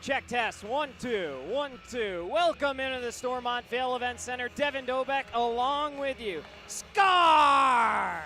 Check test, 1, 2, 1, 2. Welcome into the Stormont Vale Event Center. Devin Dobeck along with you. Scar!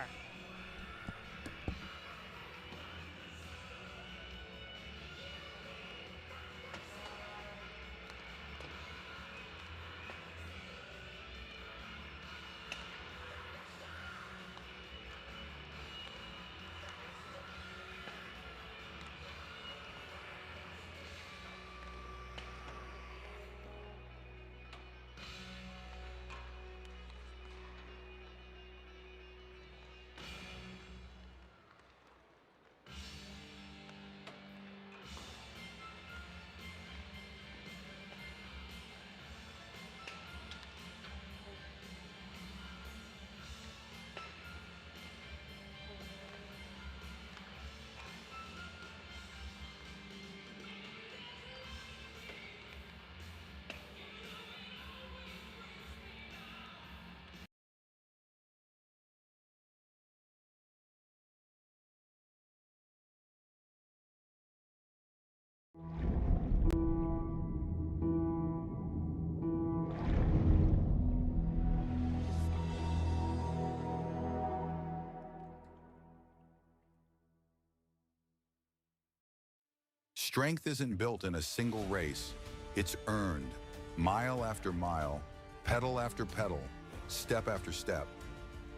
Strength isn't built in a single race. It's earned, mile after mile, pedal after pedal, step after step.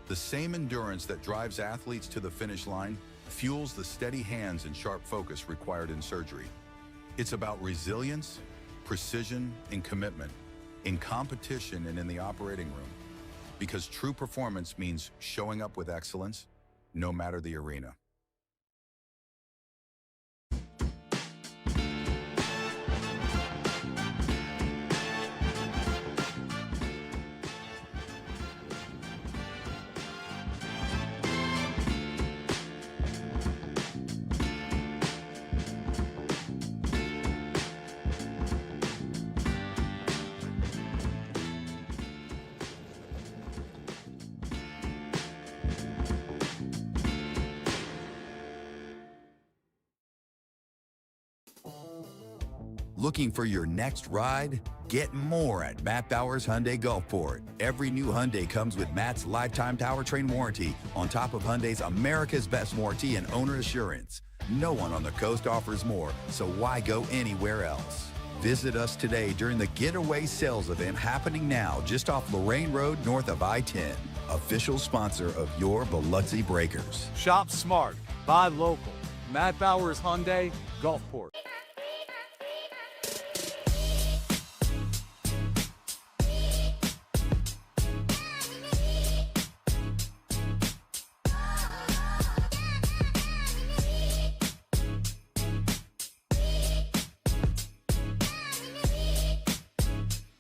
The same endurance that drives athletes to the finish line fuels the steady hands and sharp focus required in surgery. It's about resilience, precision, and commitment, in competition and in the operating room. Because true performance means showing up with excellence, no matter the arena. Looking for your next ride? Get more at Matt Bowers Hyundai Gulfport. Every new Hyundai comes with Matt's lifetime powertrain warranty on top of Hyundai's America's Best warranty and owner assurance. No one on the coast offers more, so why go anywhere else? Visit us today during the Getaway sales event happening now just off Lorraine Road north of I-10. Official sponsor of your Biloxi Breakers. Shop smart, buy local. Matt Bowers Hyundai, Gulfport.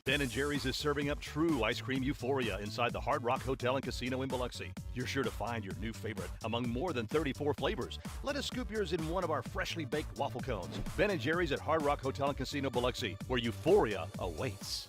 Ben & Jerry's is serving up true ice cream euphoria inside the Hard Rock Hotel and Casino in Biloxi. You're sure to find your new favorite among more than 34 flavors. Let us scoop yours in one of our freshly baked waffle cones. Ben & Jerry's at Hard Rock Hotel and Casino Biloxi, where euphoria awaits.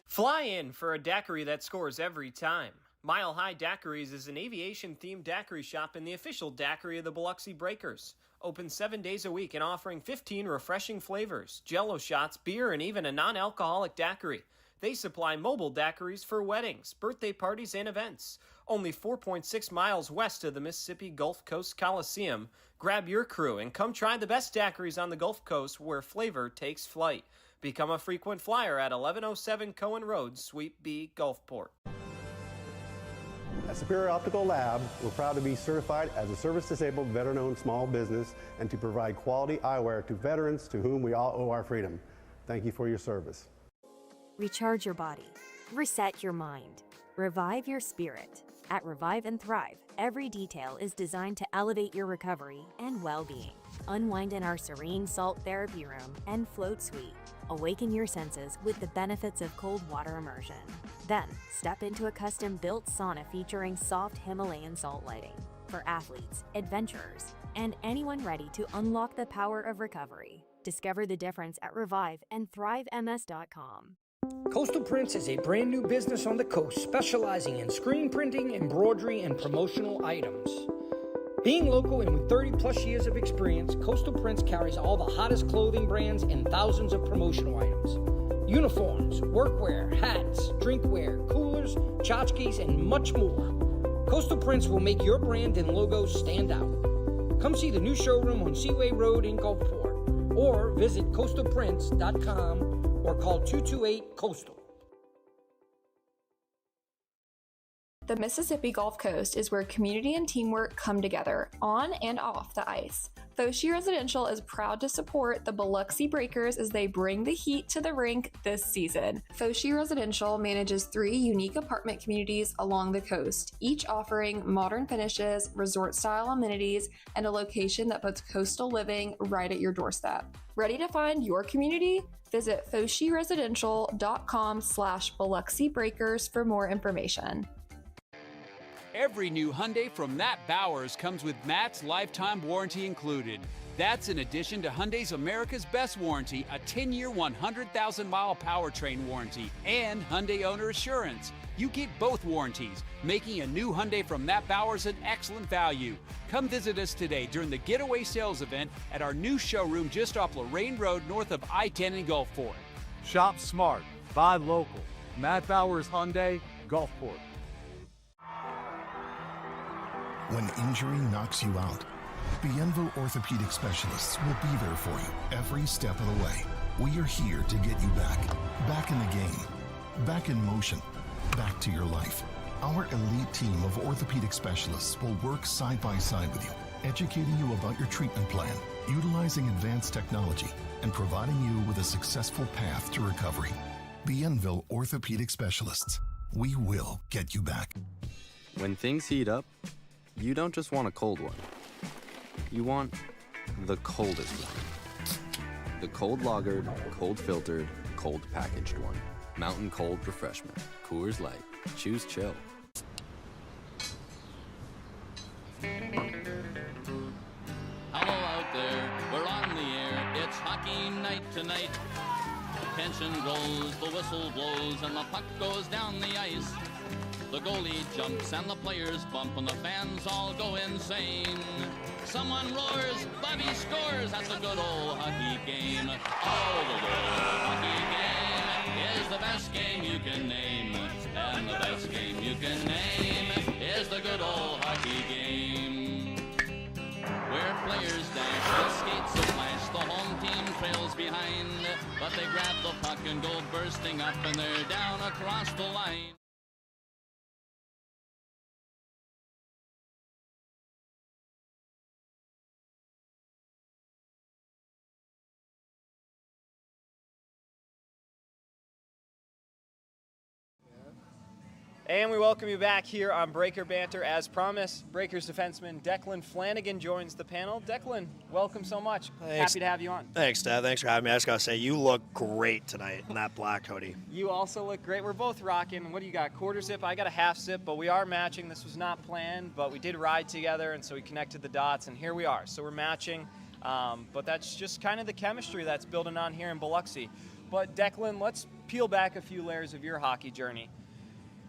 Fly in for a daiquiri that scores every time. Mile High Daiquiris is an aviation-themed daiquiri shop and the official daiquiri of the Biloxi Breakers. Open 7 days a week and offering 15 refreshing flavors, Jello shots, beer, and even a non-alcoholic daiquiri. They supply mobile daiquiris for weddings, birthday parties, and events. Only 4.6 miles west of the Mississippi Gulf Coast Coliseum. Grab your crew and come try the best daiquiris on the Gulf Coast where flavor takes flight. Become a frequent flyer at 1107 Cohen Road, Suite B, Gulfport. At Superior Optical Lab, we're proud to be certified as a service-disabled, veteran-owned small business and to provide quality eyewear to veterans to whom we all owe our freedom. Thank you for your service. Recharge your body. Reset your mind. Revive your spirit. At Revive and Thrive, every detail is designed to elevate your recovery and well-being. Unwind in our serene salt therapy room and float suite. Awaken your senses with the benefits of cold water immersion. Then, step into a custom-built sauna featuring soft Himalayan salt lighting for athletes, adventurers, and anyone ready to unlock the power of recovery. Discover the difference at reviveandthrivems.com. Coastal Prints is a brand new business on the coast specializing in screen printing, embroidery, and promotional items. Being local and with 30 plus years of experience, Coastal Prints carries all the hottest clothing brands and thousands of promotional items. Uniforms, workwear, hats, drinkware, coolers, tchotchkes, and much more. Coastal Prints will make your brand and logo stand out. Come see the new showroom on Seaway Road in Gulfport, or visit coastalprints.com or call 228-COASTAL. The Mississippi Gulf Coast is where community and teamwork come together, on and off the ice. Fosi Residential is proud to support the Biloxi Breakers as they bring the heat to the rink this season. Fosi Residential manages 3 unique apartment communities along the coast, each offering modern finishes, resort-style amenities, and a location that puts coastal living right at your doorstep. Ready to find your community? Visit foshiresidential.com/Biloxi Breakers for more information. Every new Hyundai from Matt Bowers comes with Matt's lifetime warranty included. That's in addition to Hyundai's America's Best Warranty, a 10-year, 100,000-mile powertrain warranty, and Hyundai Owner Assurance. You get both warranties, making a new Hyundai from Matt Bowers an excellent value. Come visit us today during the Getaway sales event at our new showroom just off Lorraine Road north of I-10 in Gulfport. Shop smart, buy local. Matt Bowers Hyundai, Gulfport. When injury knocks you out, Bienville Orthopedic Specialists will be there for you every step of the way. We are here to get you back in the game, back in motion, back to your life. Our elite team of orthopedic specialists will work side by side with you, educating you about your treatment plan, utilizing advanced technology, and providing you with a successful path to recovery. Bienville Orthopedic Specialists. We will get you back. When things heat up, you don't just want a cold one. You want the coldest one. The cold lagered, cold filtered, cold packaged one. Mountain Cold Refreshment. Coors Light. Choose chill. Hello out there, we're on the air. It's hockey night tonight. Tension grows, the whistle blows, and the puck goes down the ice. The goalie jumps and the players bump and the fans all go insane. Someone roars, Bobby scores at the good old hockey game. Oh, the good old hockey game is the best game you can name. And the best game you can name is the good old hockey game. Where players dash and skates a flash, the home team trails behind. But they grab the puck and go bursting up and they're down across the line. And we welcome you back here on Breaker Banter. As promised, Breakers defenseman Declan Flanigan joins the panel. Declan, welcome so much. Thanks. Happy to have you on. Thanks, Dad. Thanks for having me. I just got to say, you look great tonight in that black hoodie. You also look great. We're both rocking. What do you got? Quarter zip? I got a half zip, but we are matching. This was not planned, but we did ride together, and so we connected the dots, and here we are. So we're matching, but that's just kind of the chemistry that's building on here in Biloxi. But Declan, let's peel back a few layers of your hockey journey.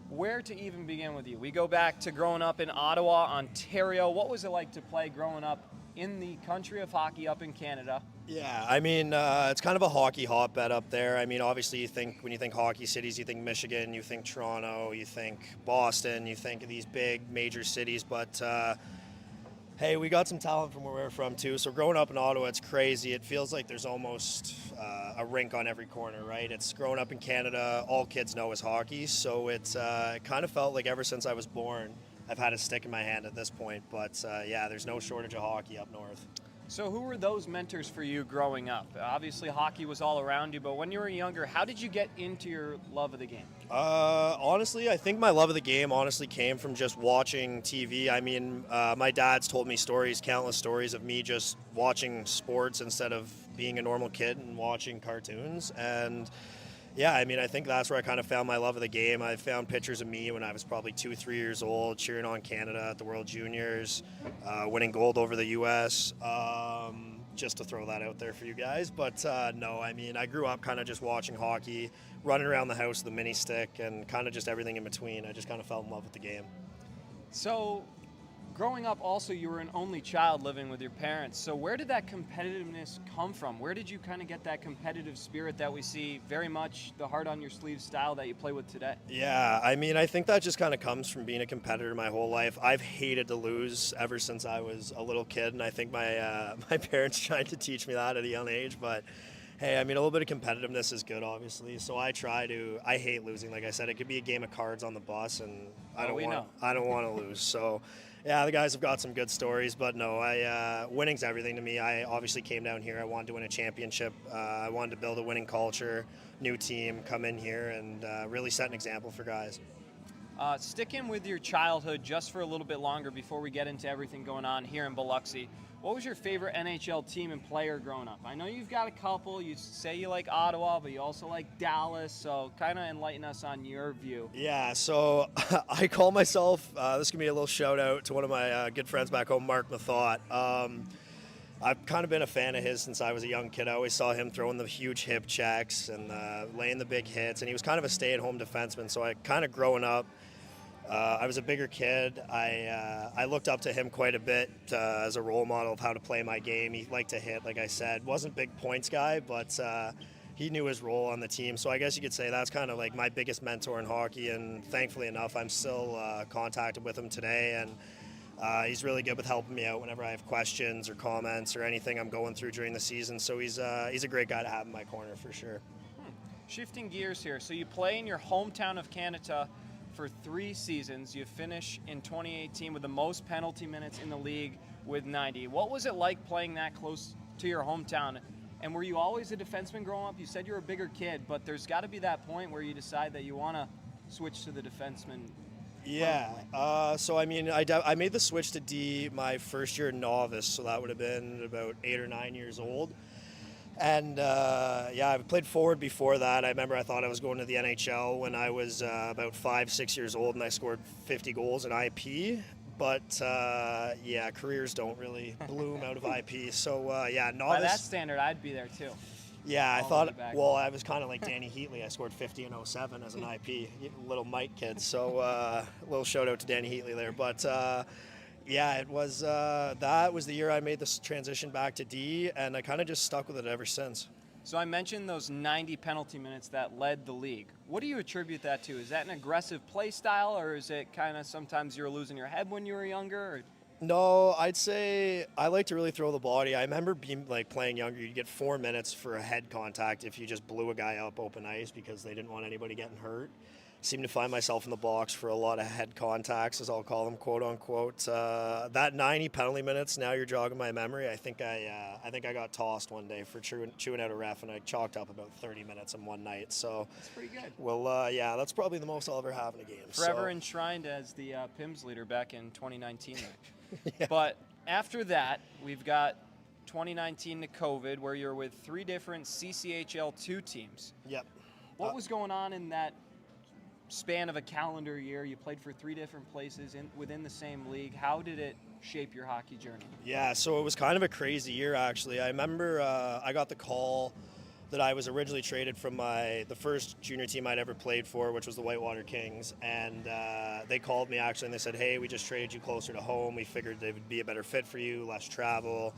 Where to even begin with you? We go back to growing up in Ottawa, Ontario. What was it like to play growing up in the country of hockey up in Canada? Yeah, I mean, it's kind of a hockey hotbed up there. I mean, obviously, when you think hockey cities, you think Michigan, you think Toronto, you think Boston, you think of these big major cities. But hey, we got some talent from where we're from too. So growing up in Ottawa, it's crazy. It feels like there's almost a rink on every corner, right? It's growing up in Canada, all kids know is hockey. So it kind of felt like ever since I was born, I've had a stick in my hand at this point. But yeah, there's no shortage of hockey up north. So who were those mentors for you growing up? Obviously, hockey was all around you, but when you were younger, how did you get into your love of the game? Honestly, I think my love of the game honestly came from just watching TV. I mean, my dad's told me countless stories of me just watching sports instead of being a normal kid and watching cartoons. And yeah, I mean, I think that's where I kind of found my love of the game. I found pictures of me when I was probably 2-3 years old, cheering on Canada at the World Juniors, winning gold over the U.S., just to throw that out there for you guys. But no, I mean, I grew up kind of just watching hockey, running around the house with a mini stick, and kind of just everything in between. I just kind of fell in love with the game. So growing up also, you were an only child living with your parents. So where did that competitiveness come from? Where did you kind of get that competitive spirit that we see very much the heart on your sleeve style that you play with today? Yeah, I mean, I think that just kind of comes from being a competitor my whole life. I've hated to lose ever since I was a little kid, and I think my my parents tried to teach me that at a young age. But hey, I mean, a little bit of competitiveness is good, obviously. So I hate losing. Like I said, it could be a game of cards on the bus, and I don't want to lose. So yeah, the guys have got some good stories, but no, winning's everything to me. I obviously came down here. I wanted to win a championship. I wanted to build a winning culture, new team, come in here, and really set an example for guys. Sticking with your childhood just for a little bit longer before we get into everything going on here in Biloxi, what was your favorite NHL team and player growing up? I know you've got a couple. You say you like Ottawa, but you also like Dallas. So kind of enlighten us on your view. Yeah, so I call myself, this can be a little shout out to one of my good friends back home, Mark Mathot. I've kind of been a fan of his since I was a young kid. I always saw him throwing the huge hip checks and laying the big hits. And he was kind of a stay-at-home defenseman. So I kind of growing up, I was a bigger kid. I looked up to him quite a bit as a role model of how to play my game. He liked to hit, like I said. Wasn't a big points guy, but he knew his role on the team. So I guess you could say that's kind of like my biggest mentor in hockey. And thankfully enough, I'm still contacted with him today. And he's really good with helping me out whenever I have questions or comments or anything I'm going through during the season. So he's a great guy to have in my corner for sure. Shifting gears here. So you play in your hometown of Canada for 3 seasons. You finish in 2018 with the most penalty minutes in the league with 90. What was it like playing that close to your hometown? And were you always a defenseman growing up? You said you were a bigger kid, but there's got to be that point where you decide that you want to switch to the defenseman. Yeah, so I mean, I made the switch to D my first year novice, so that would have been about 8 or 9 years old. And yeah, I've played forward before that. I remember I thought I was going to the NHL when I was about 5-6 years old, and I scored 50 goals in IP. But yeah, careers don't really bloom out of IP. So yeah, novice. By that standard, I'd be there too. Yeah, I thought, well, I was kind of like Danny Heatley. I scored 50 in 07 as an IP, little Mike kid. So a little shout out to Danny Heatley there. But yeah, it was that was the year I made this transition back to D, and I kind of just stuck with it ever since. So I mentioned those 90 penalty minutes that led the league. What do you attribute that to? Is that an aggressive play style, or is it kind of sometimes you were losing your head when you were younger? Or? No, I'd say I like to really throw the body. I remember being playing younger, you'd get 4 minutes for a head contact if you just blew a guy up open ice because they didn't want anybody getting hurt. Seemed to find myself in the box for a lot of head contacts, as I'll call them, quote unquote. That 90 penalty minutes, now you're jogging my memory. I think I got tossed one day for chewing out a ref, and I chalked up about 30 minutes in one night. So that's pretty good. Well, yeah, that's probably the most I'll ever have in a game. Forever enshrined as the PIMS leader back in 2019. Yeah. But after that, we've got 2019 to COVID, where you're with 3 different CCHL2 teams. Yep. What was going on in that span of a calendar year? You played for 3 different places within the same league. How did it shape your hockey journey? Yeah, so it was kind of a crazy year, actually. I remember I got the call that I was originally traded from the first junior team I'd ever played for, which was the Whitewater Kings, and they called me actually and they said, hey, we just traded you closer to home. We figured it would be a better fit for you, less travel.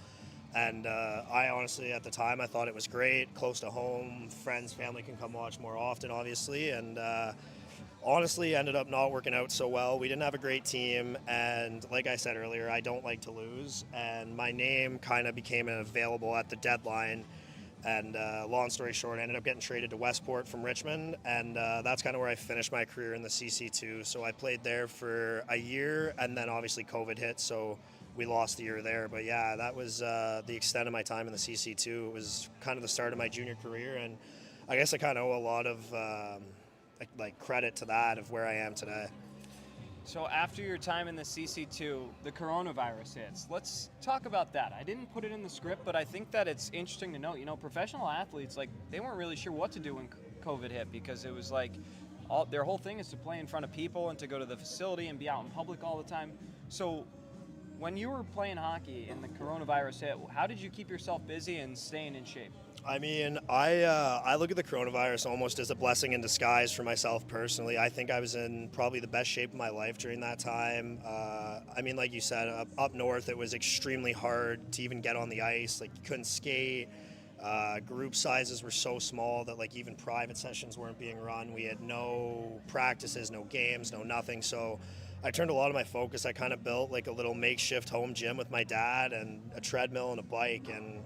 And I honestly, at the time, I thought it was great, close to home, friends, family can come watch more often, obviously, and honestly ended up not working out so well. We didn't have a great team, and like I said earlier, I don't like to lose, and my name kind of became available at the deadline And long story short, I ended up getting traded to Westport from Richmond, and that's kind of where I finished my career in the CC2. So I played there for a year, and then obviously COVID hit, so we lost the year there. But yeah, that was the extent of my time in the CC2. It was kind of the start of my junior career, and I guess I kind of owe a lot of like credit to that of where I am today. So after your time in the CC2, the coronavirus hits. Let's talk about that. I didn't put it in the script, but I think that it's interesting to note, you know, professional athletes, like, they weren't really sure what to do when COVID hit, because it was like their whole thing is to play in front of people and to go to the facility and be out in public all the time. So when you were playing hockey and the coronavirus hit, how did you keep yourself busy and staying in shape? I mean, I look at the coronavirus almost as a blessing in disguise for myself personally. I think I was in probably the best shape of my life during that time. I mean, like you said, up north it was extremely hard to even get on the ice. Like, you couldn't skate. Group sizes were so small that like even private sessions weren't being run. We had no practices, no games, no nothing. So I turned a lot of my focus. I kind of built like a little makeshift home gym with my dad and a treadmill and a bike, and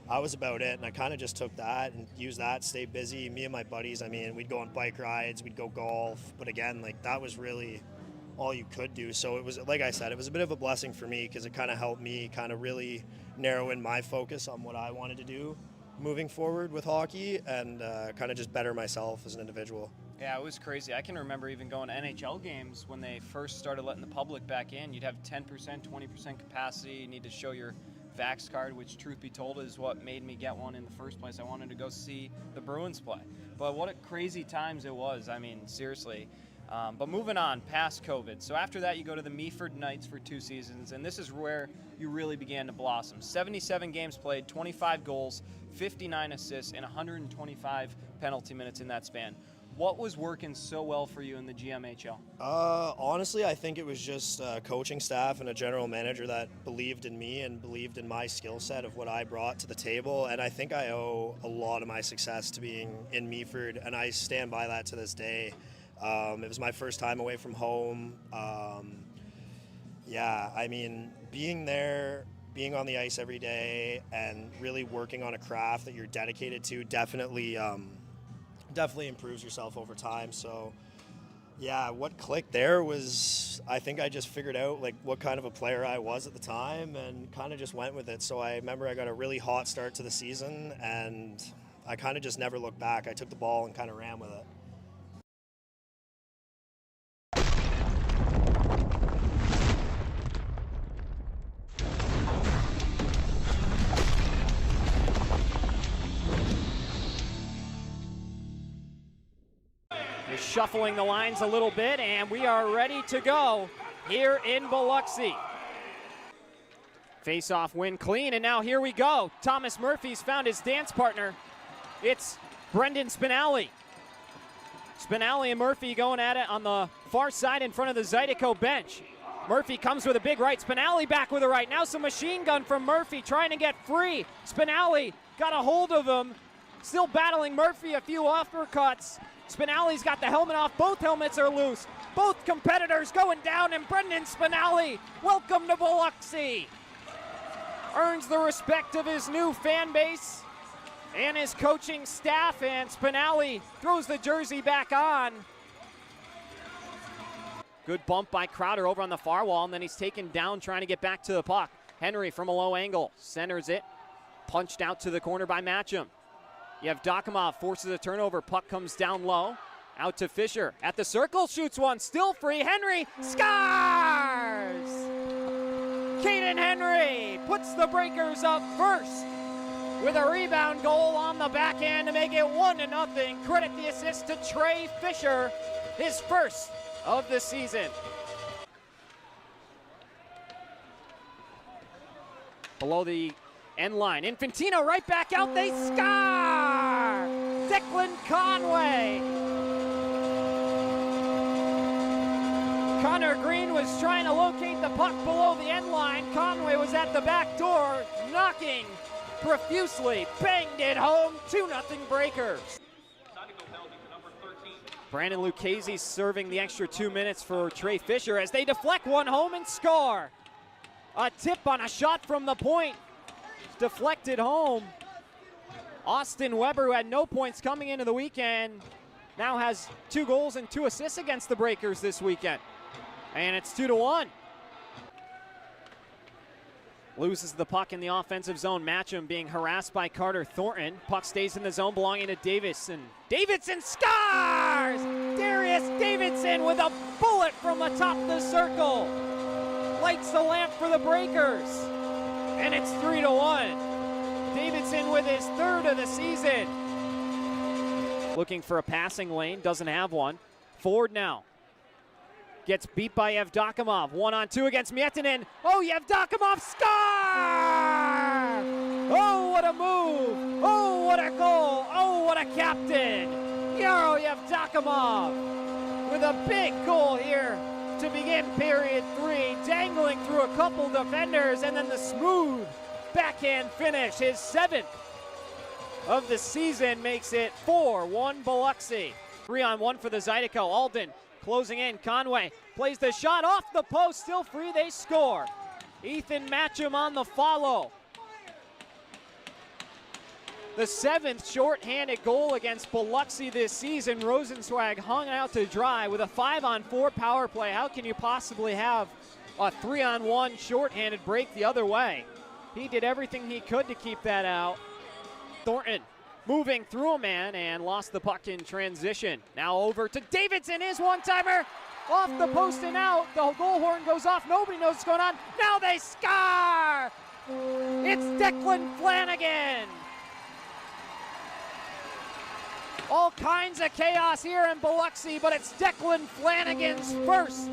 I was about it, and I kind of just took that and used that, stayed busy. Me and my buddies, I mean, we'd go on bike rides, we'd go golf, but again, like, that was really all you could do. So it was, like I said, it was a bit of a blessing for me because it kind of helped me kind of really narrow in my focus on what I wanted to do moving forward with hockey and kind of just better myself as an individual. Yeah, it was crazy. I can remember even going to NHL games when they first started letting the public back in. You'd have 10%, 20% capacity. You need to show your Vax card, which, truth be told, is what made me get one in the first place. I wanted to go see the Bruins play. But what a crazy times it was. I mean, seriously. But moving on, past COVID. So after that, you go to the Meaford Knights for 2 seasons, and this is where you really began to blossom. 77 games played, 25 goals, 59 assists, and 125 penalty minutes in that span. What was working so well for you in the GMHL? Honestly, I think it was just coaching staff and a general manager that believed in me and believed in my skill set of what I brought to the table. And I think I owe a lot of my success to being in Meaford, and I stand by that to this day. It was my first time away from home. Yeah, I mean, being there, being on the ice every day, and really working on a craft that you're dedicated to definitely improves yourself over time. So yeah, what clicked there was, I think I just figured out like what kind of a player I was at the time and kind of just went with it. So I remember I got a really hot start to the season, and I kind of just never looked back. I took the ball and kind of ran with it. Shuffling the lines a little bit, and we are ready to go here in Biloxi. Face-off win clean, and now here we go. Thomas Murphy's found his dance partner. It's Brendan Spinelli. Spinelli and Murphy going at it on the far side in front of the Zydeco bench. Murphy comes with a big right. Spinelli back with a right. Now some machine gun from Murphy trying to get free. Spinelli got a hold of him. Still battling Murphy, a few uppercuts. Spinelli's got the helmet off. Both helmets are loose. Both competitors going down, and Brendan Spinelli, welcome to Biloxi. Earns the respect of his new fan base and his coaching staff, and Spinelli throws the jersey back on. Good bump by Crowder over on the far wall, and then he's taken down trying to get back to the puck. Henry from a low angle centers it. Punched out to the corner by Matcham. You have Dokimov forces a turnover. Puck comes down low. Out to Fisher. At the circle, shoots one. Still free. Henry scores! Caden Henry puts the Breakers up first with a rebound goal on the backhand to make it 1-0. Credit the assist to Trey Fisher, his first of the season. Below the end line. Infantino right back out. They score! Declan Conway. Connor Green was trying to locate the puck below the end line. Conway was at the back door, knocking profusely. Banged it home. 2-0 Breakers. Brandon Lucchese serving the extra 2 minutes for Trey Fisher as they deflect one home and score. A tip on a shot from the point. Deflected home. Austin Weber, who had no points coming into the weekend, now has 2 goals and 2 assists against the Breakers this weekend. And it's 2-1. Loses the puck in the offensive zone. Matcham being harassed by Carter Thornton. Puck stays in the zone belonging to Davidson. Davidson scores! Darius Davidson with a bullet from the top of the circle. Lights the lamp for the Breakers. And it's 3-1. Davidson with his 3rd of the season. Looking for a passing lane, doesn't have one. Forward now. Gets beat by Yevdokimov. 1-on-2 against Mietinen. Oh, Yevdokimov score! Oh, what a move! Oh, what a goal! Oh, what a captain! Yaro Yevdokimov with a big goal here to begin period 3, dangling through a couple defenders, and then the smooth backhand finish. His 7th of the season makes it 4-1 Biloxi. 3-on-1 for the Zydeco. Alden closing in. Conway plays the shot off the post, still free, they score. Ethan Matcham on the follow. The 7th shorthanded goal against Biloxi this season. Rosenzweig hung out to dry with a 5-on-4 power play. How can you possibly have a 3-on-1 shorthanded break the other way? He did everything he could to keep that out. Thornton moving through a man and lost the puck in transition. Now over to Davidson, his one-timer off the post and out. The goal horn goes off. Nobody knows what's going on. Now they score! It's Declan Flanigan. All kinds of chaos here in Biloxi, but it's Declan Flanigan's first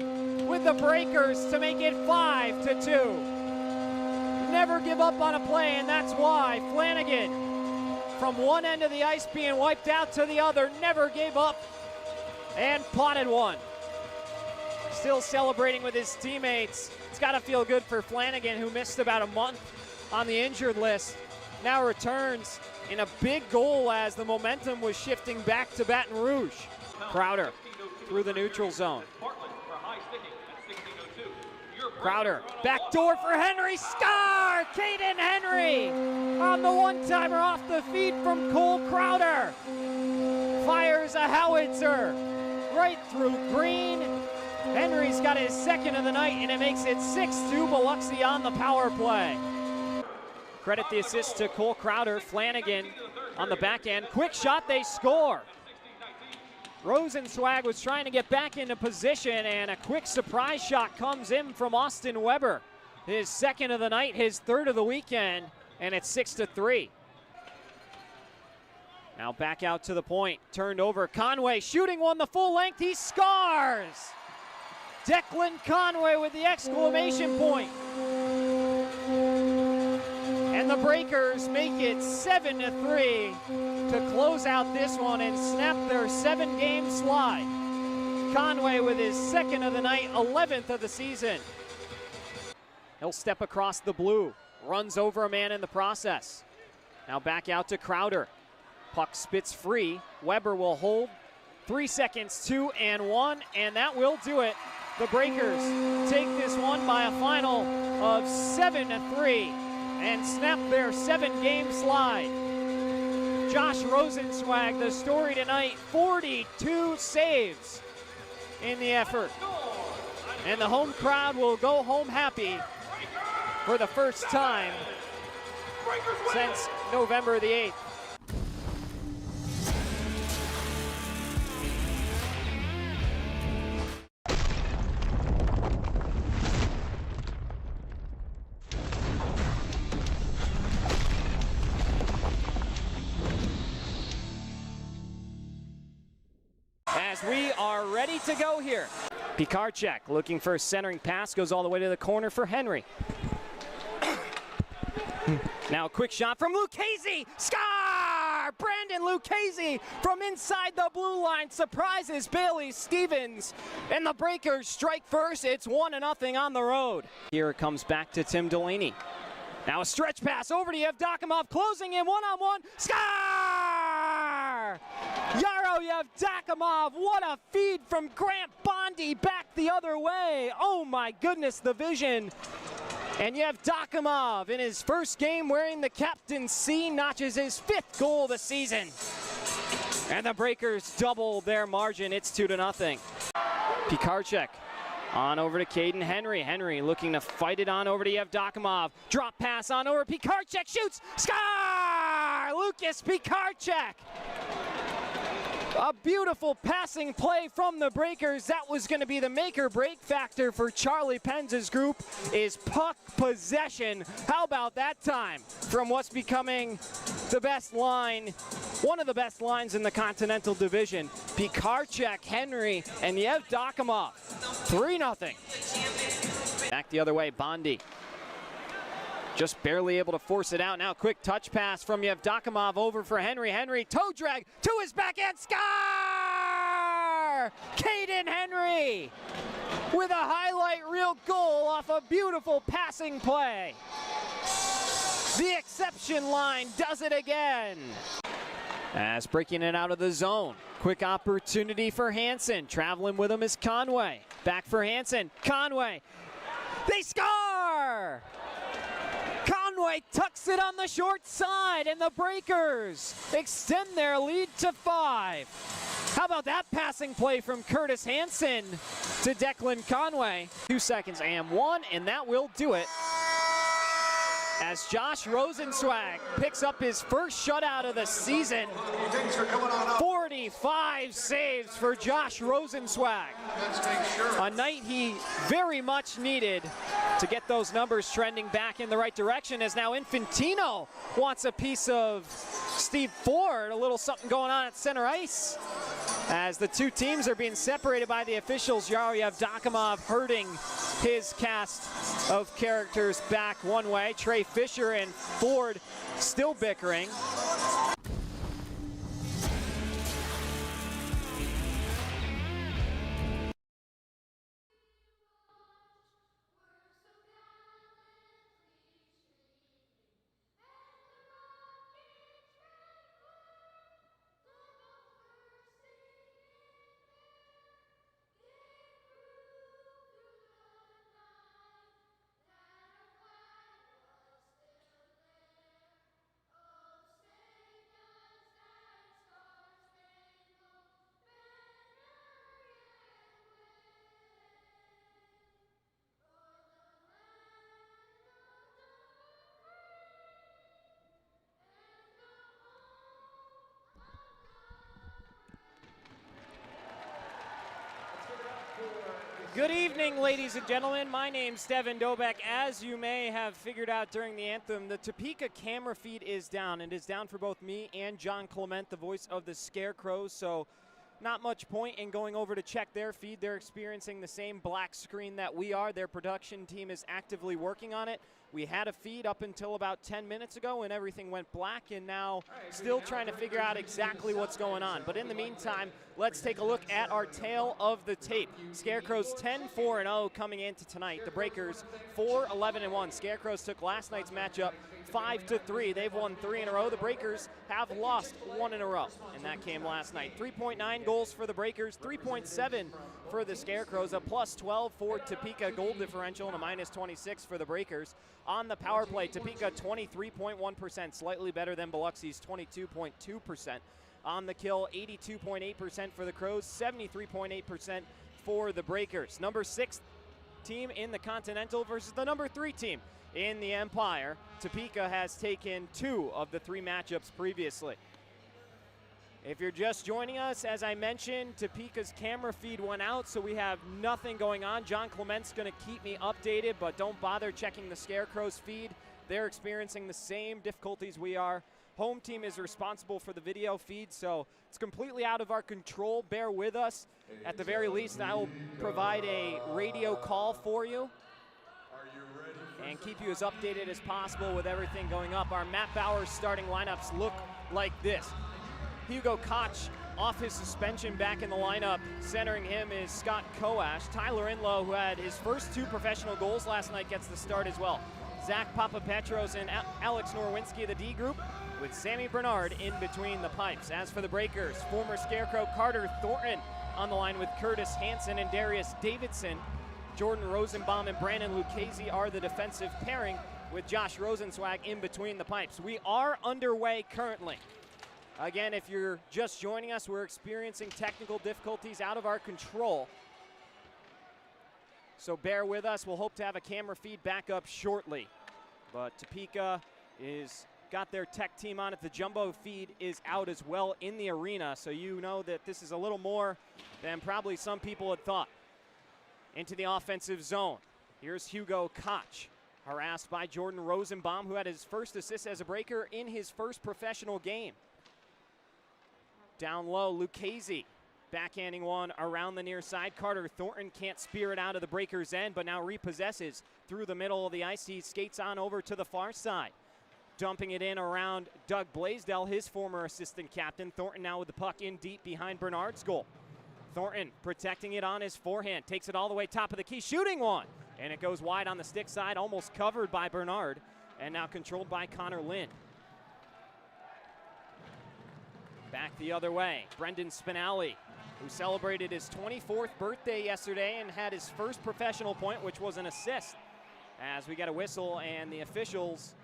with the Breakers to make it 5-2. Never give up on a play, and that's why Flanigan, from one end of the ice being wiped out to the other, never gave up and potted one. Still celebrating with his teammates. It's got to feel good for Flanigan, who missed about a month on the injured list. Now returns in a big goal as the momentum was shifting back to Baton Rouge. Crowder through the neutral zone. Crowder, backdoor for Henry, score! Caden Henry on the one-timer off the feed from Cole Crowder. Fires a howitzer right through Green. Henry's got his 2nd of the night, and it makes it 6-2 Biloxi on the power play. Credit the assist to Cole Crowder. Flanigan on the backhand. Quick shot, they score. Rosenzweig was trying to get back into position, and a quick surprise shot comes in from Austin Weber. His 2nd of the night, his 3rd of the weekend, and it's 6-3. Now back out to the point, turned over. Conway shooting one the full length, he scores! Declan Conway with the exclamation point. And the Breakers make it 7-3 to close out this one and snap their 7-game slide. Conway with his 2nd of the night, 11th of the season. He'll step across the blue, runs over a man in the process. Now back out to Crowder. Puck spits free. Weber will hold. 3 seconds, 2 and 1, and that will do it. The Breakers take this one by a final of 7-3 and snap their 7-game slide. Josh Rosenzweig, the story tonight, 42 saves in the effort. And the home crowd will go home happy for the first time since November the 8th. As we are ready to go here. Pikarczyk looking for a centering pass, goes all the way to the corner for Henry. Now a quick shot from Lucchese, score! Brandon Lucchese from inside the blue line surprises Bailey Stevens, and the Breakers strike first. It's 1-0 on the road. Here it comes back to Tim Delaney. Now a stretch pass over to Yevdokimov, closing in one-on-one, score! Yaro Yevdokimov, what a feed from Grant Bondi back the other way. Oh my goodness, the vision And Yevdokimov in his first game wearing the captain's C notches his 5th goal of the season. And the Breakers double their margin. It's 2-0. Pikarczyk on over to Caden Henry. Henry looking to fight it on over to Yevdokimov. Drop pass on over. Pikarczyk shoots. Score! Lucas Pikarczyk. A beautiful passing play from the Breakers. That was going to be the make or break factor for Charlie Penz's group is puck possession. How about that time from what's becoming the best line, one of the best lines in the Continental Division. Pikarczyk, Henry, and Yevdokimov. 3-0. Back the other way, Bondi. Just barely able to force it out. Now quick touch pass from Yevdokimov over for Henry. Henry, toe drag to his backhand, score! Caden Henry with a highlight reel goal off a beautiful passing play. The exception line does it again. As breaking it out of the zone. Quick opportunity for Hansen. Traveling with him is Conway. Back for Hansen. Conway. They score! Conway tucks it on the short side, and the Breakers extend their lead to 5. How about that passing play from Curtis Hansen to Declan Conway? 2 seconds and 1, and that will do it. As Josh Rosenzweig picks up his first shutout of the season. 45 saves for Josh Rosenzweig. A night he very much needed to get those numbers trending back in the right direction, as now Infantino wants a piece of Steve Ford. A little something going on at center ice. As the two teams are being separated by the officials, Yaro Yevdokimov hurting his cast of characters back one way. Trey Fisher and Ford still bickering. Good evening, ladies and gentlemen. My name's Devin Dobek. As you may have figured out during the anthem, the Topeka camera feed is down. It is down for both me and John Clement, the voice of the Scarecrows, so not much point in going over to check their feed. They're experiencing the same black screen that we are. Their production team is actively working on it. We had a feed up until about 10 minutes ago and everything went black, and now still trying to figure out exactly what's going on. But in the meantime, let's take a look at our tail of the tape. Scarecrows 10-4-0 coming into tonight. The Breakers 4-11-1. Scarecrows took last night's matchup 5-3. They've won 3 in a row. The Breakers have lost 1 in a row, and that came last night. 3.9 goals for the Breakers, 3.7 for the Scarecrows, a +12 for Topeka goal differential, and a -26 for the Breakers. On the power play, Topeka 23.1%, slightly better than Biloxi's 22.2%. On the kill, 82.8% for the Crows, 73.8% for the Breakers. Number 6 team in the Continental versus the number 3 team in the Empire. Topeka has taken 2 of the 3 matchups previously. If you're just joining us, as I mentioned, Topeka's camera feed went out, so we have nothing going on. John Clement's going to keep me updated, but don't bother checking the Scarecrows feed. They're experiencing the same difficulties we are. Home team is responsible for the video feed, so it's completely out of our control. Bear with us. At the very least, I will provide a radio call for you and keep you as updated as possible with everything going up. Our Matt Bowers starting lineups look like this. Hugo Koch off his suspension back in the lineup. Centering him is Scott Koash. Tyler Inlow, who had his first 2 professional goals last night, gets the start as well. Zach Papapetros and Alex Norwinski, the D group, with Sammy Bernard in between the pipes. As for the Breakers, former Scarecrow Carter Thornton on the line with Curtis Hansen and Darius Davidson. Jordan Rosenbaum and Brandon Lucchese are the defensive pairing with Josh Rosenzweig in between the pipes. We are underway currently. Again, if you're just joining us, we're experiencing technical difficulties out of our control. So bear with us. We'll hope to have a camera feed back up shortly. But Topeka is got their tech team on it. The jumbo feed is out as well in the arena, so you know that this is a little more than probably some people had thought. Into the offensive zone. Here's Hugo Koch, harassed by Jordan Rosenbaum, who had his first assist as a breaker in his first professional game. Down low, Lucchese backhanding one around the near side. Carter Thornton can't spear it out of the breaker's end, but now repossesses through the middle of the ice. He skates on over to the far side. Dumping it in around Doug Blaisdell, his former assistant captain. Thornton now with the puck in deep behind Bernard's goal. Thornton protecting it on his forehand. Takes it all the way top of the key, shooting one. And it goes wide on the stick side, almost covered by Bernard, and now controlled by Connor Lind. Back the other way, Brendan Spinelli, who celebrated his 24th birthday yesterday and had his first professional point, which was an assist. As we get a whistle and the officials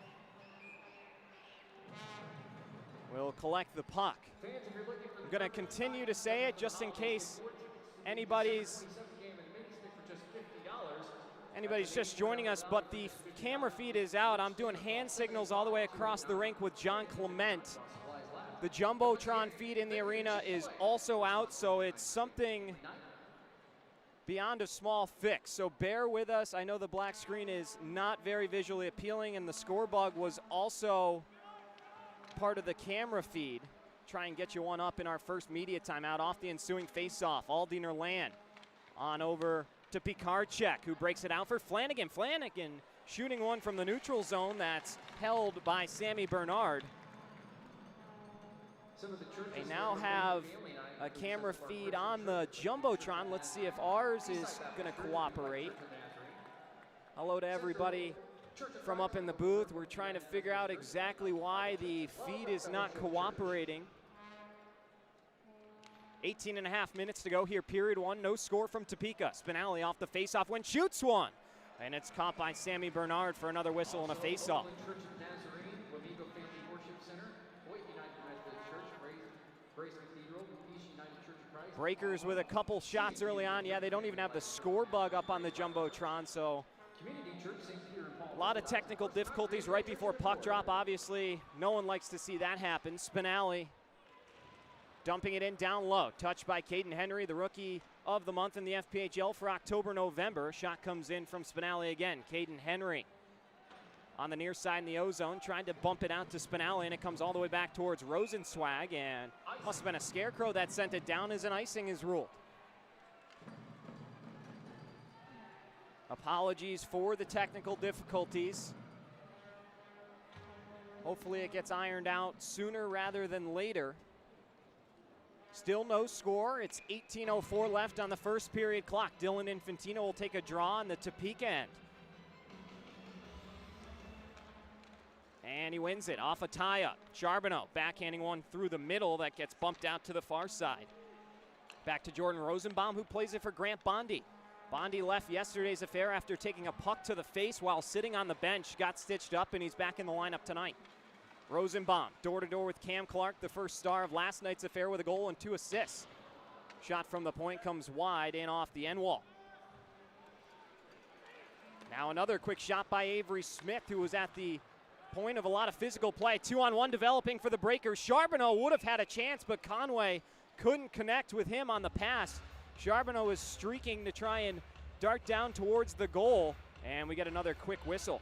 will collect the puck. I'm going to continue to say it just in case anybody's just joining us, but the camera feed is out. I'm doing hand signals all the way across the rink with John Clement. The Jumbotron feed in the arena is also out, so it's something beyond a small fix. So bear with us. I know the black screen is not very visually appealing, and the score bug was also part of the camera feed. Try and get you one up in our first media timeout off the ensuing faceoff. Aldiner Land on over to Pikarczyk, who breaks it out for Flanigan. Flanigan shooting one from the neutral zone that's held by Sammy Bernard. They now have a camera feed on the Jumbotron. Let's see if ours is going to cooperate. Hello to everybody from up in the booth. We're trying to figure out exactly why the feed is not cooperating. 18.5 minutes to go here, period one. No score from Topeka. Spinelli off the faceoff win, shoots one. And it's caught by Sammy Bernard for another whistle and a faceoff. Breakers with a couple shots early on. Yeah, they don't even have the score bug up on the Jumbotron, so a lot of technical difficulties right before puck drop. Obviously, no one likes to see that happen. Spinelli dumping it in down low. Touched by Caden Henry, the rookie of the month in the FPHL for October-November. Shot comes in from Spinelli again. Caden Henry on the near side in the O-zone, trying to bump it out to Spinelli, and it comes all the way back towards Rosenzweig, and must have been a Scarecrow that sent it down as an icing is ruled. Apologies for the technical difficulties. Hopefully it gets ironed out sooner rather than later. Still no score. It's 18:04 left on the first period clock. Dylan Infantino will take a draw on the Topeka end. And he wins it off a tie-up. Charbonneau backhanding one through the middle that gets bumped out to the far side. Back to Jordan Rosenbaum, who plays it for Grant Bondi. Bondi left yesterday's affair after taking a puck to the face while sitting on the bench. Got stitched up, and he's back in the lineup tonight. Rosenbaum, door-to-door with Cam Clark, the first star of last night's affair with a goal and 2 assists. Shot from the point comes wide in off the end wall. Now another quick shot by Avery Smith, who was at the point of a lot of physical play. 2-on-1 developing for the Breakers. Charbonneau would have had a chance, but Conway couldn't connect with him on the pass. Charbonneau is streaking to try and dart down towards the goal, and we get another quick whistle.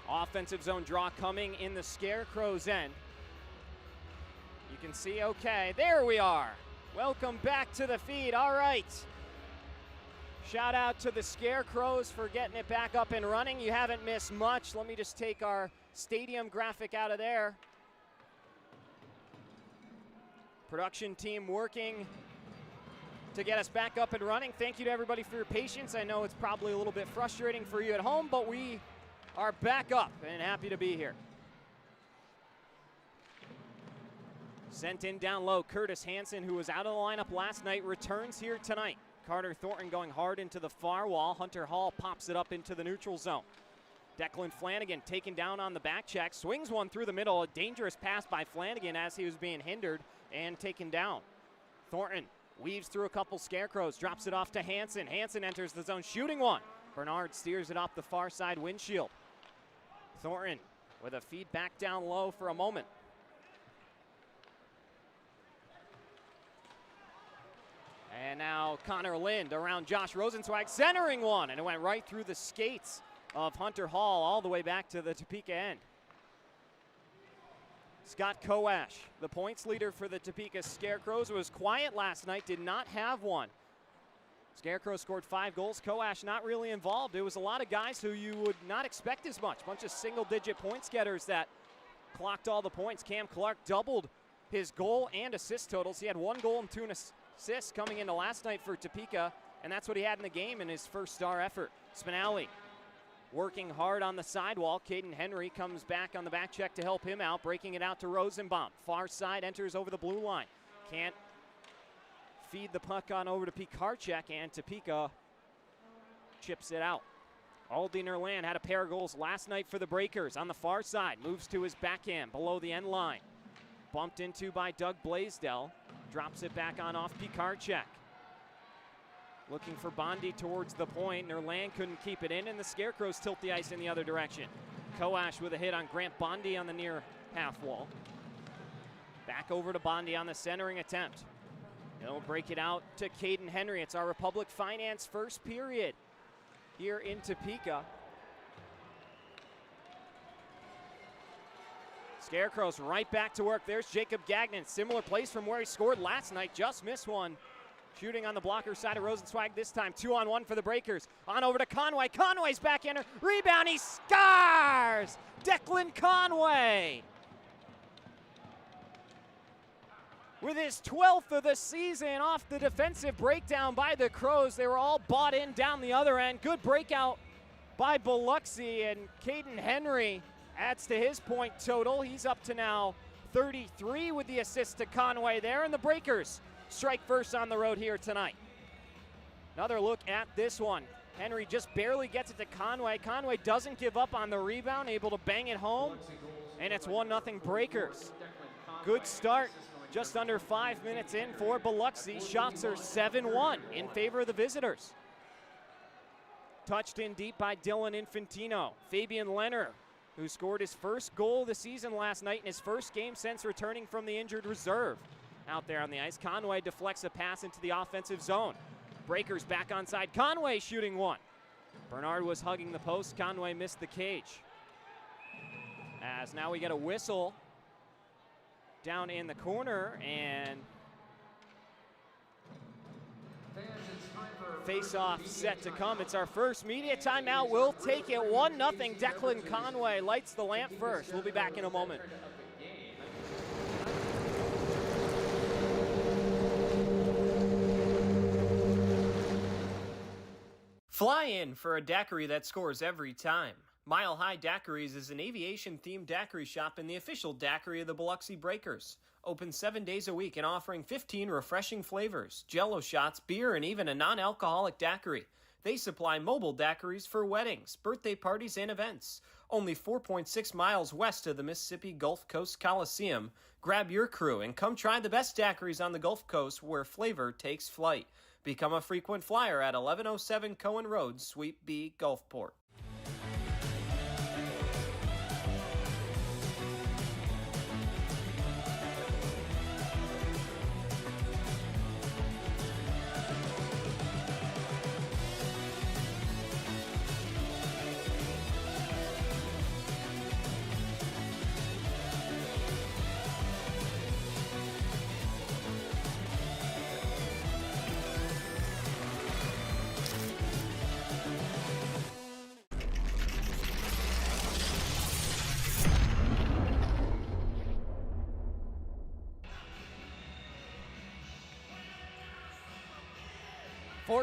Offensive zone draw coming in the Scarecrows end. You can see, okay, there we are. Welcome back to the feed. All right. Shout out to the Scarecrows for getting it back up and running. You haven't missed much. Let me just take our stadium graphic out of there. Production team working to get us back up and running. Thank you to everybody for your patience. I know it's probably a little bit frustrating for you at home, but we are back up and happy to be here. Sent in down low, Curtis Hansen, who was out of the lineup last night, returns here tonight. Carter Thornton going hard into the far wall. Hunter Hall pops it up into the neutral zone. Declan Flanigan taken down on the back check, swings one through the middle. A dangerous pass by Flanigan as he was being hindered and taken down. Thornton weaves through a couple Scarecrows, drops it off to Hansen. Hansen enters the zone, shooting one. Bernard steers it off the far side windshield. Thornton with a feed back down low for a moment. And now Connor Lind around Josh Rosenzweig, centering one, and it went right through the skates of Hunter Hall all the way back to the Topeka end. Scott Kowash, the points leader for the Topeka Scarecrows, was quiet last night, did not have one. Scarecrows scored 5 goals. Kowash not really involved. It was a lot of guys who you would not expect as much. Bunch of single-digit points getters that clocked all the points. Cam Clark doubled his goal and assist totals. He had 1 goal and 2 assists coming into last night for Topeka, and that's what he had in the game in his first star effort. Spinelli working hard on the sidewall. Caden Henry comes back on the back check to help him out, breaking it out to Rosenbaum. Far side enters over the blue line. Can't feed the puck on over to Pikarczyk, and Topeka chips it out. Aldi Nerland had a pair of goals last night for the Breakers. On the far side, moves to his backhand below the end line. Bumped into by Doug Blaisdell. Drops it back on off Pikarczyk. Looking for Bondi towards the point. Nerland couldn't keep it in, and the Scarecrows tilt the ice in the other direction. Kowash with a hit on Grant Bondi on the near half wall. Back over to Bondi on the centering attempt. He'll break it out to Caden Henry. It's our Republic Finance first period here in Topeka. Scarecrows right back to work. There's Jacob Gagnon. Similar place from where he scored last night. Just missed one. Shooting on the blocker side of Rosenzweig this time. 2-on-1 for the Breakers. On over to Conway. Conway's backhander. Rebound. He scores! Declan Conway with his 12th of the season off the defensive breakdown by the Crows. They were all bought in down the other end. Good breakout by Biloxi, and Caden Henry adds to his point total. He's up to now 33 with the assist to Conway there, and the Breakers strike first on the road here tonight. Another look at this one. Henry just barely gets it to Conway. Conway doesn't give up on the rebound, able to bang it home, and it's 1-0 Breakers. Good start. Just under 5 minutes in for Biloxi. Shots are 7-1 in favor of the visitors. Touched in deep by Dylan Infantino. Fabian Leonard, who scored his first goal of the season last night in his first game since returning from the injured reserve. Out there on the ice, Conway deflects a pass into the offensive zone. Breakers back onside. Conway shooting one. Bernard was hugging the post. Conway missed the cage. As now we get a whistle down in the corner, and face-off set to come. It's our first media timeout. We'll take it 1-0. Declan Conway lights the lamp first. We'll be back in a moment. Fly in for a daiquiri that scores every time. Mile High Daiquiris is an aviation-themed daiquiri shop and the official daiquiri of the Biloxi Breakers. Open 7 days a week and offering 15 refreshing flavors, Jell-O shots, beer, and even a non-alcoholic daiquiri. They supply mobile daiquiris for weddings, birthday parties, and events. Only 4.6 miles west of the Mississippi Gulf Coast Coliseum. Grab your crew and come try the best daiquiris on the Gulf Coast where flavor takes flight. Become a frequent flyer at 1107 Cohen Road, Suite B, Gulfport.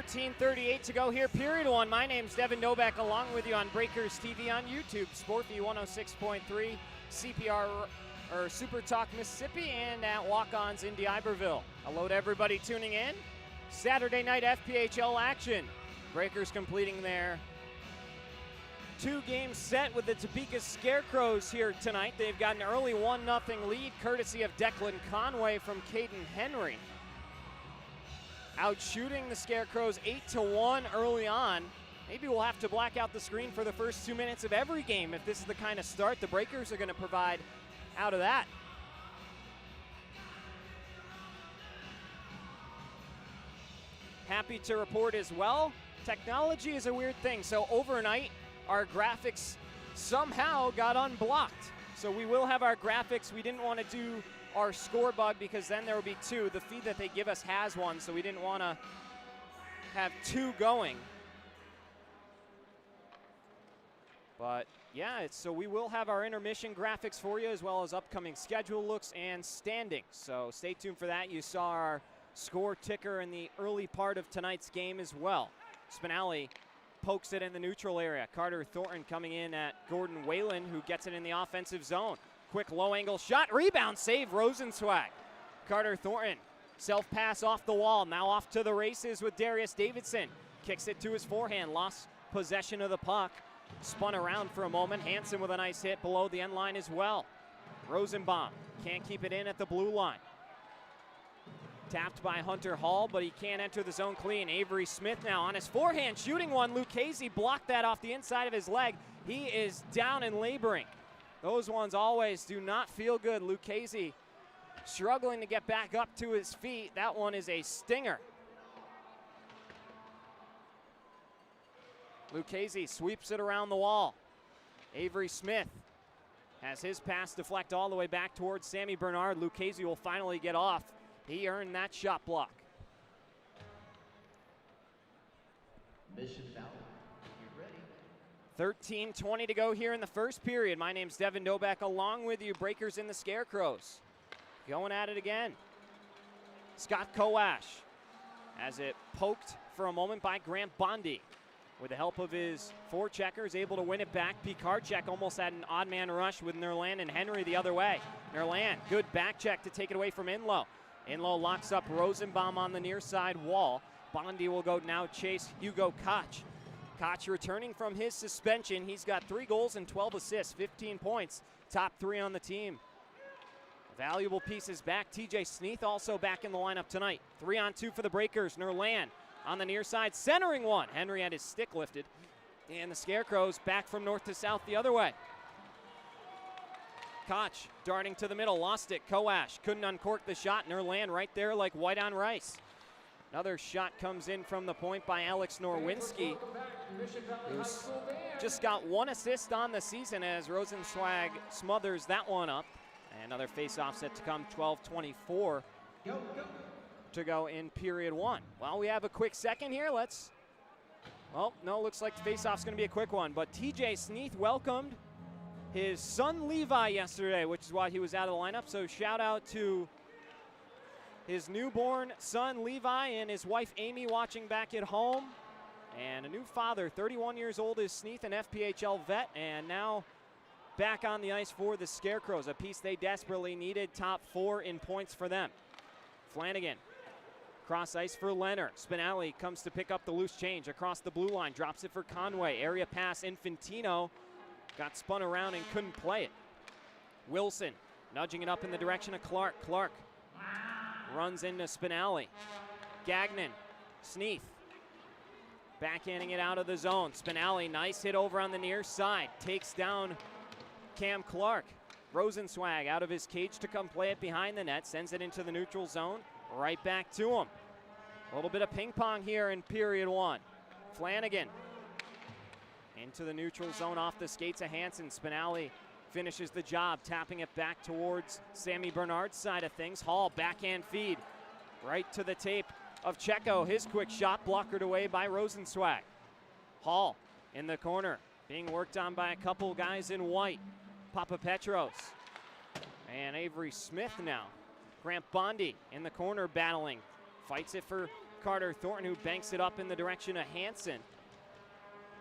.38 to go here, period one. My name's Devin Novak, along with you on Breakers TV on YouTube, Sportview 106.3, CPR Super Talk Mississippi and at Walk-Ons in D'Iberville. Hello to everybody tuning in. Saturday night FPHL action. Breakers completing their 2-game set with the Topeka Scarecrows here tonight. They've got an early 1-0 lead courtesy of Declan Conway from Caden Henry. Out shooting the Scarecrows 8-1 early on. Maybe we'll have to black out the screen for the first 2 minutes of every game if this is the kind of start the Breakers are going to provide out of that. Happy to report as well, technology is a weird thing. So overnight, our graphics somehow got unblocked. So we will have our graphics. We didn't want to do our score bug because then there will be 2. The feed that they give us has 1, so we didn't want to have 2 going. But yeah, so we will have our intermission graphics for you as well as upcoming schedule looks and standings. So stay tuned for that. You saw our score ticker in the early part of tonight's game as well. Spinelli pokes it in the neutral area. Carter Thornton coming in at Gordon Whalen, who gets it in the offensive zone. Quick low angle shot, rebound save, Rosenzweig. Carter Thornton, self pass off the wall, now off to the races with Darius Davidson. Kicks it to his forehand, lost possession of the puck. Spun around for a moment, Hansen with a nice hit below the end line as well. Rosenbaum can't keep it in at the blue line. Tapped by Hunter Hall, but he can't enter the zone clean. Avery Smith now on his forehand, shooting one. Lucchese blocked that off the inside of his leg. He is down and laboring. Those ones always do not feel good. Lucchese struggling to get back up to his feet. That one is a stinger. Lucchese sweeps it around the wall. Avery Smith has his pass deflect all the way back towards Sammy Bernard. Lucchese will finally get off. He earned that shot block. Mission foul. You're ready. 13:20 to go here in the first period. My name's Devin Doback along with you. Breakers in the Scarecrows. Going at it again. Scott Kowash has it poked for a moment by Grant Bondi. With the help of his forechecker, is able to win it back. Pikarczyk almost had an odd man rush with Nerland and Henry the other way. Nerland, good back check to take it away from Inlow. Inlow locks up Rosenbaum on the near side wall. Bondi will go now chase Hugo Koch. Koch returning from his suspension. He's got 3 goals and 12 assists, 15 points, top 3 on the team. Valuable pieces back. TJ Sneath also back in the lineup tonight. 3-on-2 for the Breakers. Nerland on the near side, centering one. Henry had his stick lifted. And the Scarecrows back from north to south the other way. Koch darting to the middle, lost it. Kowash couldn't uncork the shot. Nerland right there like white on rice. Another shot comes in from the point by Alex Norwinski, who's just got 1 assist on the season as Rosenzweig smothers that one up. Another face-off set to come, 12:24 to go in period 1. Well, we have a quick second here. Well, no, looks like the face-off's going to be a quick one. But TJ Sneath welcomed his son Levi yesterday, which is why he was out of the lineup. So shout out to his newborn son Levi and his wife Amy watching back at home. And a new father, 31 years old, is Sneath, an FPHL vet, and now back on the ice for the Scarecrows, a piece they desperately needed, top 4 in points for them. Flanigan, cross ice for Leonard. Spinelli comes to pick up the loose change across the blue line, drops it for Conway. Area pass, Infantino got spun around and couldn't play it. Wilson nudging it up in the direction of Clark. Clark runs into Spinelli. Gagnon, Sneath, backhanding it out of the zone. Spinelli, nice hit over on the near side, takes down Cam Clark. Rosenzweig out of his cage to come play it behind the net, sends it into the neutral zone, right back to him. A little bit of ping pong here in period 1. Flanigan into the neutral zone off the skates of Hansen. Spinelli finishes the job, tapping it back towards Sammy Bernard's side of things. Hall, backhand feed, right to the tape of Checo. His quick shot blockered away by Rosenzweig. Hall in the corner, being worked on by a couple guys in white. Papa Petros and Avery Smith now. Grant Bondi in the corner battling. Fights it for Carter Thornton, who banks it up in the direction of Hansen.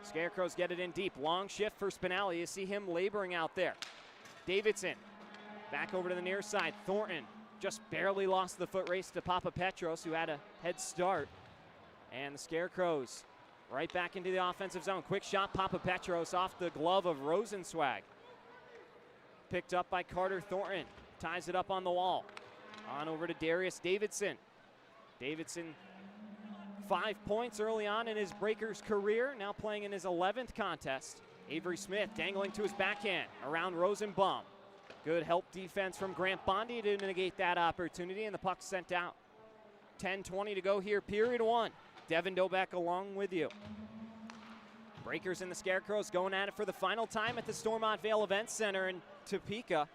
Scarecrows get it in deep. Long shift for Spinelli. You see him laboring out there. Davidson Back over to the near side. Thornton just barely lost the foot race to Papa Petros, who had a head start. And the Scarecrows right back into the offensive zone. Quick shot, Papa Petros off the glove of Rosenzweig. Picked up by Carter Thornton. Ties it up on the wall. On over to Darius Davidson. Davidson, 5 points early on in his Breakers career, now playing in his 11th contest. Avery Smith dangling to his backhand around Rosenbaum. Good help defense from Grant Bondi to negate that opportunity, and the puck sent out. 10:20 to go here, period one. Devin Dobeck along with you. Breakers and the Scarecrows going at it for the final time at the Stormont Vale Event Center in Topeka.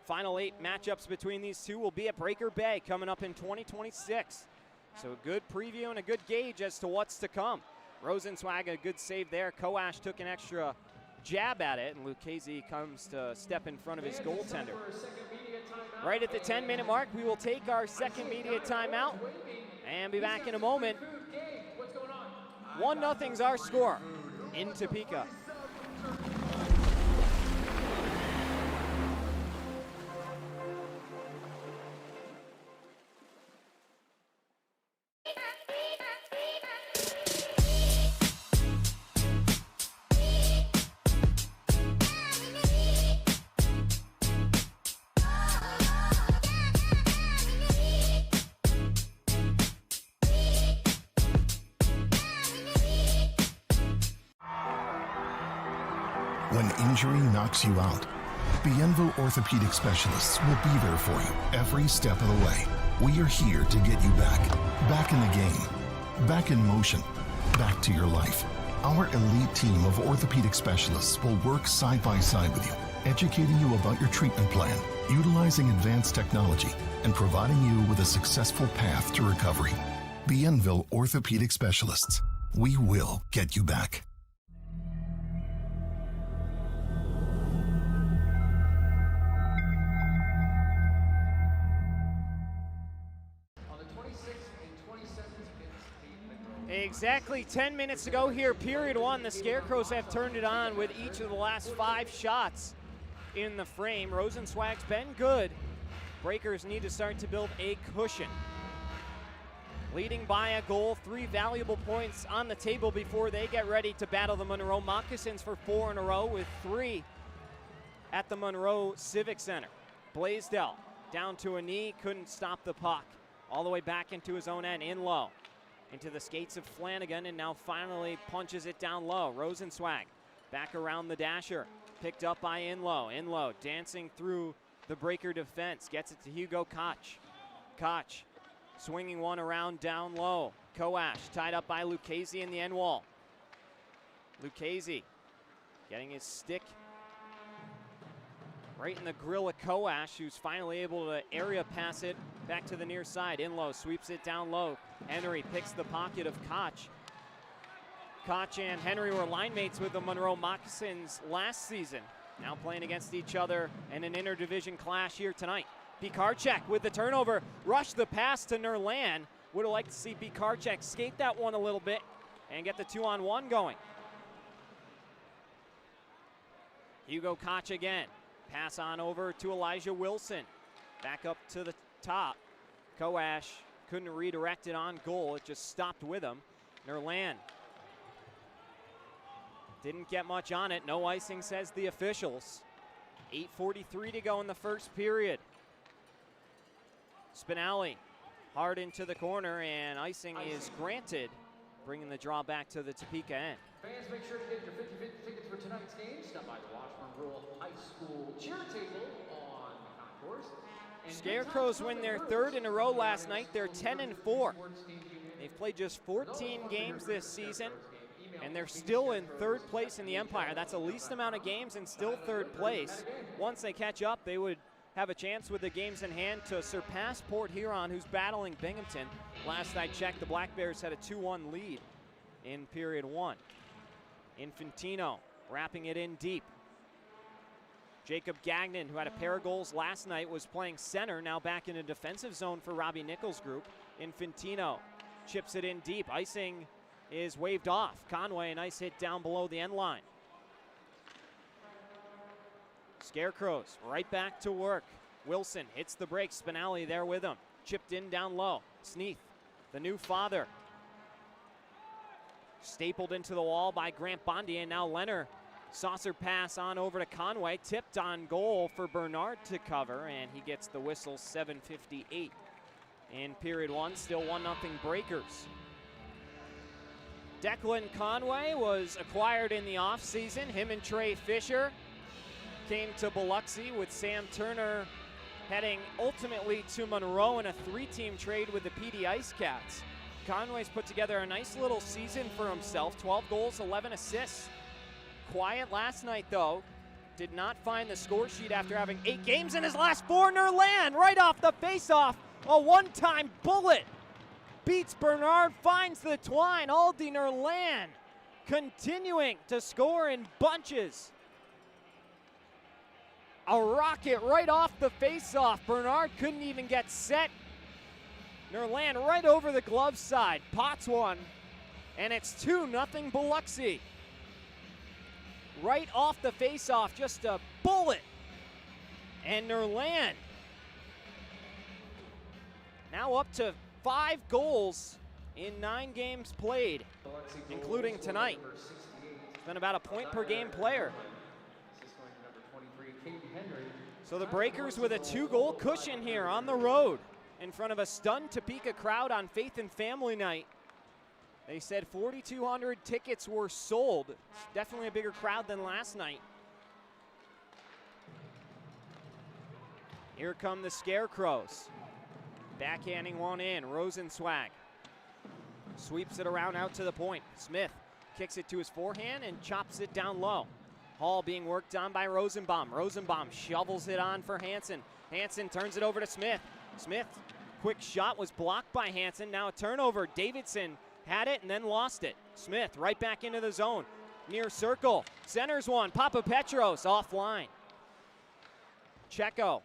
Final 8 matchups between these two will be at Breaker Bay coming up in 2026. So a good preview and a good gauge as to what's to come. Rosenzweig, a good save there. Koash took an extra jab at it, and Lucchese comes to step in front of his goaltender. Right at the 10-minute mark, we will take our second media timeout and be back in a moment. 1-0's our score in Topeka. When injury knocks you out, Bienville Orthopedic Specialists will be there for you every step of the way. We are here to get you back in the game, back in motion, back to your life. Our elite team of orthopedic specialists will work side by side with you, educating you about your treatment plan, utilizing advanced technology, and providing you with a successful path to recovery. Bienville Orthopedic Specialists. We will get you back. Exactly 10 minutes to go here, period one. The Scarecrows have turned it on with each of the last 5 shots in the frame. Rosenzweig's been good. Breakers need to start to build a cushion. Leading by a goal, 3 valuable points on the table before they get ready to battle the Monroe Moccasins for 4 in a row, with 3 at the Monroe Civic Center. Blaisdell down to a knee, couldn't stop the puck. All the way back into his own end, in low. Into the skates of Flanigan, and now finally punches it down low. Rosenzweig back around the dasher. Picked up by Inlow. Inlow dancing through the Breaker defense. Gets it to Hugo Koch. Koch swinging one around down low. Koash tied up by Lucchese in the end wall. Lucchese getting his stick right in the grill of Koash, who's finally able to area pass it back to the near side. Inlow sweeps it down low. Henry picks the pocket of Koch. Koch and Henry were line mates with the Monroe Moccasins last season. Now playing against each other in an interdivision clash here tonight. Bikarchek with the turnover. Rush the pass to Nerland. Would have liked to see Bikarchek skate that one a little bit and get the 2-on-1 going. Hugo Koch again. Pass on over to Elijah Wilson. Back up to the top. Koash couldn't redirect it on goal. It just stopped with him. Nerland didn't get much on it. No icing, says the officials. 8:43 to go in the first period. Spinelli hard into the corner, and icing is granted, bringing the draw back to the Topeka end. Fans, make sure to get your 50-50 tickets for tonight's game. Stop by the Washburn Rural High School cheer table on the concourse. Scarecrows win their 3rd in a row last night. They're 10-4. They've played just 14 games this season, and they're still in 3rd place in the Empire. That's the least amount of games and still 3rd place. Once they catch up, they would have a chance with the games in hand to surpass Port Huron, who's battling Binghamton. Last I checked, the Black Bears had a 2-1 lead in period 1. Infantino wrapping it in deep. Jacob Gagnon, who had a pair of goals last night, was playing center, now back in a defensive zone for Robbie Nichols' group. Infantino chips it in deep. Icing is waved off. Conway, a nice hit down below the end line. Scarecrows right back to work. Wilson hits the brakes. Spinelli there with him. Chipped in down low. Sneath, the new father. Stapled into the wall by Grant Bondi, and now Leonard. Saucer pass on over to Conway. Tipped on goal for Bernard to cover, and he gets the whistle. 7:58 in period one. Still 1-0 Breakers. Declan Conway was acquired in the offseason. Him and Trey Fisher came to Biloxi with Sam Turner heading ultimately to Monroe in a 3-team trade with the PD Ice Cats. Conway's put together a nice little season for himself. 12 goals, 11 assists. Quiet last night, though. Did not find the score sheet after having 8 games in his last 4. Nerland right off the faceoff. A one-time bullet. Beats Bernard, finds the twine. Aldi Nerland continuing to score in bunches. A rocket right off the faceoff. Bernard couldn't even get set. Nerland right over the glove side. Pots one, and it's 2-0 Biloxi. Right off the faceoff, just a bullet. And Nerland now up to 5 goals in 9 games played, including tonight. It's been about a point per game player. So the Breakers with a 2-goal cushion here on the road in front of a stunned Topeka crowd on Faith and Family Night. They said 4,200 tickets were sold. It's definitely a bigger crowd than last night. Here come the Scarecrows. Backhanding one in. Rosenzweig sweeps it around out to the point. Smith kicks it to his forehand and chops it down low. Hall being worked on by Rosenbaum. Rosenbaum shovels it on for Hansen. Hansen turns it over to Smith. Smith, quick shot was blocked by Hansen. Now a turnover. Davidson had it and then lost it. Smith right back into the zone. Near circle. Centers one. Papapetros offline. Checo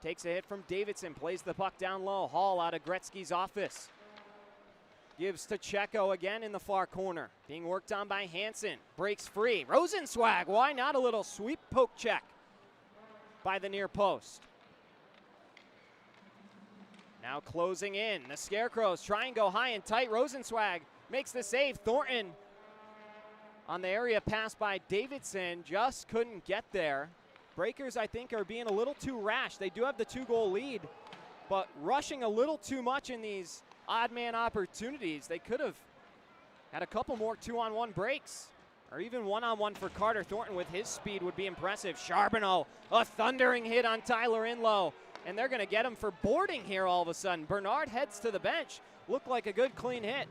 takes a hit from Davidson. Plays the puck down low. Hall out of Gretzky's office. Gives to Checo again in the far corner. Being worked on by Hansen. Breaks free. Rosenzweig, why not a little sweep poke check by the near post. Now closing in. The Scarecrows try and go high and tight. Rosenzweig makes the save. Thornton on the area pass by Davidson. Just couldn't get there. Breakers, I think, are being a little too rash. They do have the 2-goal lead, but rushing a little too much in these odd man opportunities. They could have had a couple more 2-on-1 breaks, or even 1-on-1 for Carter Thornton with his speed would be impressive. Charbonneau, a thundering hit on Tyler Inlow, and they're going to get him for boarding here all of a sudden. Bernard heads to the bench. Looked like a good clean hit.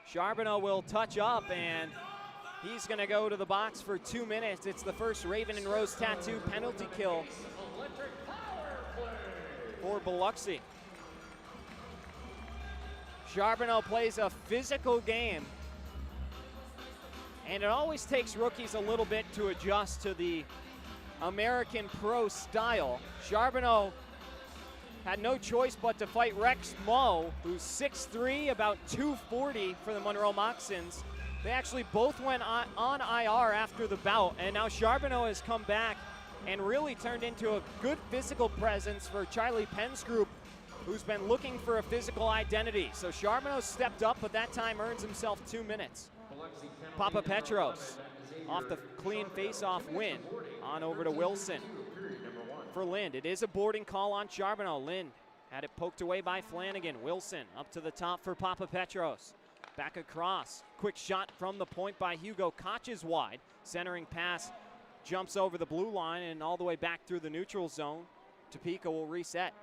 Charbonneau will touch up, and he's going to go to the box for 2 minutes. It's the first Raven and Rose Tattoo penalty kill for Biloxi. Charbonneau plays a physical game, and it always takes rookies a little bit to adjust to the American pro style. Charbonneau had no choice but to fight Rex Moe, who's 6'3", about 240 for the Monroe Moccasins. They actually both went on IR after the bout, and now Charbonneau has come back and really turned into a good physical presence for Charlie Penn's group, who's been looking for a physical identity. So Charbonneau stepped up, but that time earns himself 2 minutes. Papapetros off the clean face-off win on over to Wilson for Lind. It is a boarding call on Charbonneau. Lind had it poked away by Flanigan. Wilson up to the top for Papapetros. Back across. Quick shot from the point by Hugo. Koch is wide. Centering pass jumps over the blue line and all the way back through the neutral zone. Topeka will reset.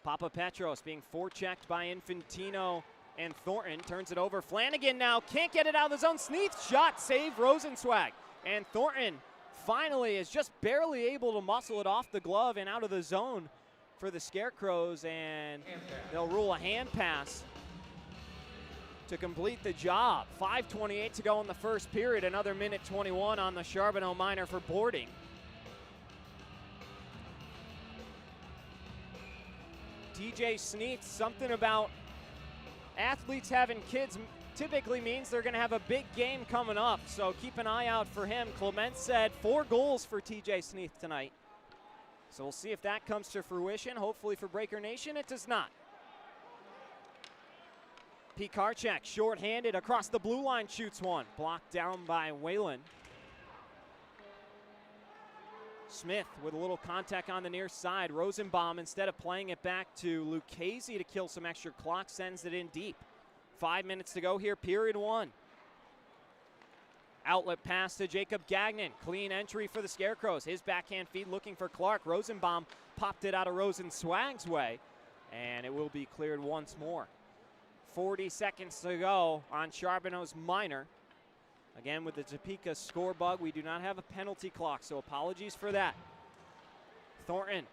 Papapetros being forechecked by Infantino and Thornton. Turns it over. Flanigan now can't get it out of the zone. Sneath shot, save Rosenzweig. And Thornton finally is just barely able to muscle it off the glove and out of the zone for the Scarecrows, and they'll rule a hand pass to complete the job. 5:28 to go in the first period. Another minute 21 on the Charbonneau minor for boarding. TJ Sneath, something about athletes having kids typically means they're going to have a big game coming up, so keep an eye out for him. Clement said 4 goals for TJ Sneath tonight. So we'll see if that comes to fruition. Hopefully for Breaker Nation, it does not. Pikarczyk, short-handed across the blue line, shoots one. Blocked down by Whalen. Smith with a little contact on the near side. Rosenbaum, instead of playing it back to Lucchese to kill some extra clock, sends it in deep. 5 minutes to go here, period 1. Outlet pass to Jacob Gagnon. Clean entry for the Scarecrows. His backhand feed looking for Clark. Rosenbaum popped it out of Rosenswag's way, and it will be cleared once more. 40 seconds to go on Charbonneau's minor. Again, with the Topeka score bug, we do not have a penalty clock, so apologies for that. Thornton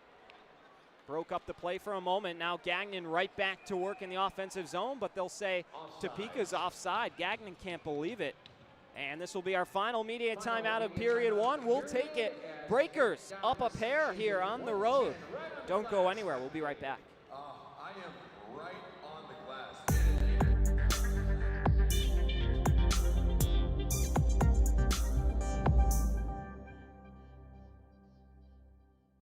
broke up the play for a moment. Now Gagnon right back to work in the offensive zone, but they'll say Topeka's offside. Gagnon can't believe it. And this will be our final media timeout of period 1. We'll take it. Breakers up a pair here on the road. Don't go anywhere. We'll be right back. I am right on the glass.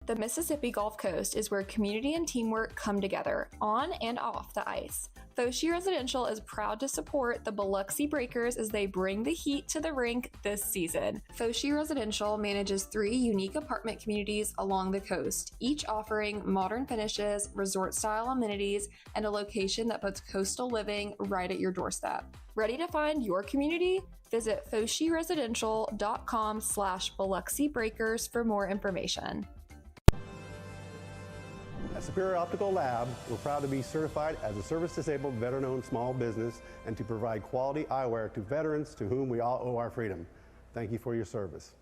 The Mississippi Gulf Coast is where community and teamwork come together, on and off the ice. Fosi Residential is proud to support the Biloxi Breakers as they bring the heat to the rink this season. Fosi Residential manages 3 unique apartment communities along the coast, each offering modern finishes, resort-style amenities, and a location that puts coastal living right at your doorstep. Ready to find your community? Visit foshiresidential.com/Biloxi Breakers for more information. At Superior Optical Lab, we're proud to be certified as a service-disabled, veteran-owned small business and to provide quality eyewear to veterans to whom we all owe our freedom. Thank you for your service.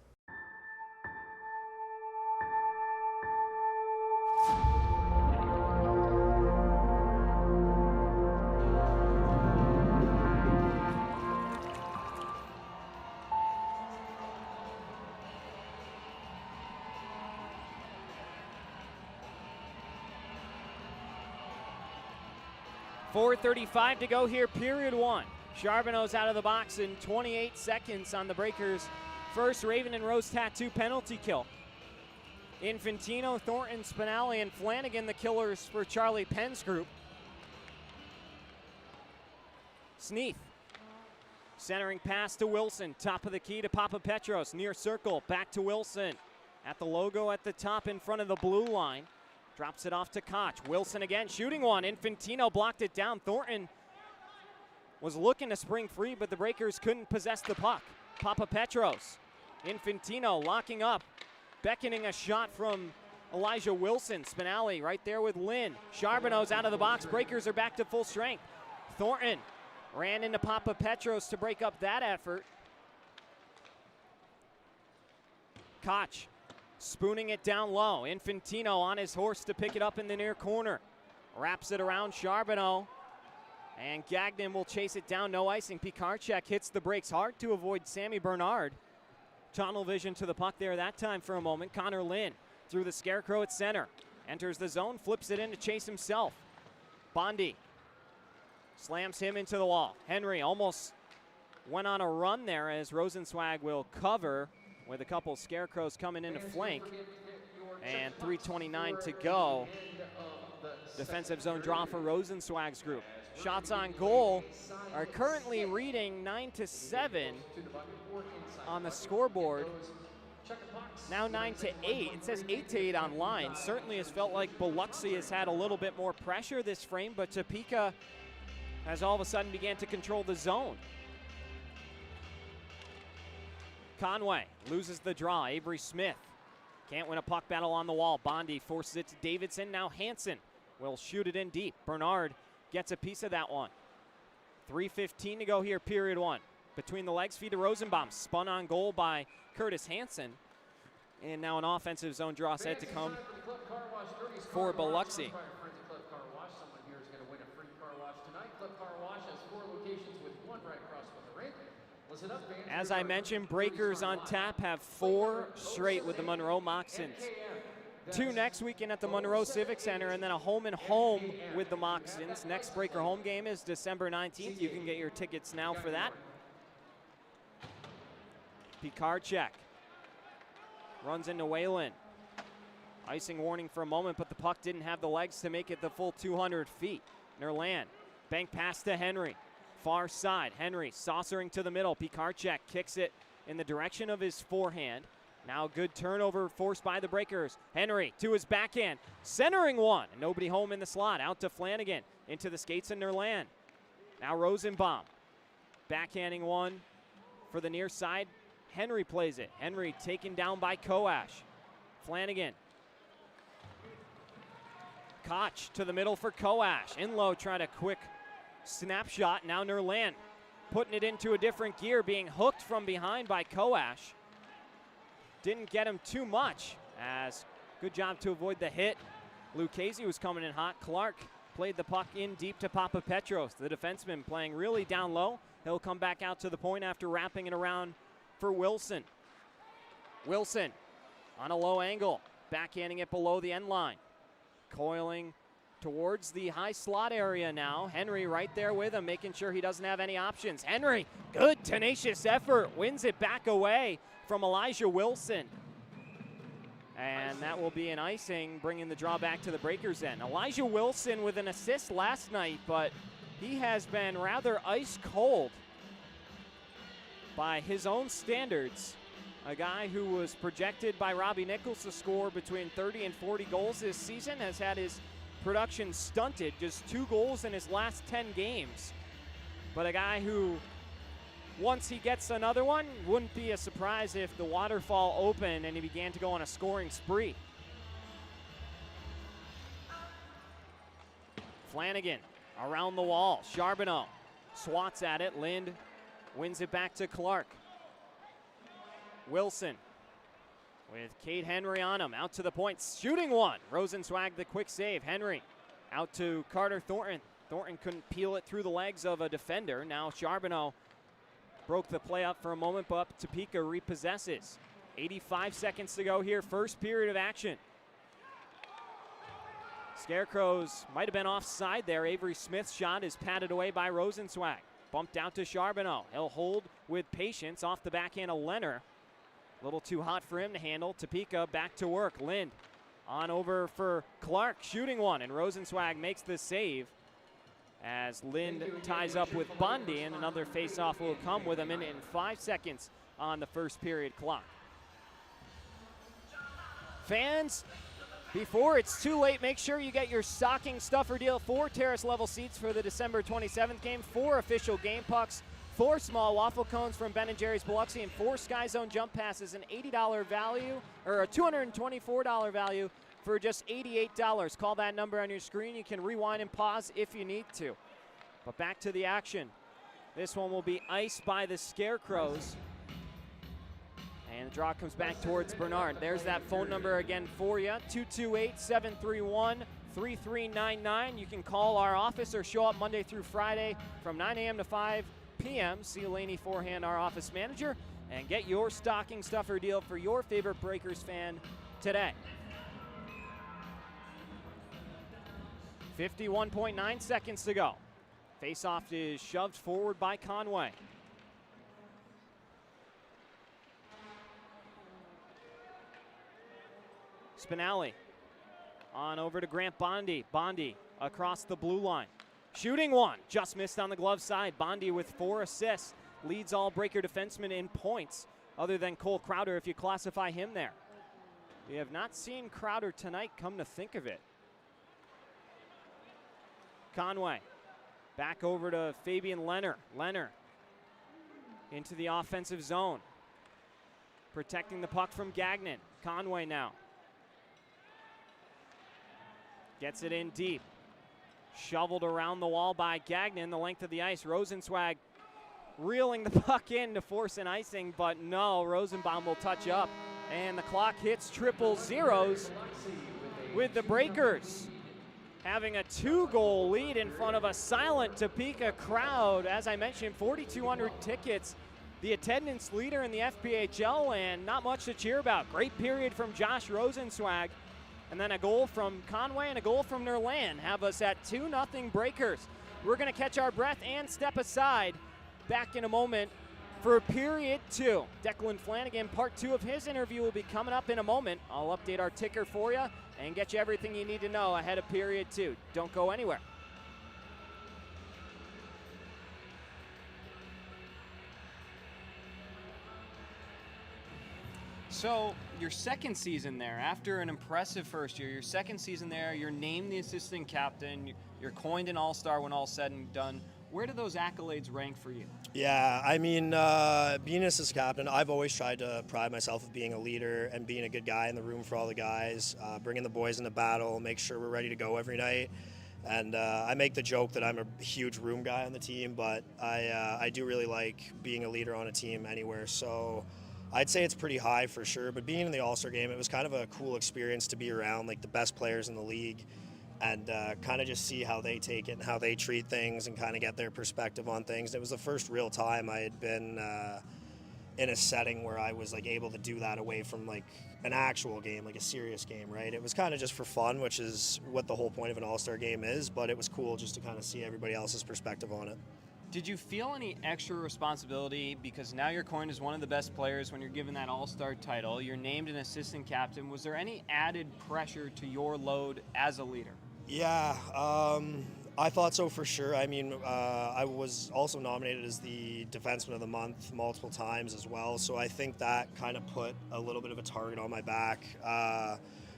.435 to go here, period 1. Charbonneau's out of the box in 28 seconds on the Breakers' first Raven and Rose Tattoo penalty kill. Infantino, Thornton, Spinelli, and Flanigan, the killers for Charlie Penn's group. Sneath, centering pass to Wilson, top of the key to Papapetros, near circle, back to Wilson. At the logo at the top in front of the blue line. Drops it off to Koch. Wilson again, shooting one. Infantino blocked it down. Thornton was looking to spring free, but the Breakers couldn't possess the puck. Papapetros. Infantino locking up, beckoning a shot from Elijah Wilson. Spinelli right there with Lynn. Charbonneau's out of the box. Breakers are back to full strength. Thornton ran into Papapetros to break up that effort. Koch spooning it down low. Infantino on his horse to pick it up in the near corner. Wraps it around Charbonneau. And Gagnon will chase it down. No icing. Pikarczyk hits the brakes hard to avoid Sammy Bernard. Tunnel vision to the puck there that time for a moment. Connor Lynn through the Scarecrow at center. Enters the zone, flips it in to chase himself. Bondi slams him into the wall. Henry almost went on a run there as Rosenswag will cover with a couple Scarecrows coming in to flank. And 3:29 to go. Defensive zone draw for Rosenswag's group. Shots on goal are currently reading 9-7 on the scoreboard. Now 9-8. It says 8-8 online. Certainly has felt like Biloxi has had a little bit more pressure this frame, but Topeka has all of a sudden began to control the zone. Conway loses the draw. Avery Smith can't win a puck battle on the wall. Bondi forces it to Davidson. Now Hansen will shoot it in deep. Bernard gets a piece of that one. 3:15 to go here, period 1. Between the legs, feed to Rosenbaum. Spun on goal by Curtis Hansen. And now an offensive zone draw set to come for Biloxi. Someone here is going to win a free car wash tonight. Clip Car Wash has 4 locations with 1 right across from the rink. Listen up, Banter. As I mentioned, Breakers on tap have 4 straight with the Monroe Moccasins. 2 next weekend at the Monroe Civic Center, and then a home-and-home with the Moccasins. Next Breaker home game is December 19th. You can get your tickets now for that. Pikarczyk runs into Whalen. Icing warning for a moment, but the puck didn't have the legs to make it the full 200 feet. Nerland, bank pass to Henry. Far side, Henry saucering to the middle. Pikarczyk kicks it in the direction of his forehand. Now good turnover forced by the Breakers. Henry to his backhand, centering one. Nobody home in the slot. Out to Flanigan, into the skates and Nerland. Now Rosenbaum, backhanding one for the near side. Henry plays it. Henry taken down by Koash. Flanigan. Koch to the middle for Koash. In low, trying a quick snapshot. Now Nerland putting it into a different gear, being hooked from behind by Koash. Didn't get him too much, as good job to avoid the hit. Lucchese was coming in hot. Clark played the puck in deep to Papa Petros, the defenseman, playing really down low. He'll come back out to the point after wrapping it around for Wilson. Wilson on a low angle, backhanding it below the end line. Coiling towards the high slot area now. Henry right there with him, making sure he doesn't have any options. Henry, good tenacious effort, wins it back away from Elijah Wilson. And that will be an icing, bringing the draw back to the Breakers end. Elijah Wilson with an assist last night, but he has been rather ice cold by his own standards. A guy who was projected by Robbie Nichols to score between 30 and 40 goals this season has had his production stunted, just 2 goals in his last 10 games. But a guy who, once he gets another one, wouldn't be a surprise if the waterfall opened and he began to go on a scoring spree. Flanigan around the wall. Charbonneau swats at it. Lind wins it back to Clark. Wilson with Cade Henry on him. Out to the point, shooting one. Rosenzweig the quick save. Henry out to Carter Thornton. Thornton couldn't peel it through the legs of a defender. Now Charbonneau broke the play up for a moment, but Topeka repossesses. 85 seconds to go here, first period of action. Scarecrows might have been offside there. Avery Smith's shot is patted away by Rosenzweig. Bumped out to Charbonneau. He'll hold with patience off the backhand of Leonard. A little too hot for him to handle. Topeka back to work. Lind on over for Clark, shooting one, and Rosenzweig makes the save as Lind ties up with Bondi, and another face-off will come with a minute and 5 seconds on the first period clock. Fans, before it's too late, make sure you get your stocking stuffer deal. 4 terrace level seats for the December 27th game, 4 official game pucks, 4 small waffle cones from Ben & Jerry's Biloxi, and 4 Sky Zone jump passes, an $80 value, or a $224 value for just $88. Call that number on your screen. You can rewind and pause if you need to. But back to the action. This one will be iced by the Scarecrows. And the draw comes back towards Bernard. There's that phone number again for you, 228-731-3399. You can call our office or show up Monday through Friday from 9 a.m. to 5 p.m. See Laney Forehand, our office manager, and get your stocking stuffer deal for your favorite Breakers fan today. 51.9 seconds to go. Face-off is shoved forward by Conway. Spinelli on over to Grant Bondi. Bondi across the blue line. Shooting one, just missed on the glove side. Bondi with 4 assists, leads all Breaker defensemen in points, other than Cole Crowder if you classify him there. We have not seen Crowder tonight, come to think of it. Conway back over to Fabian Leonard. Leonard into the offensive zone, protecting the puck from Gagnon. Conway now gets it in deep. Shoveled around the wall by Gagnon, the length of the ice. Rosenzweig reeling the puck in to force an icing, but no, Rosenbaum will touch up. And the clock hits triple zeros with the Breakers having a 2-goal lead in front of a silent Topeka crowd. As I mentioned, 4,200 tickets, the attendance leader in the FPHL, and not much to cheer about. Great period from Josh Rosenzweig. And then a goal from Conway and a goal from Nerland have us at 2-0 Breakers. We're going to catch our breath and step aside. Back in a moment for period 2. Declan Flanigan, part 2 of his interview will be coming up in a moment. I'll update our ticker for you and get you everything you need to know ahead of period 2. Don't go anywhere. So, your second season there, after an impressive first year, your second season there, you're named the assistant captain, you're coined an all-star when all's said and done. Where do those accolades rank for you? Yeah, I mean, being an assistant captain, I've always tried to pride myself of being a leader and being a good guy in the room for all the guys, bringing the boys into battle, make sure we're ready to go every night. And I make the joke that I'm a huge room guy on the team, but I do really like being a leader on a team anywhere. So I'd say it's pretty high for sure, but being in the All-Star game, it was kind of a cool experience to be around like the best players in the league and kind of just see how they take it and how they treat things and kind of get their perspective on things. It was the first real time I had been in a setting where I was like able to do that away from like an actual game, like a serious game, right? It was kind of just for fun, which is what the whole point of an All-Star game is, but it was cool just to kind of see everybody else's perspective on it. Did you feel any extra responsibility because now you're coined as one of the best players when you're given that all-star title? You're named an assistant captain. Was there any added pressure to your load as a leader? Yeah, I thought so for sure. I mean, I was also nominated as the Defenseman of the Month multiple times as well, so I think that kind of put a little bit of a target on my back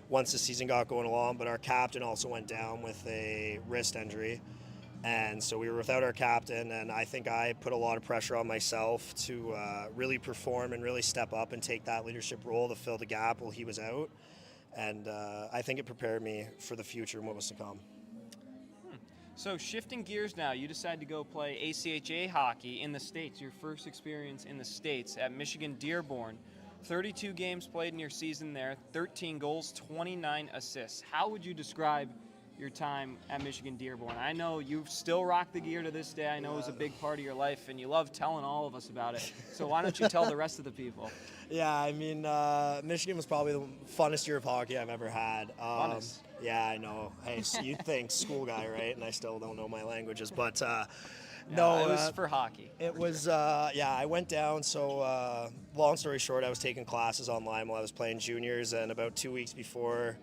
once the season got going along, but our captain also went down with a wrist injury. And so we were without our captain, and I think I put a lot of pressure on myself to really perform and really step up and take that leadership role to fill the gap while he was out. And I think it prepared me for the future and what was to come. So shifting gears now, you decide to go play ACHA hockey in the States, your first experience in the States at Michigan Dearborn. 32 games played in your season there, 13 goals, 29 assists. How would you describe your time at Michigan Dearborn? I know you still rock the gear to this day. I know it was a big part of your life, and you love telling all of us about it. So why don't you tell the rest of the people? Yeah, I mean, Michigan was probably the funnest year of hockey I've ever had. Funnest? Yeah, I know. Hey, so you'd think school guy, right? And I still don't know my languages, but no. It was for hockey. It was, yeah, I went down. So long story short, I was taking classes online while I was playing juniors, and about 2 weeks before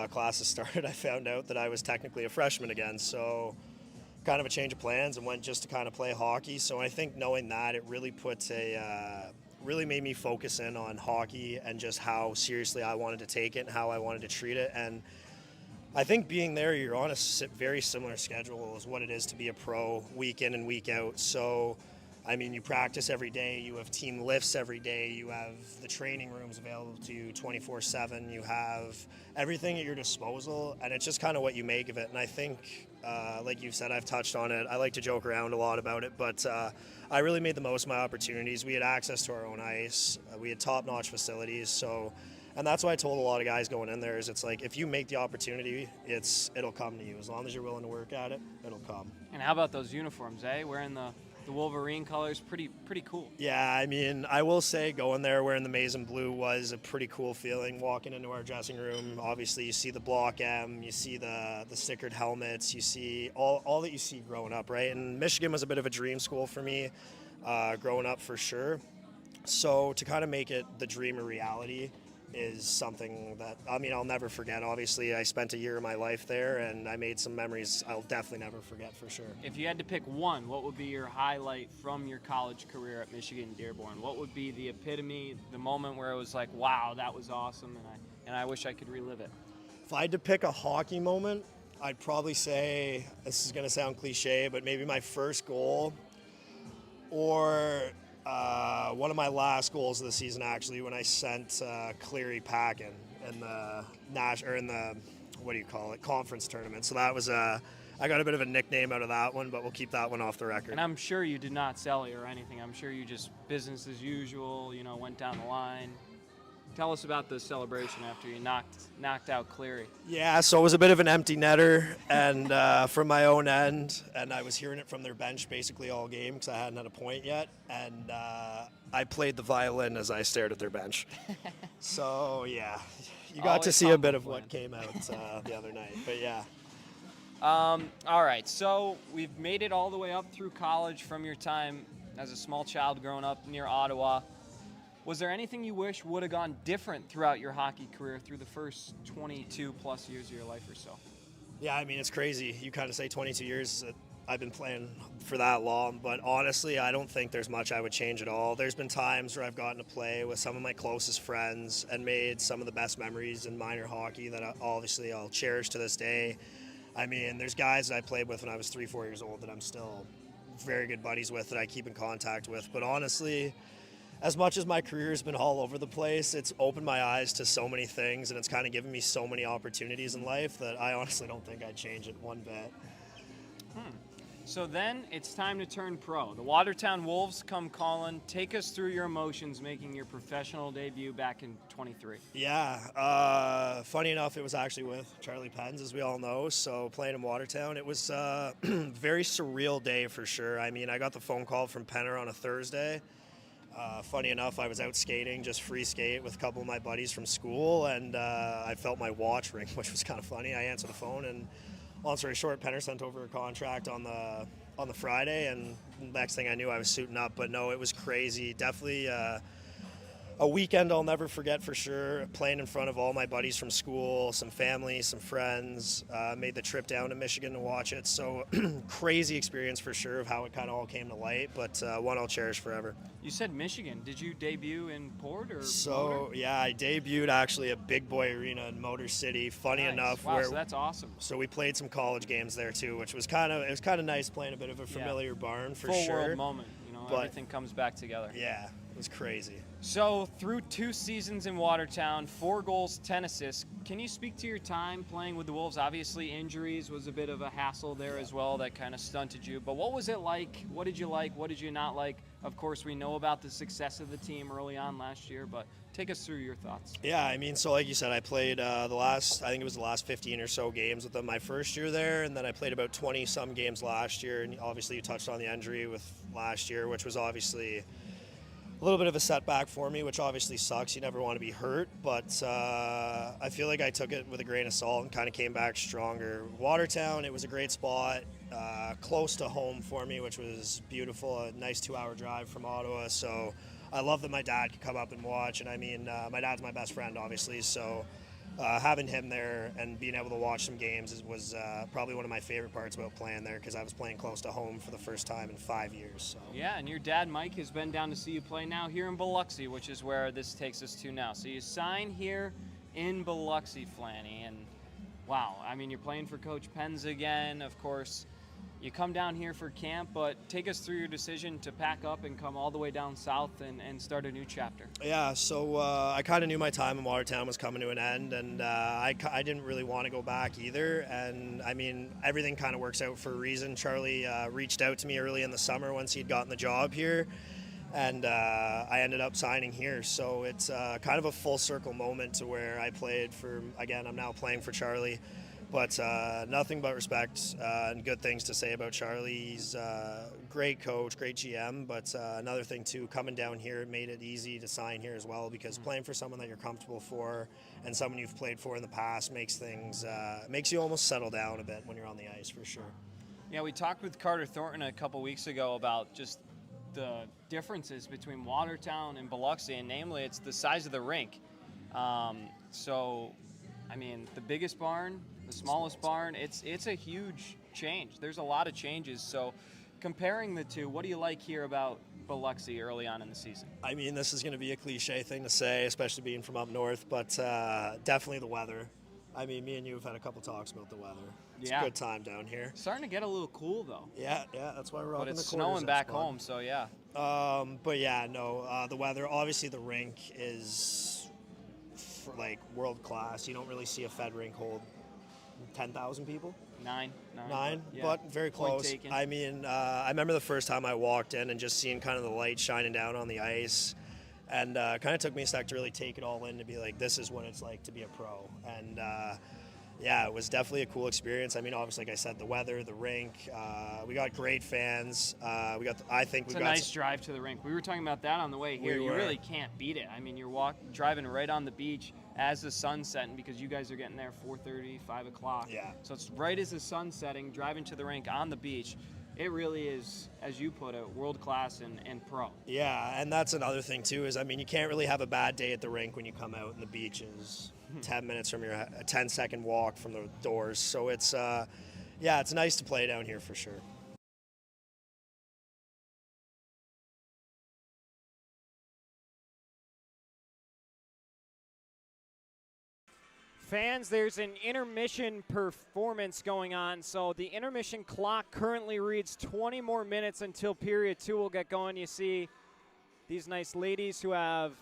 classes started, I found out that I was technically a freshman again, so kind of a change of plans and went just to kind of play hockey. So I think knowing that, it really really made me focus in on hockey and just how seriously I wanted to take it and how I wanted to treat it. And I think being there, you're on a very similar schedule as what it is to be a pro week in and week out. So I mean, you practice every day, you have team lifts every day, you have the training rooms available to you 24/7, you have everything at your disposal, and it's just kind of what you make of it. And I think, like you said, I've touched on it, I like to joke around a lot about it, but I really made the most of my opportunities. We had access to our own ice, we had top-notch facilities, so, and that's why I told a lot of guys going in there is it's like, if you make the opportunity, it'll come to you. As long as you're willing to work at it, it'll come. And how about those uniforms, wearing the Wolverine colors, pretty cool. Yeah, I mean, I will say going there wearing the maize and blue was a pretty cool feeling. Walking into our dressing room, obviously you see the Block M, you see the stickered helmets, you see all that you see growing up, right? And Michigan was a bit of a dream school for me growing up for sure. So to kind of make it the dream a reality is something that, I mean, I'll never forget. Obviously, I spent a year of my life there, and I made some memories I'll definitely never forget for sure. If you had to pick one, what would be your highlight from your college career at Michigan Dearborn? What would be the epitome, the moment where it was like, wow, that was awesome, and I wish I could relive it? If I had to pick a hockey moment, I'd probably say, this is going to sound cliche, but maybe my first goal, or one of my last goals of the season, actually, when I sent Cleary packing in the conference tournament. So that was I got a bit of a nickname out of that one, but we'll keep that one off the record. And I'm sure you did not sell it or anything. I'm sure you just business as usual, went down the line. Tell us about the celebration after you knocked out Cleary. Yeah, so it was a bit of an empty netter, and from my own end, and I was hearing it from their bench basically all game because I hadn't had a point yet, and I played the violin as I stared at their bench. So yeah, You got to Always see a humble bit of plan. what came out the other night, but yeah. All right, so we've made it all the way up through college from your time as a small child growing up near Ottawa. Was there anything you wish would have gone different throughout your hockey career through the first 22 plus years of your life or so? Yeah, I mean, it's crazy. You kind of say 22 years. I've been playing for that long, but honestly, I don't think there's much I would change at all. There's been times where I've gotten to play with some of my closest friends and made some of the best memories in minor hockey that obviously I'll cherish to this day. I mean, there's guys that I played with when I was 3-4 years old that I'm still very good buddies with, that I keep in contact with. But honestly, as much as my career has been all over the place, it's opened my eyes to so many things, and it's kind of given me so many opportunities in life that I honestly don't think I'd change it one bit. So then it's time to turn pro. The Watertown Wolves come calling. Take us through your emotions making your professional debut back in 23. Yeah, funny enough, it was actually with Charlie Pens, as we all know, so playing in Watertown. It was a very surreal day for sure. I mean, I got the phone call from Penner on a Thursday. Funny enough, I was out skating, just free skate with a couple of my buddies from school, and I felt my watch ring, which was kind of funny. I answered the phone, and long story short, Penner sent over a contract on the Friday, and next thing I knew, I was suiting up. But no, it was crazy. Definitely a weekend I'll never forget for sure. Playing in front of all my buddies from school, some family, some friends. Made the trip down to Michigan to watch it. So crazy experience for sure of how it kind of all came to light, but one I'll cherish forever. You said Michigan. Did you debut in Port or So, Motor? yeah, I debuted actually at Big Boy Arena in Motor City. Funny Nice. enough, Wow, so that's awesome. So we played some college games there too, which was kind of nice playing a bit of a familiar barn for Full sure. world moment. You know, But- everything comes back together. Yeah, it was crazy. So through 2 seasons in Watertown, 4 goals, 10 assists. Can you speak to your time playing with the Wolves? Obviously, injuries was a bit of a hassle there as well that kind of stunted you. But what was it like? What did you like? What did you not like? Of course, we know about the success of the team early on last year, but take us through your thoughts. Yeah, I mean, so like you said, I played I think it was the last 15 or so games with them my first year there, and then I played about 20-some games last year, and obviously you touched on the injury with last year, which was obviously a little bit of a setback for me, which obviously sucks. You never want to be hurt, but I feel like I took it with a grain of salt and kind of came back stronger. Watertown, it was a great spot, close to home for me, which was beautiful, a nice 2-hour drive from Ottawa, so I love that my dad could come up and watch, and I mean, my dad's my best friend, obviously, so having him there and being able to watch some games was probably one of my favorite parts about playing there, because I was playing close to home for the first time in 5 years. So. Yeah, and your dad, Mike, has been down to see you play now here in Biloxi, which is where this takes us to now. So you sign here in Biloxi, Flanny, and wow, I mean, you're playing for Coach Pens again, of course. You come down here for camp, but take us through your decision to pack up and come all the way down south and start a new chapter. Yeah, so I kind of knew my time in Watertown was coming to an end, and I didn't really want to go back either. And I mean, everything kind of works out for a reason. Charlie reached out to me early in the summer once he'd gotten the job here, and I ended up signing here. So it's kind of a full circle moment to where I played for, again, I'm now playing for Charlie. But nothing but respect and good things to say about Charlie. He's a great coach, great GM. But another thing, too, coming down here, it made it easy to sign here as well, because playing for someone that you're comfortable for and someone you've played for in the past makes things, makes you almost settle down a bit when you're on the ice, for sure. Yeah, we talked with Carter Thornton a couple weeks ago about just the differences between Watertown and Biloxi, and namely it's the size of the rink. So, I mean, the biggest barn, the smallest barn, it's a huge change. There's a lot of changes. So comparing the two, what do you like here about Biloxi early on in the season? I mean, this is going to be a cliche thing to say, especially being from up north, but definitely the weather. I mean, me and you have had a couple talks about the weather. It's a good time down here. Starting to get a little cool, though. Yeah, that's why we're rocking the But it's quarters snowing back spot. home, so yeah. But yeah, no, the weather, obviously the rink is like world class. You don't really see a Fed rink hold 10,000 people. Nine, yeah. But very Point close. taken. I mean, I remember the first time I walked in and just seeing kind of the light shining down on the ice, and kind of took me a sec to really take it all in, to be like, this is what it's like to be a pro. And yeah, it was definitely a cool experience. I mean, obviously, like I said, the weather, the rink, we got great fans. It's a nice drive to the rink. We were talking about that on the way here. You really can't beat it. I mean, you're driving right on the beach, as the sun's setting, because you guys are getting there 4:30, 5 o'clock. Yeah. So it's right as the sun's setting, driving to the rink on the beach. It really is, as you put it, world-class and pro. Yeah, and that's another thing, too, is, I mean, you can't really have a bad day at the rink when you come out and the beach is 10 minutes from a 10-second walk from the doors. So it's, yeah, it's nice to play down here for sure. Fans, there's an intermission performance going on. So the intermission clock currently reads 20 more minutes until period 2 will get going. You see these nice ladies who have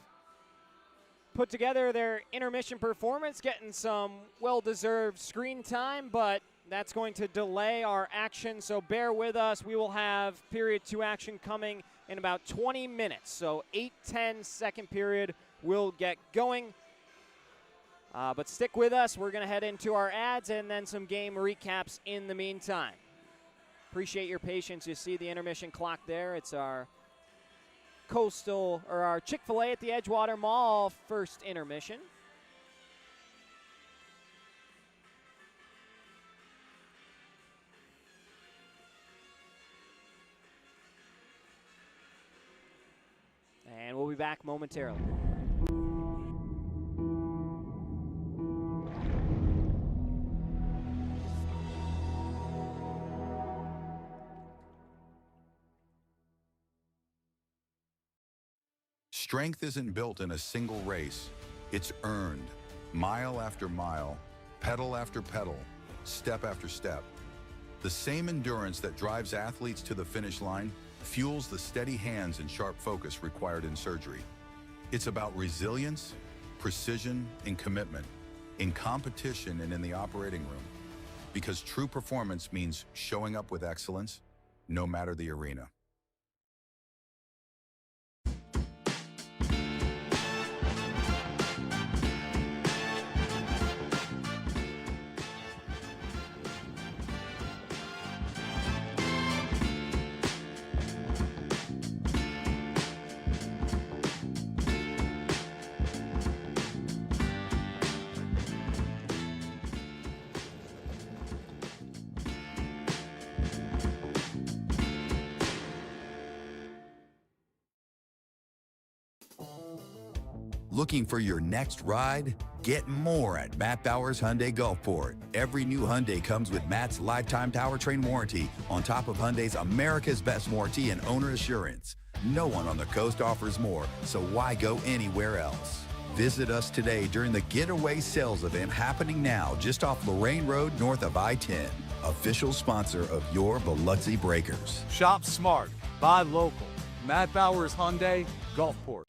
put together their intermission performance, getting some well-deserved screen time, but that's going to delay our action. So bear with us. We will have period 2 action coming in about 20 minutes. So 8-10 second period will get going. But stick with us. We're going to head into our ads and then some game recaps in the meantime. Appreciate your patience. You see the intermission clock there. It's our our Chick-fil-A at the Edgewater Mall first intermission. And we'll be back momentarily. Strength isn't built in a single race. It's earned, mile after mile, pedal after pedal, step after step. The same endurance that drives athletes to the finish line fuels the steady hands and sharp focus required in surgery. It's about resilience, precision, and commitment in competition and in the operating room. Because true performance means showing up with excellence, no matter the arena. Looking for your next ride? Get more at Matt Bowers Hyundai Gulfport. Every new Hyundai comes with Matt's lifetime powertrain warranty on top of Hyundai's America's Best warranty and owner assurance. No one on the coast offers more, so why go anywhere else? Visit us today during the Getaway sales event happening now just off Lorraine Road north of I-10. Official sponsor of your Biloxi Breakers. Shop smart, buy local. Matt Bowers Hyundai, Gulfport.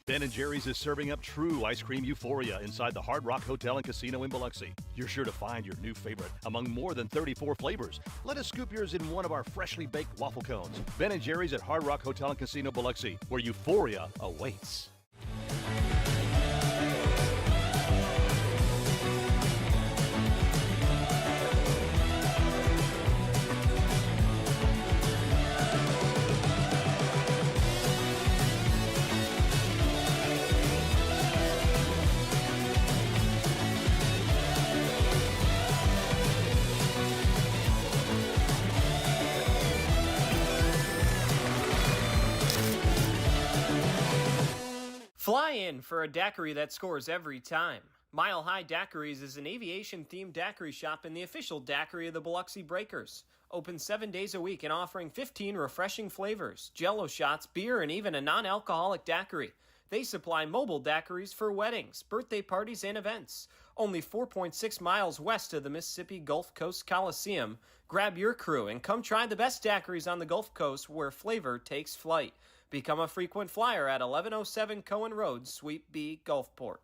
Ben & Jerry's is serving up true ice cream euphoria inside the Hard Rock Hotel and Casino in Biloxi. You're sure to find your new favorite among more than 34 flavors. Let us scoop yours in one of our freshly baked waffle cones. Ben & Jerry's at Hard Rock Hotel and Casino Biloxi, where euphoria awaits. Fly in for a daiquiri that scores every time. Mile High Daiquiris is an aviation-themed daiquiri shop and the official daiquiri of the Biloxi Breakers. Open 7 days a week and offering 15 refreshing flavors, Jello shots, beer, and even a non-alcoholic daiquiri. They supply mobile daiquiris for weddings, birthday parties, and events. Only 4.6 miles west of the Mississippi Gulf Coast Coliseum. Grab your crew and come try the best daiquiris on the Gulf Coast where flavor takes flight. Become a frequent flyer at 1107 Cohen Road, Suite B, Gulfport.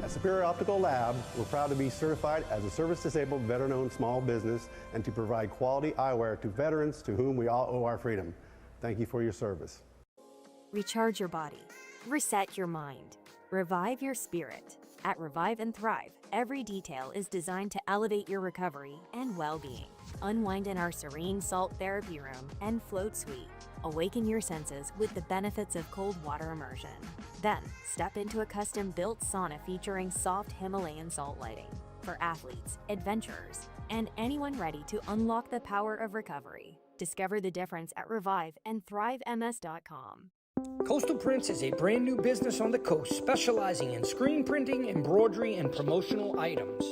At Superior Optical Lab, we're proud to be certified as a service-disabled, veteran-owned small business and to provide quality eyewear to veterans to whom we all owe our freedom. Thank you for your service. Recharge your body. Reset your mind. Revive your spirit. At Revive and Thrive, every detail is designed to elevate your recovery and well-being. Unwind in our serene salt therapy room and float suite. Awaken your senses with the benefits of cold water immersion. Then, step into a custom-built sauna featuring soft Himalayan salt lighting for athletes, adventurers, and anyone ready to unlock the power of recovery. Discover the difference at reviveandthrivems.com. Coastal Prints is a brand new business on the coast specializing in screen printing, embroidery, and promotional items.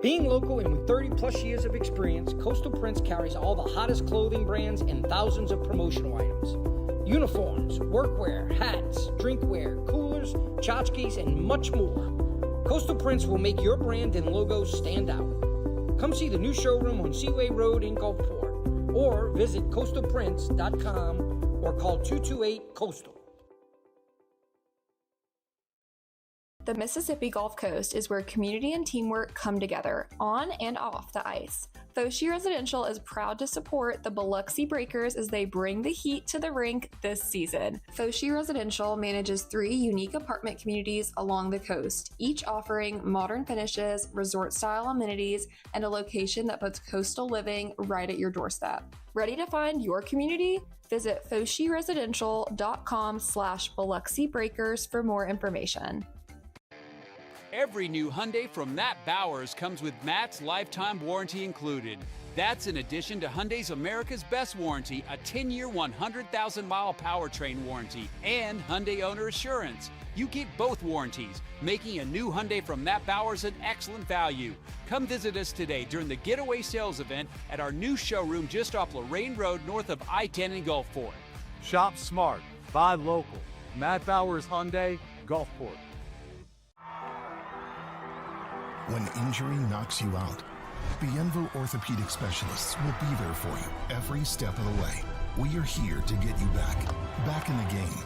Being local and with 30 plus years of experience, Coastal Prints carries all the hottest clothing brands and thousands of promotional items. Uniforms, workwear, hats, drinkware, coolers, tchotchkes, and much more. Coastal Prints will make your brand and logo stand out. Come see the new showroom on Seaway Road in Gulfport, or visit coastalprints.com or call 228-COASTAL. The Mississippi Gulf Coast is where community and teamwork come together, on and off the ice. Fosi Residential is proud to support the Biloxi Breakers as they bring the heat to the rink this season. Fosi Residential manages 3 unique apartment communities along the coast, each offering modern finishes, resort-style amenities, and a location that puts coastal living right at your doorstep. Ready to find your community? Visit foshiresidential.com/Biloxi Breakers for more information. Every new Hyundai from that Bowers comes with Matt's lifetime warranty included. That's in addition to Hyundai's America's Best Warranty, a 10-year, 100,000-mile powertrain warranty, and Hyundai Owner Assurance. You get both warranties, making a new Hyundai from that Bowers an excellent value. Come visit us today during the Getaway sales event at our new showroom just off Lorraine Road north of I-10 in Gulfport. Shop smart, buy local. Matt Bowers Hyundai, Gulfport. When injury knocks you out, Bienville Orthopedic Specialists will be there for you every step of the way. We are here to get you back in the game,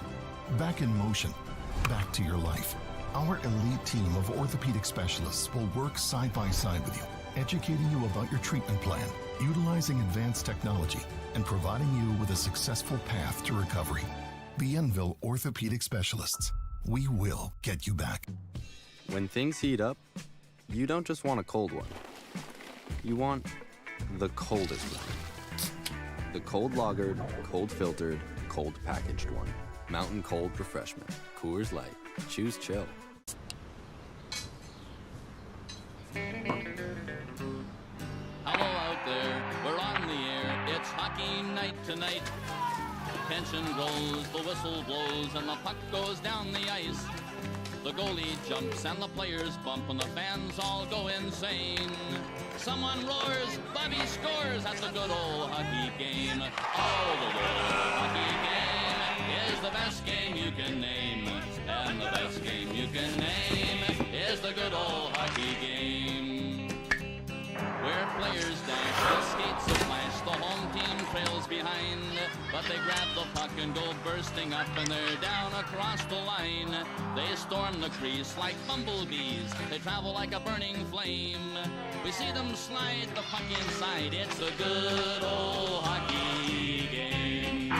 back in motion, back to your life. Our elite team of orthopedic specialists will work side by side with you, educating you about your treatment plan, utilizing advanced technology, and providing you with a successful path to recovery. Bienville Orthopedic Specialists. We will get you back. When things heat up, you don't just want a cold one. You want the coldest one. The cold lagered, cold filtered, cold packaged one. Mountain Cold Refreshment. Coors Light. Choose chill. Hello out there, we're on the air. It's hockey night tonight. Tension grows, the whistle blows, and the puck goes down the ice. The goalie jumps and the players bump and the fans all go insane. Someone roars, Bobby scores at the good old hockey game. Oh, the good old hockey game is the best game you can name. And the best game you can name is the good old hockey game. Where players dash and skates a flash, the home team trails behind. But they grab the puck and go bursting up and they're down across the line. They storm the crease like bumblebees, they travel like a burning flame. We see them slide the puck inside, it's a good old hockey game.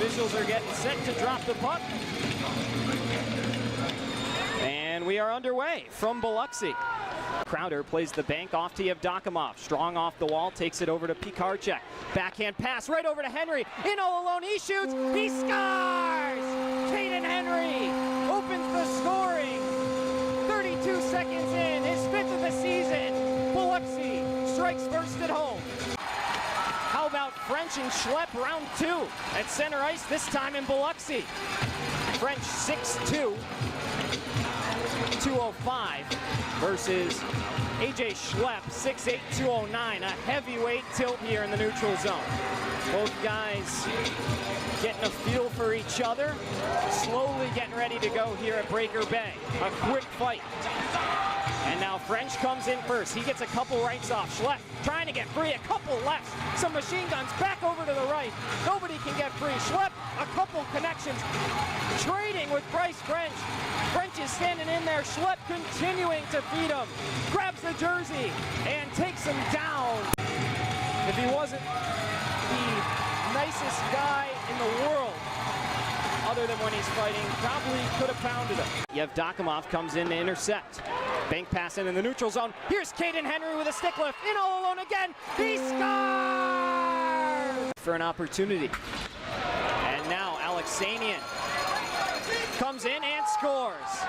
Officials are getting set to drop the puck. And we are underway from Biloxi. Crowder plays the bank off to Yevdokimov. Strong off the wall, takes it over to Pikarczyk. Backhand pass right over to Henry. In all alone, he shoots, he scores! Caden Henry opens the scoring. 32 seconds in, his 5th of the season. Biloxi strikes first at home. How about French and Schlepp round 2 at center ice, this time in Biloxi. French 6'2", 205 versus AJ Schlepp 6'8", 209. A heavyweight tilt here in the neutral zone. Both guys getting a feel for each other, slowly getting ready to go here at Breaker Bay. A quick fight. And now French comes in first. He gets a couple rights off. Schlepp trying to get free, a couple lefts. Some machine guns back over to the right. Nobody can get free. Schlepp, a couple connections. Trading with Bryce French. French is standing in there. Schlepp continuing to feed him. Grabs the jersey and takes him down. If he wasn't the nicest guy in the world, other than when he's fighting, probably could have pounded him. Yevdokimov comes in to intercept. Bank pass in the neutral zone. Here's Caden Henry with a stick lift. In all alone again. He scores! For an opportunity. And now Alexanian comes in and scores.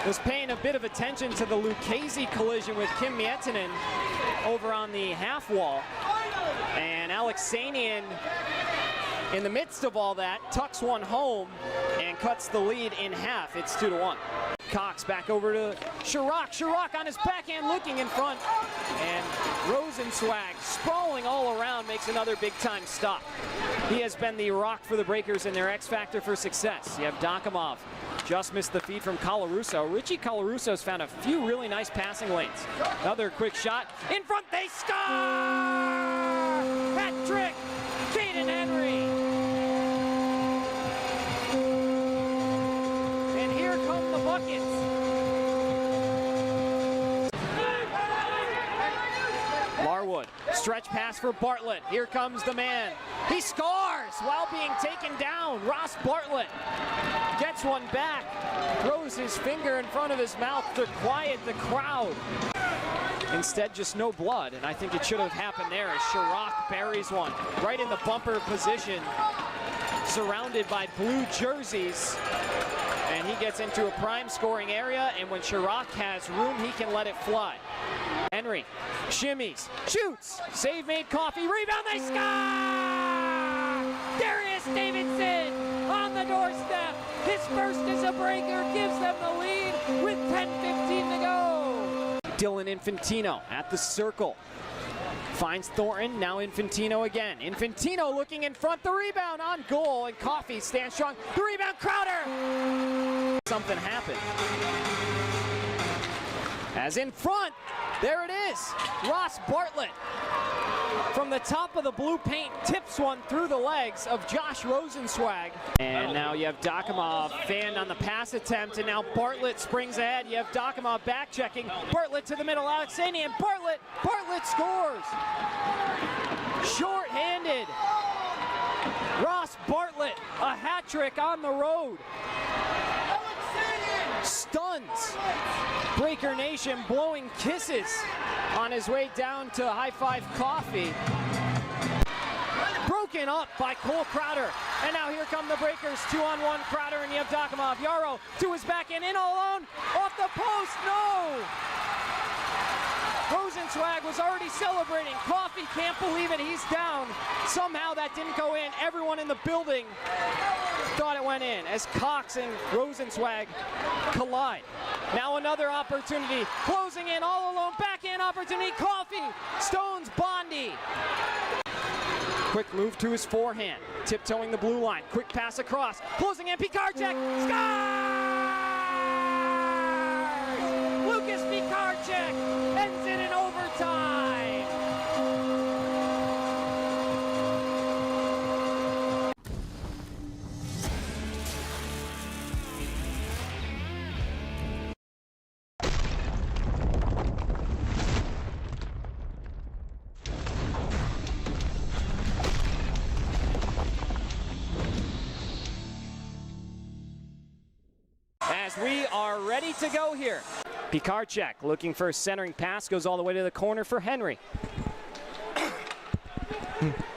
Was paying a bit of attention to the Lucchese collision with Kim Miettinen over on the half wall. And Alexanian, in the midst of all that, tucks one home and cuts the lead in half. It's 2-1. Cox back over to Chirac. Chirac on his backhand looking in front. And Rosenzweig, sprawling all around, makes another big-time stop. He has been the rock for the Breakers and their X factor for success. You have Yevdokimov. Just missed the feed from Colarusso. Richie Colaruso's found a few really nice passing lanes. Another quick shot. In front, they score! Hat trick! Caden Henry! Buckets. Larwood, stretch pass for Bartlett. Here comes the man. He scores while being taken down. Ross Bartlett gets one back, throws his finger in front of his mouth to quiet the crowd. Instead, just no blood, and I think it should have happened there as Chirac buries one right in the bumper position, surrounded by blue jerseys. And he gets into a prime scoring area, and when Chirac has room, he can let it fly. Henry shimmies, shoots, save made Coffee, rebound, they score! Darius Davidson on the doorstep. His first as a Breaker gives them the lead with 10:15 to go. Dylan Infantino at the circle. Finds Thornton, now Infantino again. Infantino looking in front, the rebound on goal, and Coffee stands strong. The rebound, Crowder! Something happened. As in front, there it is. Ross Bartlett from the top of the blue paint tips one through the legs of Josh Rosenzweig. And now you have Yevdokimov fanned on the pass attempt, and now Bartlett springs ahead. You have Yevdokimov back checking. Bartlett to the middle, Alexanian. Bartlett scores. Short-handed. Ross Bartlett, a hat trick on the road. Stuns Breaker Nation, blowing kisses on his way down to High Five Coffee. Broken up by Cole Crowder. And now here come the Breakers, 2-on-1, Crowder and Yevdokimov. Yarrow to his backhand, in all alone, off the post, no! Rosenzweig was already celebrating. Coffee can't believe it, he's down. Somehow that didn't go in. Everyone in the building thought it went in as Cox and Rosenzweig collide. Now another opportunity, closing in all alone, backhand opportunity, Coffee, stones Bondi. Quick move to his forehand, tiptoeing the blue line, quick pass across, closing in, Pikarczyk, scores! Lucas Pikarczyk ends it in overtime. As we are ready to go here. Pikarczyk looking for a centering pass, goes all the way to the corner for Henry.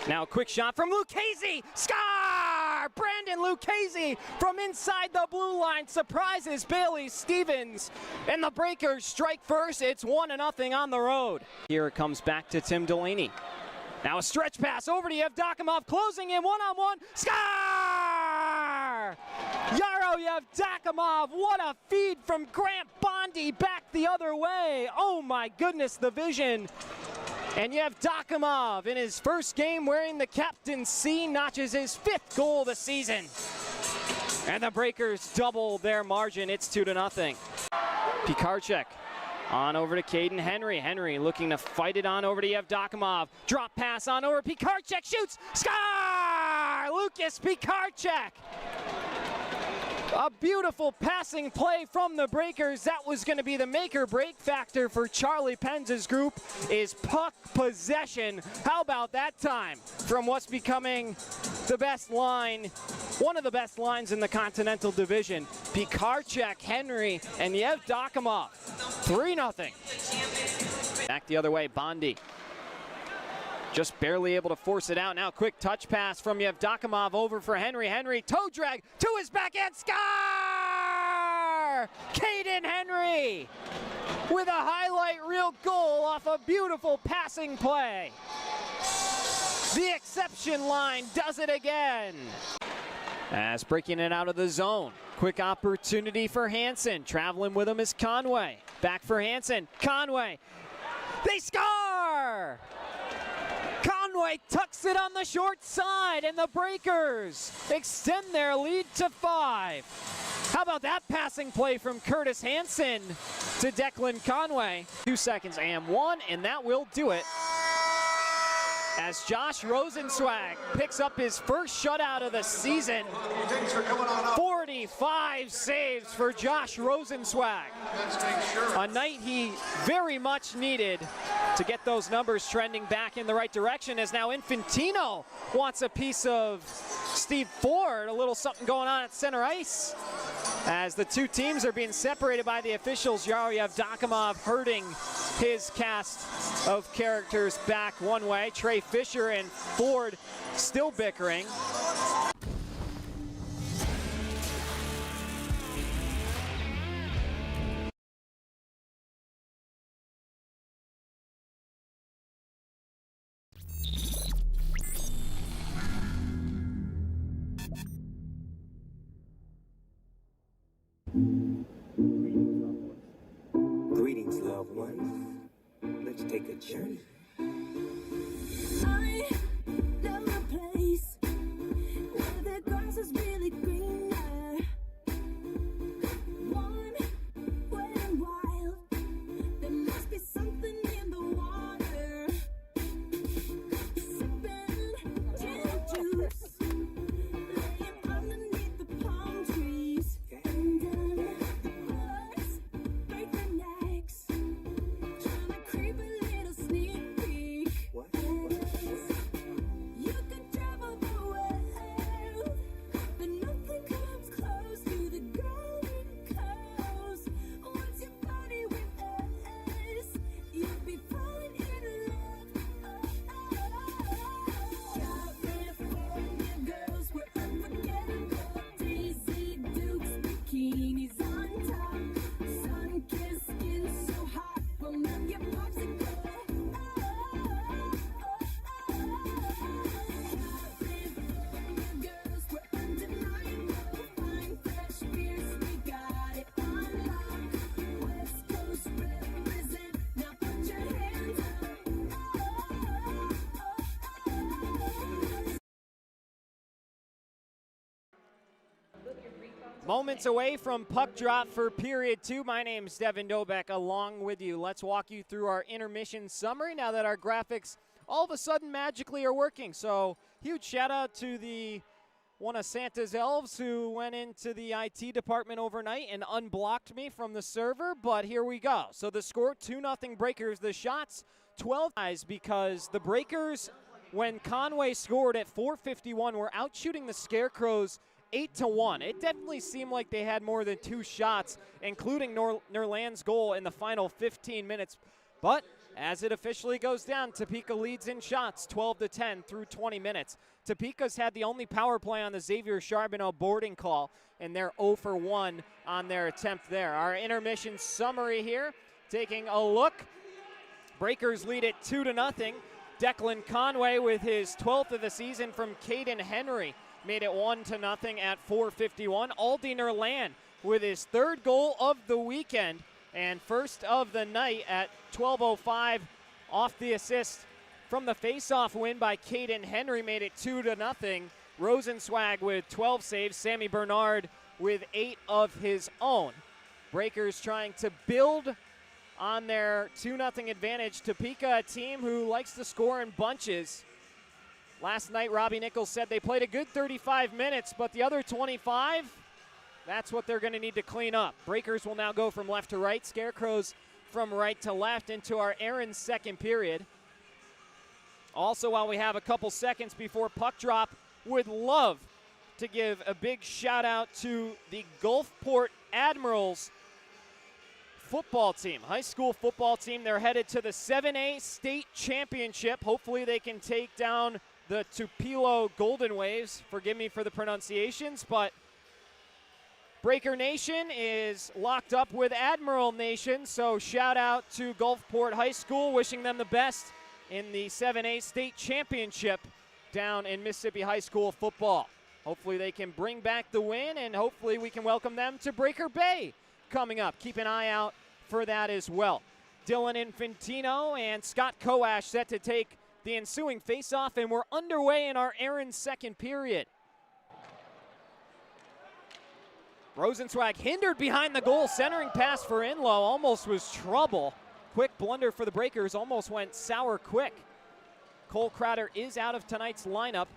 Now a quick shot from Lucchese, score! Brandon Lucchese from inside the blue line surprises Bailey Stevens, and the Breakers strike first. It's 1-0 on the road. Here it comes back to Tim Delaney. Now a stretch pass over to Yevdokimov, closing in one-on-one, score! Yarrow Yevdokimov, what a feed from Grant Bondi back the other way. Oh my goodness, the vision And Yevdokimov in his first game wearing the captaincy notches his 5th goal of the season. And the Breakers double their margin. It's 2-0. Pikarczyk on over to Caden Henry. Henry looking to fight it on over to Yevdokimov. Drop pass on over. Pikarczyk shoots. Score! Lucas Pikarczyk. A beautiful passing play from the Breakers. That was going to be the make-or-break factor for Charlie Penz's group is puck possession. How about that time from what's becoming the best line, one of the best lines in the Continental Division. Pikarczyk, Henry, and Yevdokimov. 3-0. Back the other way, Bondi. Just barely able to force it out. Now quick touch pass from Yevdokimov over for Henry. Henry toe drag to his backhand. Score! Caden Henry with a highlight reel goal off a beautiful passing play. The exception line does it again. As breaking it out of the zone. Quick opportunity for Hansen. Traveling with him is Conway. Back for Hansen. Conway. They score! Conway tucks it on the short side, and the Breakers extend their lead to 5. How about that passing play from Curtis Hansen to Declan Conway? 2 seconds and 1, and that will do it. As Josh Rosenzweig picks up his first shutout of the season. 45 saves for Josh Rosenzweig. A night he very much needed to get those numbers trending back in the right direction, as now Infantino wants a piece of Steve Ford. A little something going on at center ice as the two teams are being separated by the officials. Yaro Yevdokimov hurting his cast of characters back one way. Trey Fisher and Ford still bickering. Greetings, loved ones. Let's take a journey. I love a place where the grass is really greener. Warm, wet and wild. There must be something in the water. Sipping gin juice, laying underneath the palm trees. And the birds break their necks, trying to creep a little sneak peek. You could travel the world, but nothing comes close to the Golden Coast. Once you party with us, you'll be falling in love. California girls were unforgettable. Daisy Dukes, bikinis on top. Sun-kissed skin so hot, will melt your popsicle. California girls were undeniable. Fine, fresh beers, we got it on lock. West Coast represent, now put your hands up. Moments away from puck drop for period 2. My name's Devin Dobek along with you. Let's walk you through our intermission summary now that our graphics all of a sudden magically are working. So huge shout out to one of Santa's elves who went into the IT department overnight and unblocked me from the server, but here we go. So the score, 2-0 Breakers. The shots, 12 guys, because the Breakers, when Conway scored at 4:51, were out shooting the Scarecrows 8-1. It definitely seemed like they had more than 2 shots, including Nerland's goal in the final 15 minutes. But as it officially goes down, Topeka leads in shots 12-10 through 20 minutes. Topeka's had the only power play on the Xavier Charbonneau boarding call, and they're 0 for 1 on their attempt there. Our intermission summary here, taking a look. Breakers lead it 2-0. Declan Conway with his 12th of the season from Caden Henry made it 1-0 at 4:51. Aldi Nerland with his 3rd goal of the weekend and first of the night at 12:05 off the assist from the faceoff win by Caden Henry made it 2-0. Rosenzweig with 12 saves, Sammy Bernard with 8 of his own. Breakers trying to build on their 2-0 advantage. Topeka, a team who likes to score in bunches. Last night, Robbie Nichols said they played a good 35 minutes, but the other 25, that's what they're going to need to clean up. Breakers will now go from left to right. Scarecrows from right to left into our Aaron's second period. Also, while we have a couple seconds before puck drop, would love to give a big shout out to the Gulfport Admirals football team, high school football team. They're headed to the 7A state championship. Hopefully they can take down the Tupelo Golden Waves. Forgive me for the pronunciations, but Breaker Nation is locked up with Admiral Nation, so shout out to Gulfport High School, wishing them the best in the 7A state championship down in Mississippi high school football. Hopefully they can bring back the win, and hopefully we can welcome them to Breaker Bay coming up. Keep an eye out for that as well. Dylan Infantino and Scott Koash set to take the ensuing faceoff, and we're underway in our Aaron's second period. Rosenzweig hindered behind the goal, centering pass for Inlow, almost was trouble. Quick blunder for the Breakers, almost went sour quick. Cole Crowder is out of tonight's lineup.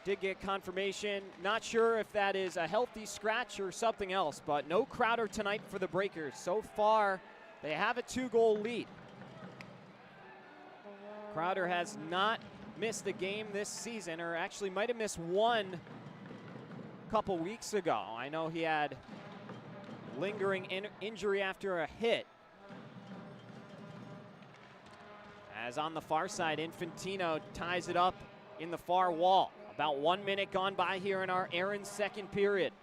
Did get confirmation. Not sure if that is a healthy scratch or something else, but no Crowder tonight for the Breakers. So far, they have a 2-goal lead. Crowder has not missed a game this season, or actually might have missed one a couple weeks ago. I know he had lingering injury after a hit. As on the far side, Infantino ties it up in the far wall. About 1 minute gone by here in our Aaron's second period.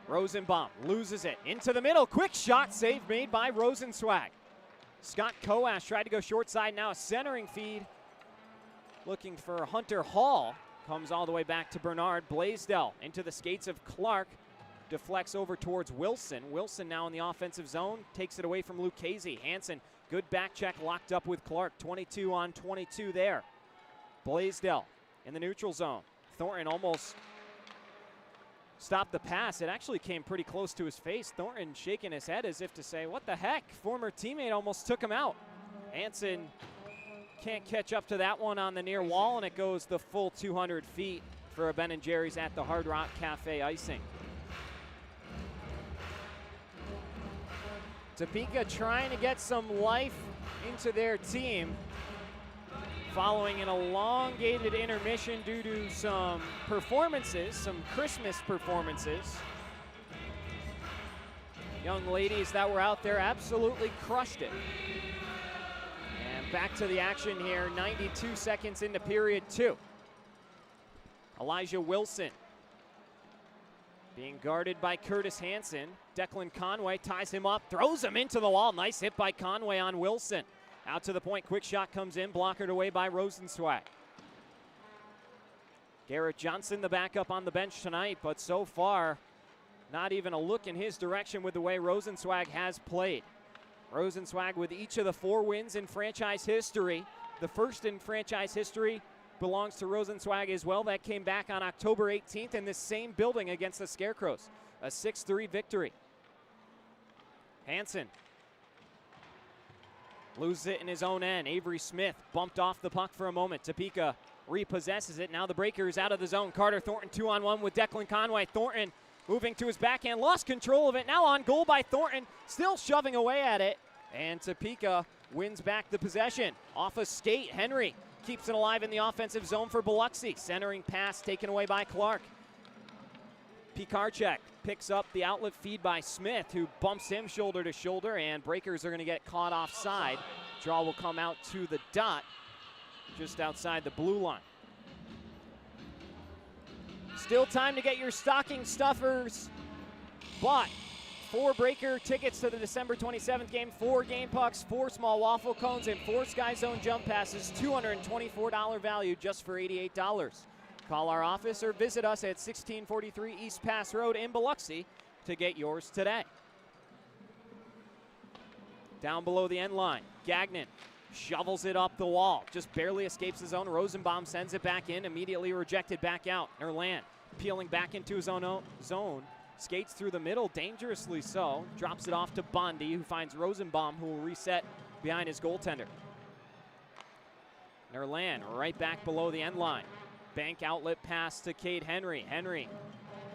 Rosenbaum loses it into the middle. Quick shot save made by Rosenzweig. Scott Koash tried to go short side, now a centering feed. Looking for Hunter Hall. Comes all the way back to Bernard. Blaisdell into the skates of Clark. Deflects over towards Wilson. Wilson now in the offensive zone. Takes it away from Lucchese. Hansen, good back check, locked up with Clark. 22 on 22 there. Blaisdell in the neutral zone. Thornton almost stopped the pass. It actually came pretty close to his face. Thornton shaking his head as if to say, what the heck? Former teammate almost took him out. Hansen can't catch up to that one on the near wall, and it goes the full 200 feet for a Ben & Jerry's at the Hard Rock Cafe icing. Topeka trying to get some life into their team following an elongated intermission due to some performances, some Christmas performances. Young ladies that were out there absolutely crushed it. And back to the action here, 92 seconds into period 2. Elijah Wilson being guarded by Curtis Hansen. Declan Conway ties him up, throws him into the wall. Nice hit by Conway on Wilson. Out to the point, quick shot comes in, blockered away by Rosenzweig. Garrett Johnson, the backup on the bench tonight, but so far, not even a look in his direction with the way Rosenzweig has played. Rosenzweig with each of the 4 wins in franchise history. The first in franchise history belongs to Rosenzweig as well. That came back on October 18th in this same building against the Scarecrows. A 6-3 victory. Hansen loses it in his own end. Avery Smith bumped off the puck for a moment. Topeka repossesses it. Now the Breakers out of the zone. Carter Thornton 2-on-1 with Declan Conway. Thornton moving to his backhand. Lost control of it. Now on goal by Thornton. Still shoving away at it. And Topeka wins back the possession. Off a skate. Henry keeps it alive in the offensive zone for Biloxi. Centering pass taken away by Clark. Pikarczyk picks up the outlet feed by Smith, who bumps him shoulder to shoulder, and Breakers are going to get caught offside. Draw will come out to the dot, just outside the blue line. Still time to get your stocking stuffers bought. 4 Breaker tickets to the December 27th game, 4 game pucks, 4 small waffle cones, and 4 Sky Zone jump passes. $224 value just for $88. Call our office or visit us at 1643 East Pass Road in Biloxi to get yours today. Down below the end line, Gagnon shovels it up the wall. Just barely escapes the zone. Rosenbaum sends it back in, immediately rejected back out. Erland peeling back into his own zone. Skates through the middle, dangerously so. Drops it off to Bondi, who finds Rosenbaum, who will reset behind his goaltender. Erland right back below the end line. Bank outlet pass to Cade Henry. Henry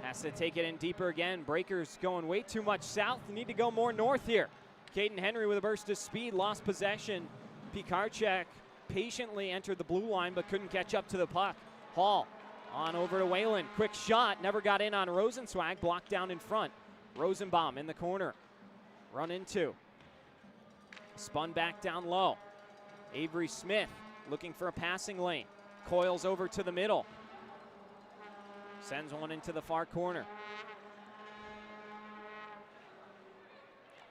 has to take it in deeper again. Breakers going way too much south. Need to go more north here. Caden Henry with a burst of speed, lost possession. Pikarczyk patiently entered the blue line but couldn't catch up to the puck. Hall on over to Whalen. Quick shot, never got in on Rosenzweig, blocked down in front. Rosenbaum in the corner. Run into. Spun back down low. Avery Smith looking for a passing lane. Coils over to the middle. Sends one into the far corner.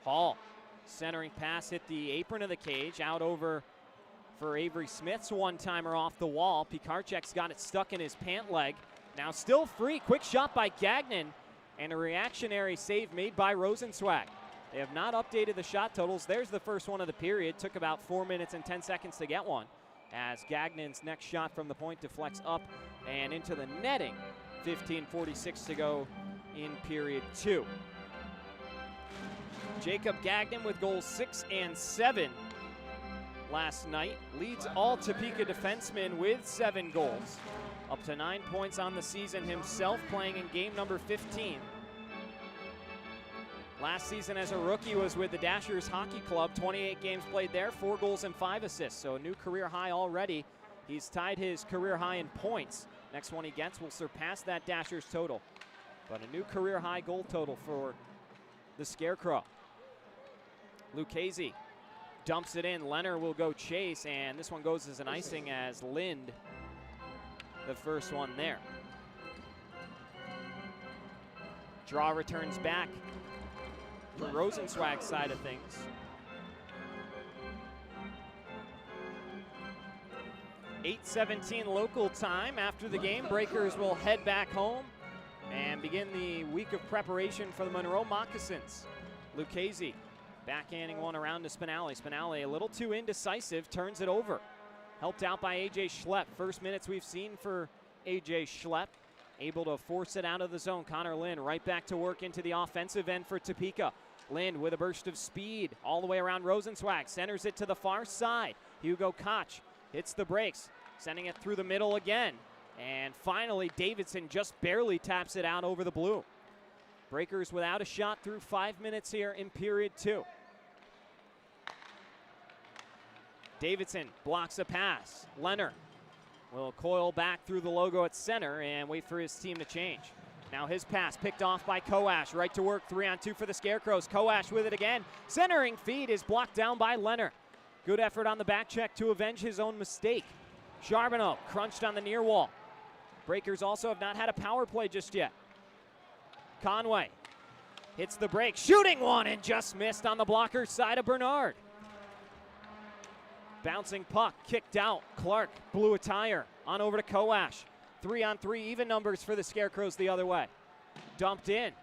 Hall, centering pass hit the apron of the cage, out over for Avery Smith's one-timer off the wall. Pikarczyk's got it stuck in his pant leg. Now still free, quick shot by Gagnon, and a reactionary save made by Rosenzweig. They have not updated the shot totals. There's the first one of the period. Took about 4 minutes and 10 seconds to get one, as Gagnon's next shot from the point deflects up and into the netting. 15:46 to go in period 2. Jacob Gagnon with goals 6 and 7 last night. Leads all Topeka defensemen with 7 goals. Up to 9 points on the season himself, playing in game number 15. Last season as a rookie was with the Dashers Hockey Club. 28 games played there, 4 goals and 5 assists. So a new career high already. He's tied his career high in points. Next one he gets will surpass that Dashers total. But a new career high goal total for the Scarecrow. Lucchese dumps it in. Leonard will go chase, and this one goes as an icing as Lind, the first one there. Draw returns back for Rosenzweig's side of things. .8:17 local time. After the game, Breakers will head back home and begin the week of preparation for the Monroe Moccasins. Lucchese backhanding one around to Spinelli. Spinelli a little too indecisive, turns it over. Helped out by A.J. Schlepp. First minutes we've seen for A.J. Schlepp. Able to force it out of the zone. Connor Lind right back to work into the offensive end for Topeka. Lind with a burst of speed all the way around Rosenzweig. Centers it to the far side. Hugo Koch hits the brakes, sending it through the middle again. And finally, Davidson just barely taps it out over the blue. Breakers without a shot through 5 minutes here in period 2. Davidson blocks a pass. Leonard will coil back through the logo at center and wait for his team to change. Now his pass picked off by Koash. Right to work, 3-on-2 for the Scarecrows. Koash with it again. Centering feed is blocked down by Leonard. Good effort on the back check to avenge his own mistake. Charbonneau crunched on the near wall. Breakers also have not had a power play just yet. Conway hits the break, shooting one and just missed on the blocker side of Bernard. Bouncing puck, kicked out. Clark blew a tire. On over to Koash. 3-on-3, even numbers for the Scarecrows the other way. Dumped in.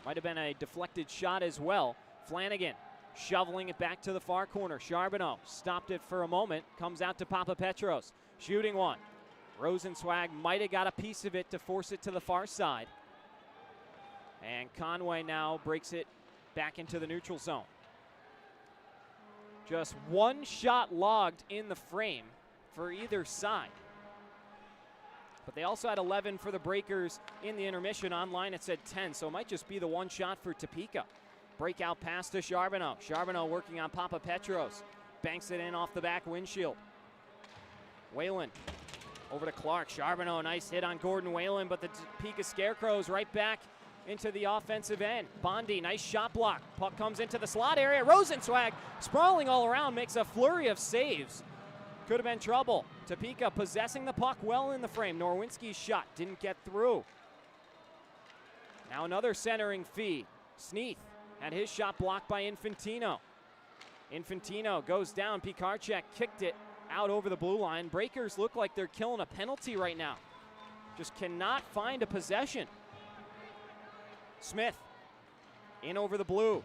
Might have been a deflected shot as well. Flanigan shoveling it back to the far corner. Charbonneau stopped it for a moment. Comes out to Papa Petros. Shooting one. Rosenzweig might have got a piece of it to force it to the far side. And Conway now breaks it back into the neutral zone. Just one shot logged in the frame for either side. But they also had 11 for the Breakers in the intermission. Online it said 10, so it might just be the one shot for Topeka. Breakout pass to Charbonneau. Charbonneau working on Papa Petros. Banks it in off the back windshield. Whalen over to Clark. Charbonneau, a nice hit on Gordon Whalen, but the Topeka Scarecrows right back into the offensive end. Bondi, nice shot block. Puck comes into the slot area. Rosenzweig sprawling all around, makes a flurry of saves. Could have been trouble. Topeka possessing the puck well in the frame. Norwinski's shot didn't get through. Now another centering feed. Sneath had his shot blocked by Infantino. Infantino goes down. Pikarczyk kicked it out over the blue line. Breakers look like they're killing a penalty right now. Just cannot find a possession. Smith in over the blue.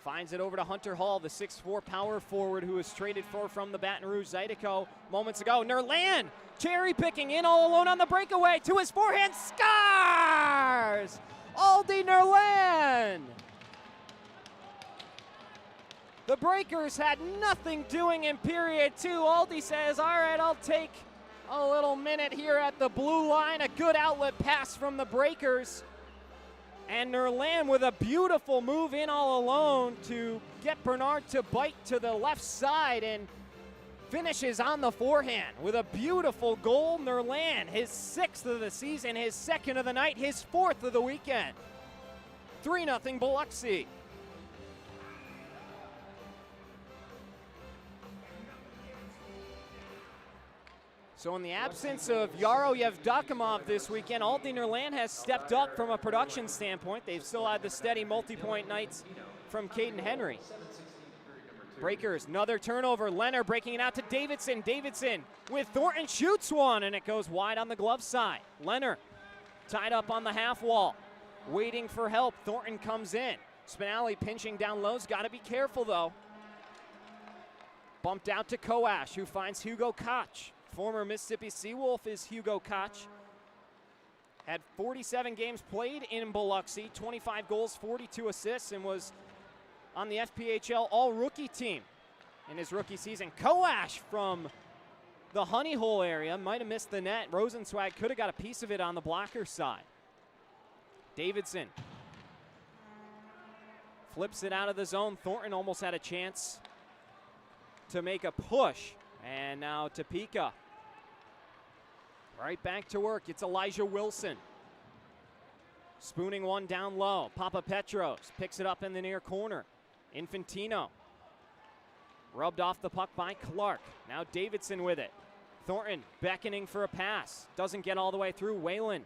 Finds it over to Hunter Hall, the 6'4" power forward who was traded for from the Baton Rouge Zydeco moments ago. Nerland cherry picking in all alone on the breakaway to his forehand. Scars! Aldi Nerland! The Breakers had nothing doing in period 2. Aldi says, all right, I'll take a little minute here at the blue line. A good outlet pass from the Breakers. And Nerland with a beautiful move in all alone to get Bernard to bite to the left side and finishes on the forehand with a beautiful goal. Nerland, his 6th of the season, his 2nd of the night, his 4th of the weekend. 3-0 Biloxi. So in the absence of Yaro Yevdokimov this weekend, Aldi Nerland has stepped up from a production standpoint. They've still had the steady multi-point nights from Caden Henry. Breakers, another turnover. Leonard breaking it out to Davidson. Davidson with Thornton shoots one, and it goes wide on the glove side. Leonard tied up on the half wall, waiting for help. Thornton comes in. Spinelli pinching down low's got to be careful though. Bumped out to Coash, who finds Hugo Koch. Former Mississippi Seawolf is Hugo Koch. Had 47 games played in Biloxi, 25 goals, 42 assists, and was on the FPHL all-rookie team in his rookie season. Coash from the Honey Hole area might have missed the net. Rosenzweig could have got a piece of it on the blocker side. Davidson flips it out of the zone. Thornton almost had a chance to make a push. And now Topeka. Right back to work. It's Elijah Wilson. Spooning one down low. Papa Petros picks it up in the near corner. Infantino. Rubbed off the puck by Clark. Now Davidson with it. Thornton beckoning for a pass. Doesn't get all the way through. Whalen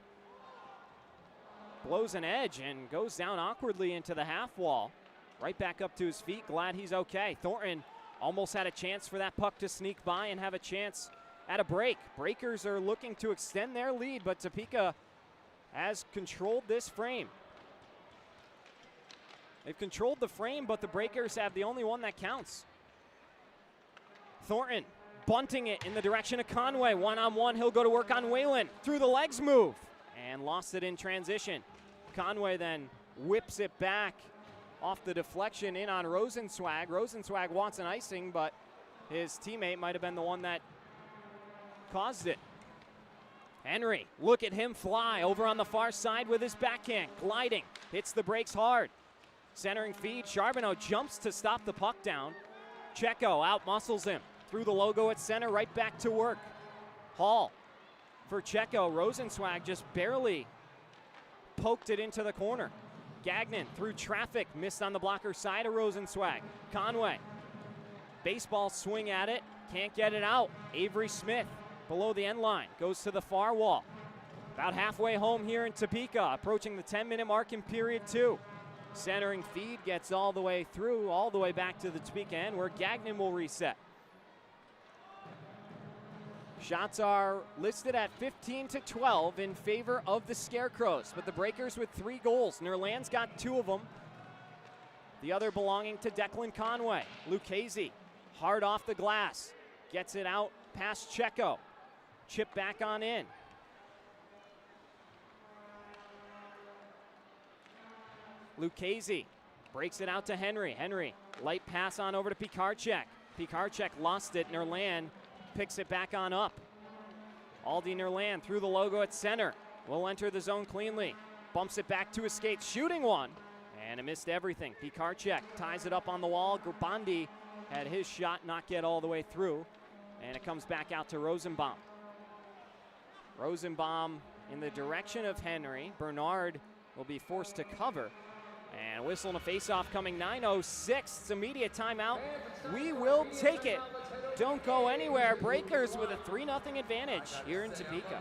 blows an edge and goes down awkwardly into the half wall. Right back up to his feet. Glad he's okay. Thornton almost had a chance for that puck to sneak by and have a chance at a break. Breakers are looking to extend their lead, but Topeka has controlled this frame. They've controlled the frame, but the Breakers have the only one that counts. Thornton bunting it in the direction of Conway. One-on-one, he'll go to work on Whalen. Through the legs move, and lost it in transition. Conway then whips it back off the deflection in on Rosenzweig. Rosenzweig wants an icing, but his teammate might have been the one that caused it. Henry, look at him fly over on the far side with his backhand. Gliding, hits the brakes hard. Centering feed, Charbonneau jumps to stop the puck down. Checo out-muscles him. Through the logo at center, right back to work. Hall for Checo. Rosenzweig just barely poked it into the corner. Gagnon through traffic, missed on the blocker side of Rosenzweig. Conway, baseball swing at it, can't get it out. Avery Smith below the end line, goes to the far wall. About halfway home here in Topeka, approaching the 10-minute mark in period 2. Centering feed gets all the way through, all the way back to the Topeka end where Gagnon will reset. Shots are listed at 15-12 in favor of the Scarecrows, but the Breakers with 3 goals. Nerland's got 2 of them. The other belonging to Declan Conway. Lucchese, hard off the glass, gets it out past Checo. Chip back on in. Lucchese breaks it out to Henry. Henry, light pass on over to Pikarczyk. Pikarczyk lost it. Nerland picks it back on up. Aldi Nerland through the logo at center. Will enter the zone cleanly. Bumps it back to his skates, shooting one. And it missed everything. Pikarczyk ties it up on the wall. Bondi had his shot not get all the way through. And it comes back out to Rosenbaum. Rosenbaum in the direction of Henry. Bernard will be forced to cover. And whistle and a face-off coming 9:06. It's immediate timeout. We will take it. Don't go anywhere. Breakers with a 3-0 advantage here in Topeka.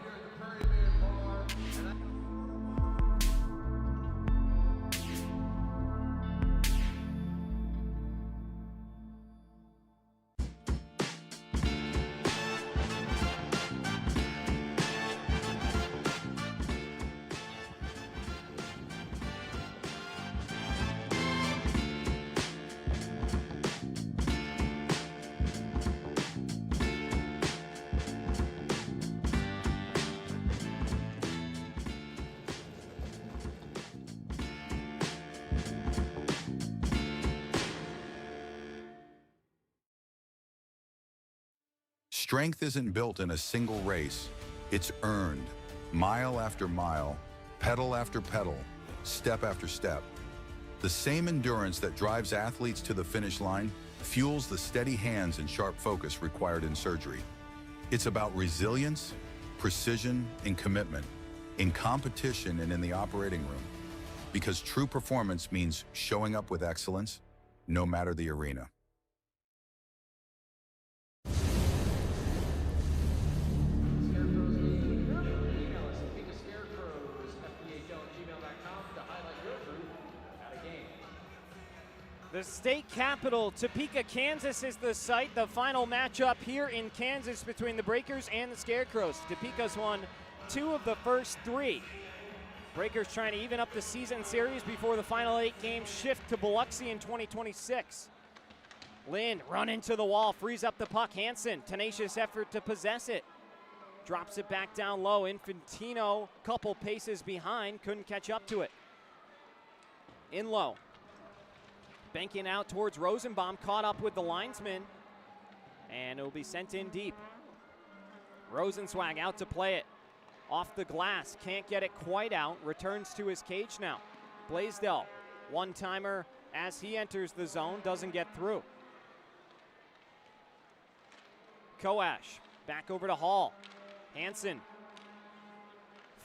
Strength isn't built in a single race. It's earned, mile after mile, pedal after pedal, step after step. The same endurance that drives athletes to the finish line fuels the steady hands and sharp focus required in surgery. It's about resilience, precision, and commitment in competition and in the operating room. Because true performance means showing up with excellence, no matter the arena. Scarecrows game. Email us at Scarecrows@gmail.com to highlight your group at a game. The state capital, Topeka, Kansas is the site. The final matchup here in Kansas between the Breakers and the Scarecrows. Topeka's won 2 of the first 3. Breakers trying to even up the season series before the final 8 games shift to Biloxi in 2026. Lynn run into the wall, frees up the puck. Hansen, tenacious effort to possess it. Drops it back down low. Infantino, couple paces behind, couldn't catch up to it. In low. Banking out towards Rosenbaum, caught up with the linesman, and it'll be sent in deep. Rosenzweig out to play it. Off the glass, can't get it quite out, returns to his cage now. Blaisdell, one-timer as he enters the zone, doesn't get through. Koash, back over to Hall. Hansen,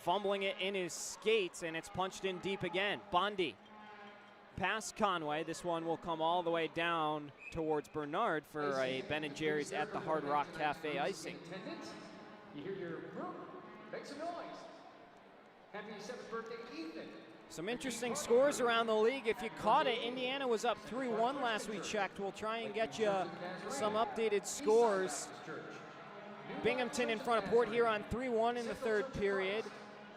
fumbling it in his skates, and it's punched in deep again. Bondi, past Conway. This one will come all the way down towards Bernard for a Ben & Jerry's at the Hard Rock Cafe icing. You hear your make some noise. Happy 7th birthday, Ethan. Some interesting scores around the league. If you caught it, Indiana was up 3-1 last we checked. We'll try and get you some updated scores. Binghamton in front of Port Huron 3-1 in the 3rd period.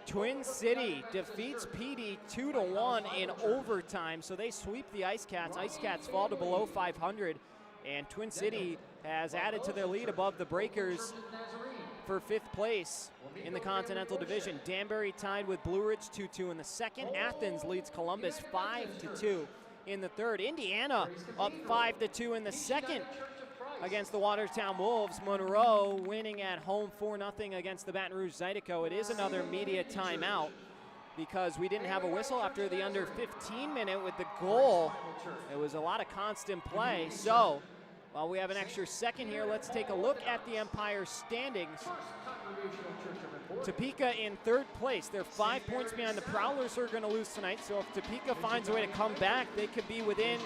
Twin City defeats PD 2-1 in overtime, so they sweep the Ice Cats. Ice Cats fall to below 500, and Twin City has added to their lead above the Breakers for 5th place in the Continental Division. Danbury tied with Blue Ridge 2-2 in the 2nd. Athens leads Columbus 5-2 in the 3rd. Indiana up 5-2 in the 2nd against the Watertown Wolves. Monroe winning at home 4-0 against the Baton Rouge Zydeco. It is another media timeout because we didn't have a whistle after the under 15 minute with the goal. It was a lot of constant play. So while we have an extra second here, let's take a look at the Empire standings. Topeka in 3rd place. They're 5 points behind the Prowlers, who are going to lose tonight. So if Topeka finds a way to come back, they could be within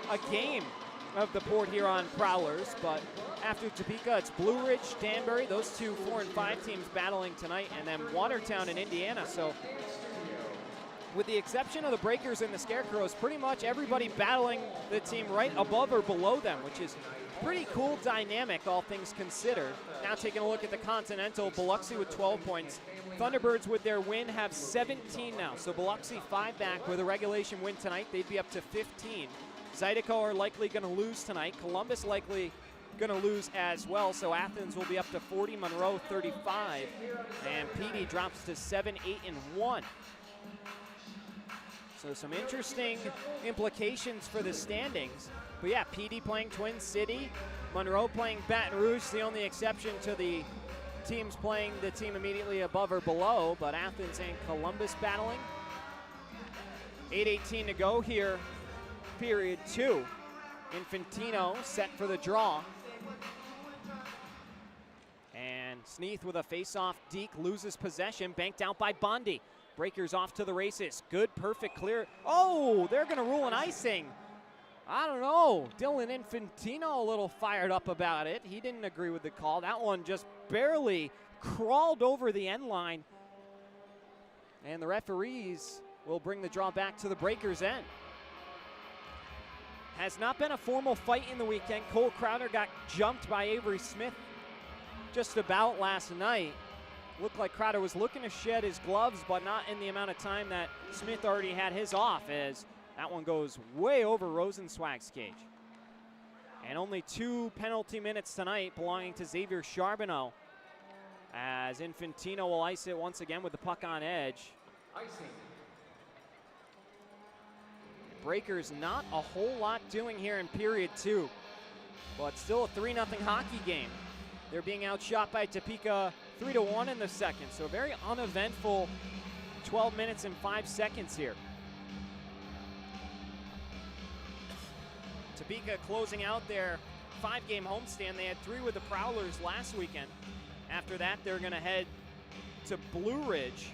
a game of the Port Huron Prowlers. But after Topeka, it's Blue Ridge, Danbury, those 2 4 and 5 teams battling tonight, and then Watertown and Indiana. So with the exception of the Breakers and the Scarecrows, pretty much everybody battling the team right above or below them, which is pretty cool dynamic, all things considered. Now taking a look at the Continental, Biloxi with 12 points. Thunderbirds with their win have 17 now, so Biloxi 5 back with a regulation win tonight. They'd be up to 15. Zydeco are likely going to lose tonight. Columbus likely going to lose as well, so Athens will be up to 40, Monroe 35, and PD drops to 7, 8, and 1. So some interesting implications for the standings. But yeah, PD playing Twin City, Monroe playing Baton Rouge, the only exception to the teams playing the team immediately above or below, but Athens and Columbus battling. 8:18 to go here, period 2. Infantino set for the draw. And Sneath with a face-off. Deke loses possession, banked out by Bondi. Breakers off to the races. Good, perfect, clear. Oh, they're going to rule an icing. I don't know. Dylan Infantino a little fired up about it. He didn't agree with the call. That one just barely crawled over the end line. And the referees will bring the draw back to the Breakers' end. Has not been a formal fight in the weekend. Cole Crowder got jumped by Avery Smith just about last night. Looked like Crowder was looking to shed his gloves, but not in the amount of time that Smith already had his off, as that one goes way over Rosenzweig's cage. And only 2 penalty minutes tonight belonging to Xavier Charbonneau, as Infantino will ice it once again with the puck on edge. Icing. Breakers not a whole lot doing here in period 2, but still a 3-0 hockey game. They're being outshot by Topeka 3-1 in the second. So a very uneventful 12 minutes and 5 seconds here. Topeka closing out their 5-game homestand. They had 3 with the Prowlers last weekend. After that, they're going to head to Blue Ridge.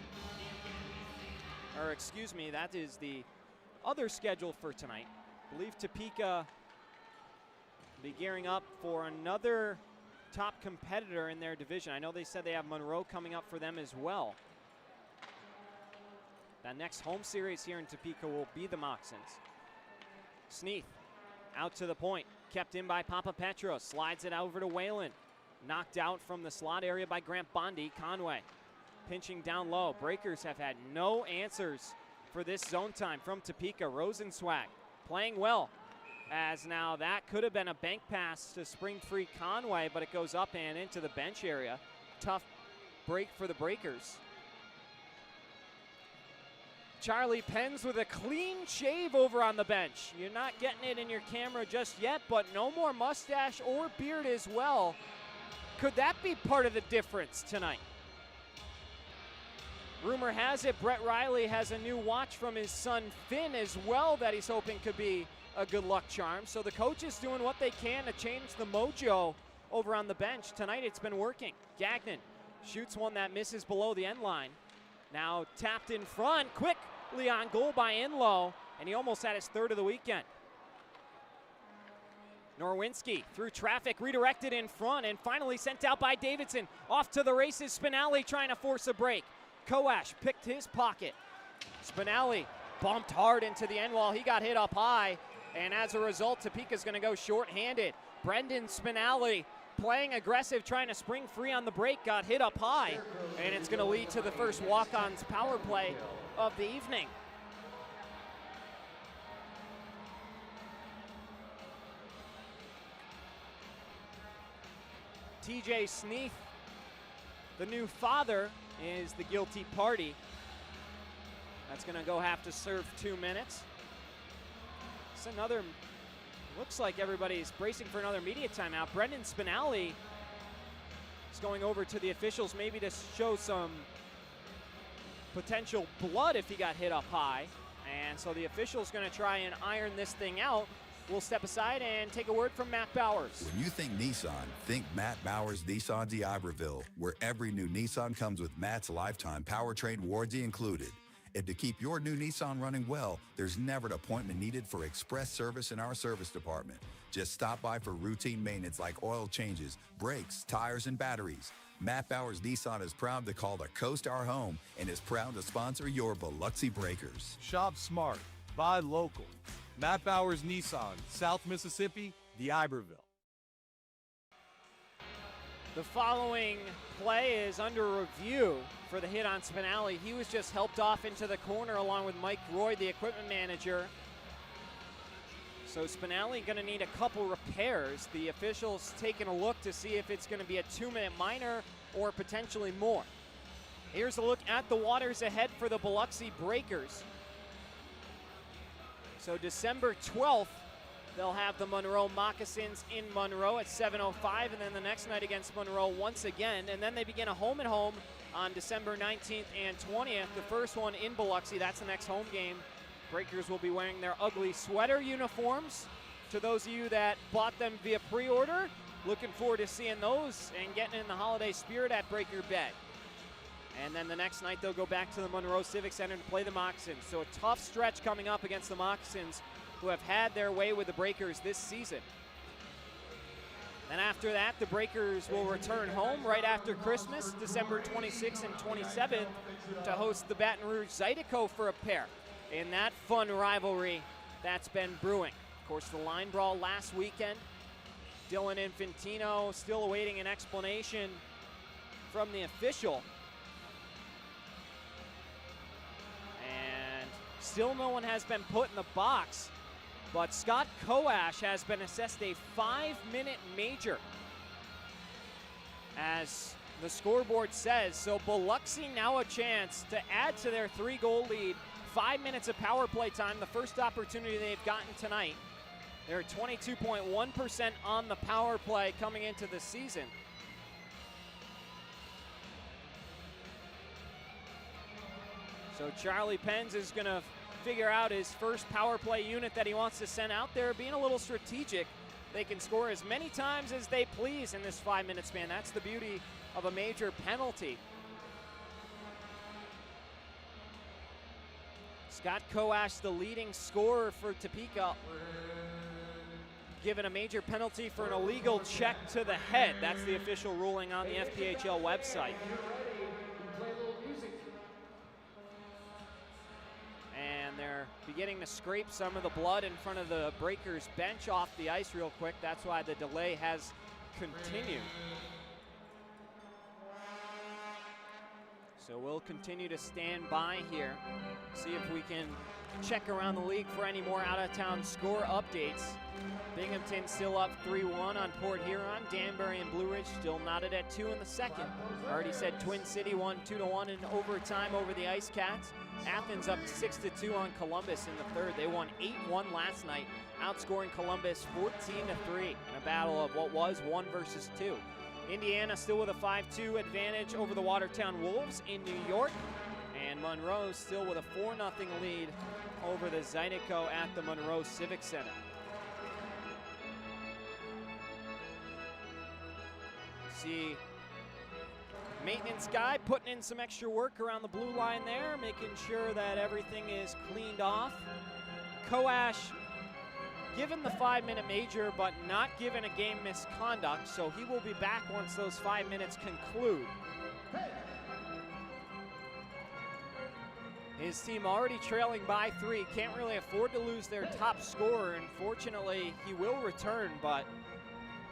Or excuse me, that is the other schedule for tonight. I believe Topeka will be gearing up for another top competitor in their division. I know they said they have Monroe coming up for them as well. That next home series here in Topeka will be the Moccasins. Sneath out to the point, kept in by Papa Petros, slides it over to Whalen. Knocked out from the slot area by Grant Bondi. Conway pinching down low. Breakers have had no answers for this zone time from Topeka. Rosenswag playing well, as now that could have been a bank pass to Spring Free Conway, but it goes up and into the bench area. Tough break for the Breakers. Charlie Pens with a clean shave over on the bench. You're not getting it in your camera just yet, but no more mustache or beard as well. Could that be part of the difference tonight? Rumor has it Brett Riley has a new watch from his son Finn as well that he's hoping could be a good luck charm. So the coach is doing what they can to change the mojo over on the bench. Tonight it's been working. Gagnon shoots one that misses below the end line. Now tapped in front, quickly on goal by Enlow, and he almost had his 3rd of the weekend. Norwinski through traffic, redirected in front, and finally sent out by Davidson. Off to the races, Spinelli trying to force a break. Koash picked his pocket. Spinelli bumped hard into the end wall. He got hit up high, and as a result, Topeka's going to go shorthanded. Brendan Spinelli playing aggressive, trying to spring free on the break, got hit up high, and it's going to lead to the first walk-ons power play of the evening. TJ Sneath, the new father, is the guilty party. That's going to have to serve 2 minutes. It's another, looks like everybody's bracing for another media timeout. Brendan Spinelli is going over to the officials maybe to show some potential blood if he got hit up high. And so the official's going to try and iron this thing out. We'll step aside and take a word from Matt Bowers. When you think Nissan, think Matt Bowers Nissan d'Iberville, where every new Nissan comes with Matt's lifetime powertrain warranty included. And to keep your new Nissan running well, there's never an appointment needed for express service in our service department. Just stop by for routine maintenance like oil changes, brakes, tires, and batteries. Matt Bowers Nissan is proud to call the coast our home and is proud to sponsor your Biloxi Breakers. Shop smart, buy local. Matt Bowers Nissan, South Mississippi, d'Iberville. The following play is under review for the hit on Spinelli. He was just helped off into the corner along with Mike Roy, the equipment manager. So Spinelli going to need a couple repairs. The officials taking a look to see if it's going to be a 2-minute minor or potentially more. Here's a look at the waters ahead for the Biloxi Breakers. So December 12th, they'll have the Monroe Moccasins in Monroe at 7:05, and then the next night against Monroe once again. And then they begin a home-and-home on December 19th and 20th. The first one in Biloxi, that's the next home game. Breakers will be wearing their ugly sweater uniforms. To those of you that bought them via pre-order, looking forward to seeing those and getting in the holiday spirit at Breaker Bay. And then the next night, they'll go back to the Monroe Civic Center to play the Moccasins. So a tough stretch coming up against the Moccasins, who have had their way with the Breakers this season. And after that, the Breakers will return home right after Christmas, December 26th and 27th, to host the Baton Rouge Zydeco for a pair in that fun rivalry that's been brewing. Of course, the line brawl last weekend. Dylan Infantino still awaiting an explanation from the official. And still no one has been put in the box, but Scott Koash has been assessed a 5-minute major, as the scoreboard says. So Biloxi now a chance to add to their 3-goal lead. 5 minutes of power play time, the first opportunity they've gotten tonight. They're 22.1% on the power play coming into the season. So Charlie Penz is going to figure out his first power play unit that he wants to send out there, being a little strategic. They can score as many times as they please in this 5-minute span. That's the beauty of a major penalty. Scott Koash, the leading scorer for Topeka, given a major penalty for an illegal check to the head. That's the official ruling on the FPHL website. And they're beginning to scrape some of the blood in front of the Breakers bench off the ice real quick. That's why the delay has continued. So we'll continue to stand by here, see if we can check around the league for any more out-of-town score updates. Binghamton still up 3-1 on Port Huron. Danbury and Blue Ridge still knotted at 2 in the second. Already said Twin City won 2-1 in overtime over the Ice Cats. Athens up 6-2 on Columbus in the third. They won 8-1 last night, outscoring Columbus 14-3 in a battle of what was 1 versus 2. Indiana still with a 5-2 advantage over the Watertown Wolves in New York. And Monroe still with a 4-0 lead over the Zydeco at the Monroe Civic Center. See maintenance guy putting in some extra work around the blue line there, making sure that everything is cleaned off. Koash given the 5-minute major, but not given a game misconduct, so he will be back once those 5 minutes conclude. His team already trailing by 3, can't really afford to lose their top scorer, and fortunately he will return, but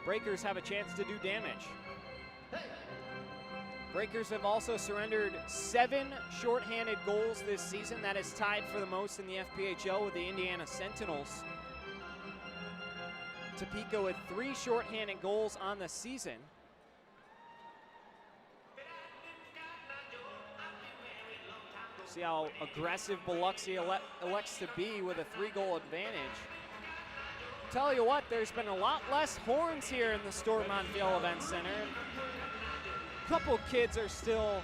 Breakers have a chance to do damage. Breakers have also surrendered 7 shorthanded goals this season. That is tied for the most in the FPHL with the Indiana Sentinels. Topeka with 3 shorthanded goals on the season. See how aggressive Biloxi elects to be with a 3-goal advantage. Tell you what, there's been a lot less horns here in the Storm Montvale Event Center. A couple kids are still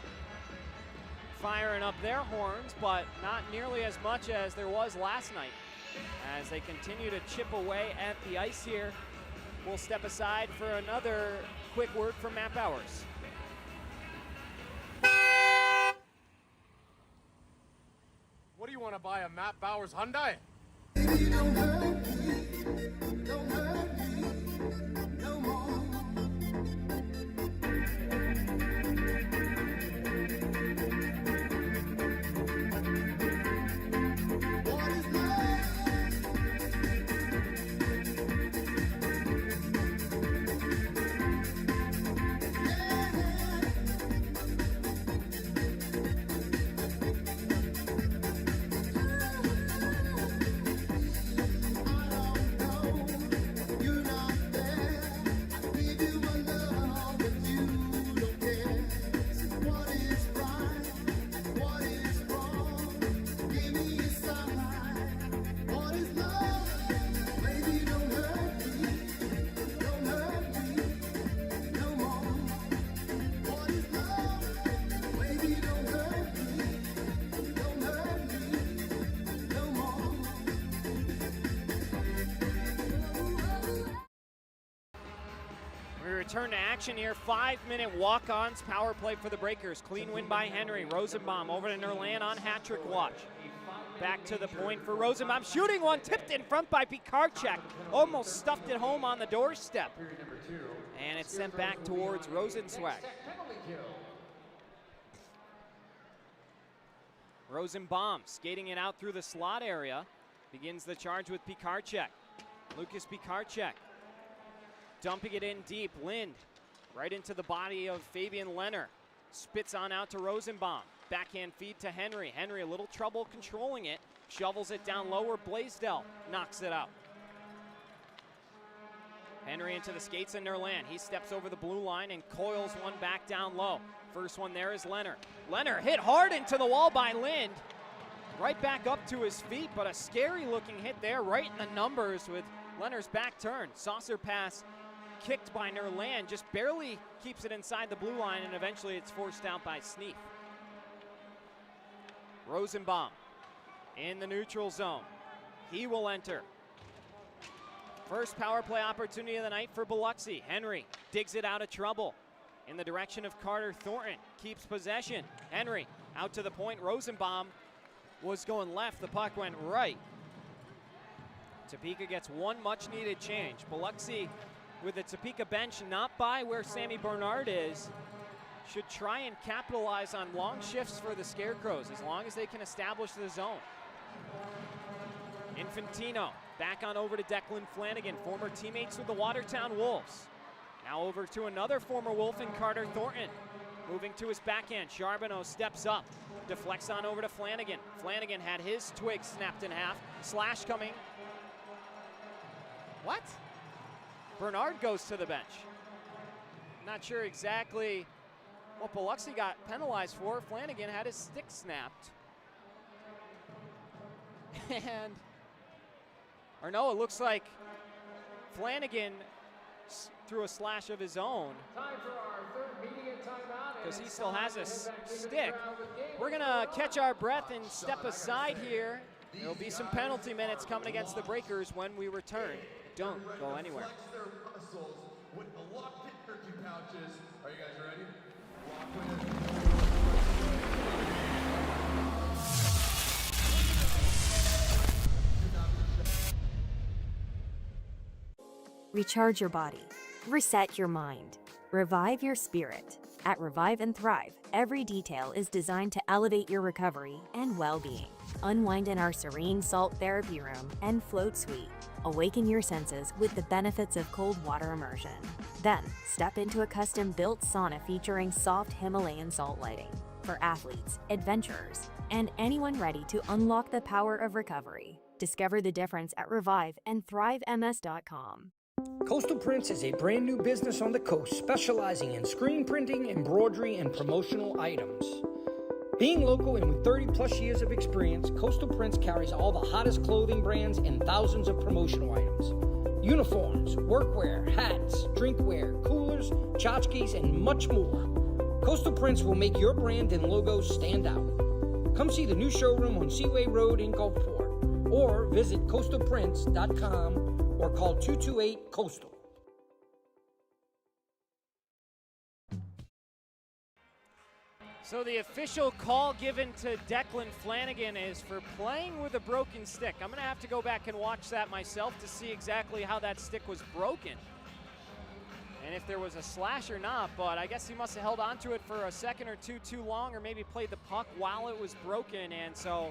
firing up their horns, but not nearly as much as there was last night. As they continue to chip away at the ice here, we'll step aside for another quick word from Matt Bowers. What do you want to buy, a Matt Bowers Hyundai? Return to action here. 5-minute walk-ons, power play for the Breakers. Clean win by Henry. Rosenbaum over to Nerland on hat-trick watch. Back to the point for Rosenbaum. Shooting one, tipped in front by Pikarczyk. Almost stuffed it home on the doorstep. And it's sent back towards Rosenzweig. Rosenbaum skating it out through the slot area. Begins the charge with Pikarczyk. Lucas Pikarczyk. Dumping it in deep. Lind right into the body of Fabian Leonard. Spits on out to Rosenbaum. Backhand feed to Henry. Henry a little trouble controlling it. Shovels it down lower. Blaisdell knocks it out. Henry into the skates and Nerland. He steps over the blue line and coils one back down low. First one there is Leonard. Leonard hit hard into the wall by Lind. Right back up to his feet, but a scary looking hit there right in the numbers with Leonard's back turn. Saucer pass kicked by Nerland, just barely keeps it inside the blue line, and eventually it's forced out by Sneef. Rosenbaum in the neutral zone. He will enter. First power play opportunity of the night for Biloxi. Henry digs it out of trouble in the direction of Carter Thornton. Keeps possession. Henry out to the point. Rosenbaum was going left. The puck went right. Topeka gets one much-needed change. Biloxi, with the Topeka bench not by where Sammy Bernard is, should try and capitalize on long shifts for the Scarecrows as long as they can establish the zone. Infantino back on over to Declan Flanigan, former teammates with the Watertown Wolves. Now over to another former Wolf in Carter Thornton. Moving to his backhand, Charbonneau steps up, deflects on over to Flanigan. Flanigan had his twig snapped in half. Slash coming. What? Bernard goes to the bench. Not sure exactly what Biloxi got penalized for. Flanigan had his stick snapped. And, or no, it looks like Flanigan threw a slash of his own. Time for our third media timeout. Because he still has a stick. We're going to catch our breath and step aside here. There'll be some penalty minutes coming against the Breakers when we return. Don't go anywhere. Their muscles with the locked-in turkey pouches. Are you guys ready? Lock in. Recharge your body. Reset your mind. Revive your spirit. At Revive and Thrive, every detail is designed to elevate your recovery and well-being. Unwind in our serene salt therapy room and float suite. Awaken your senses with the benefits of cold water immersion. Then, step into a custom-built sauna featuring soft Himalayan salt lighting for athletes, adventurers, and anyone ready to unlock the power of recovery. Discover the difference at reviveandthrivems.com. Coastal Prints is a brand new business on the coast specializing in screen printing, embroidery, and promotional items. Being local and with 30 plus years of experience, Coastal Prints carries all the hottest clothing brands and thousands of promotional items. Uniforms, workwear, hats, drinkware, coolers, tchotchkes, and much more. Coastal Prints will make your brand and logo stand out. Come see the new showroom on Seaway Road in Gulfport or visit coastalprints.com or call 228-COASTAL. So the official call given to Declan Flanigan is for playing with a broken stick. I'm going to have to go back and watch that myself to see exactly how that stick was broken and if there was a slash or not, but I guess he must have held onto it for a second or two too long, or maybe played the puck while it was broken, and so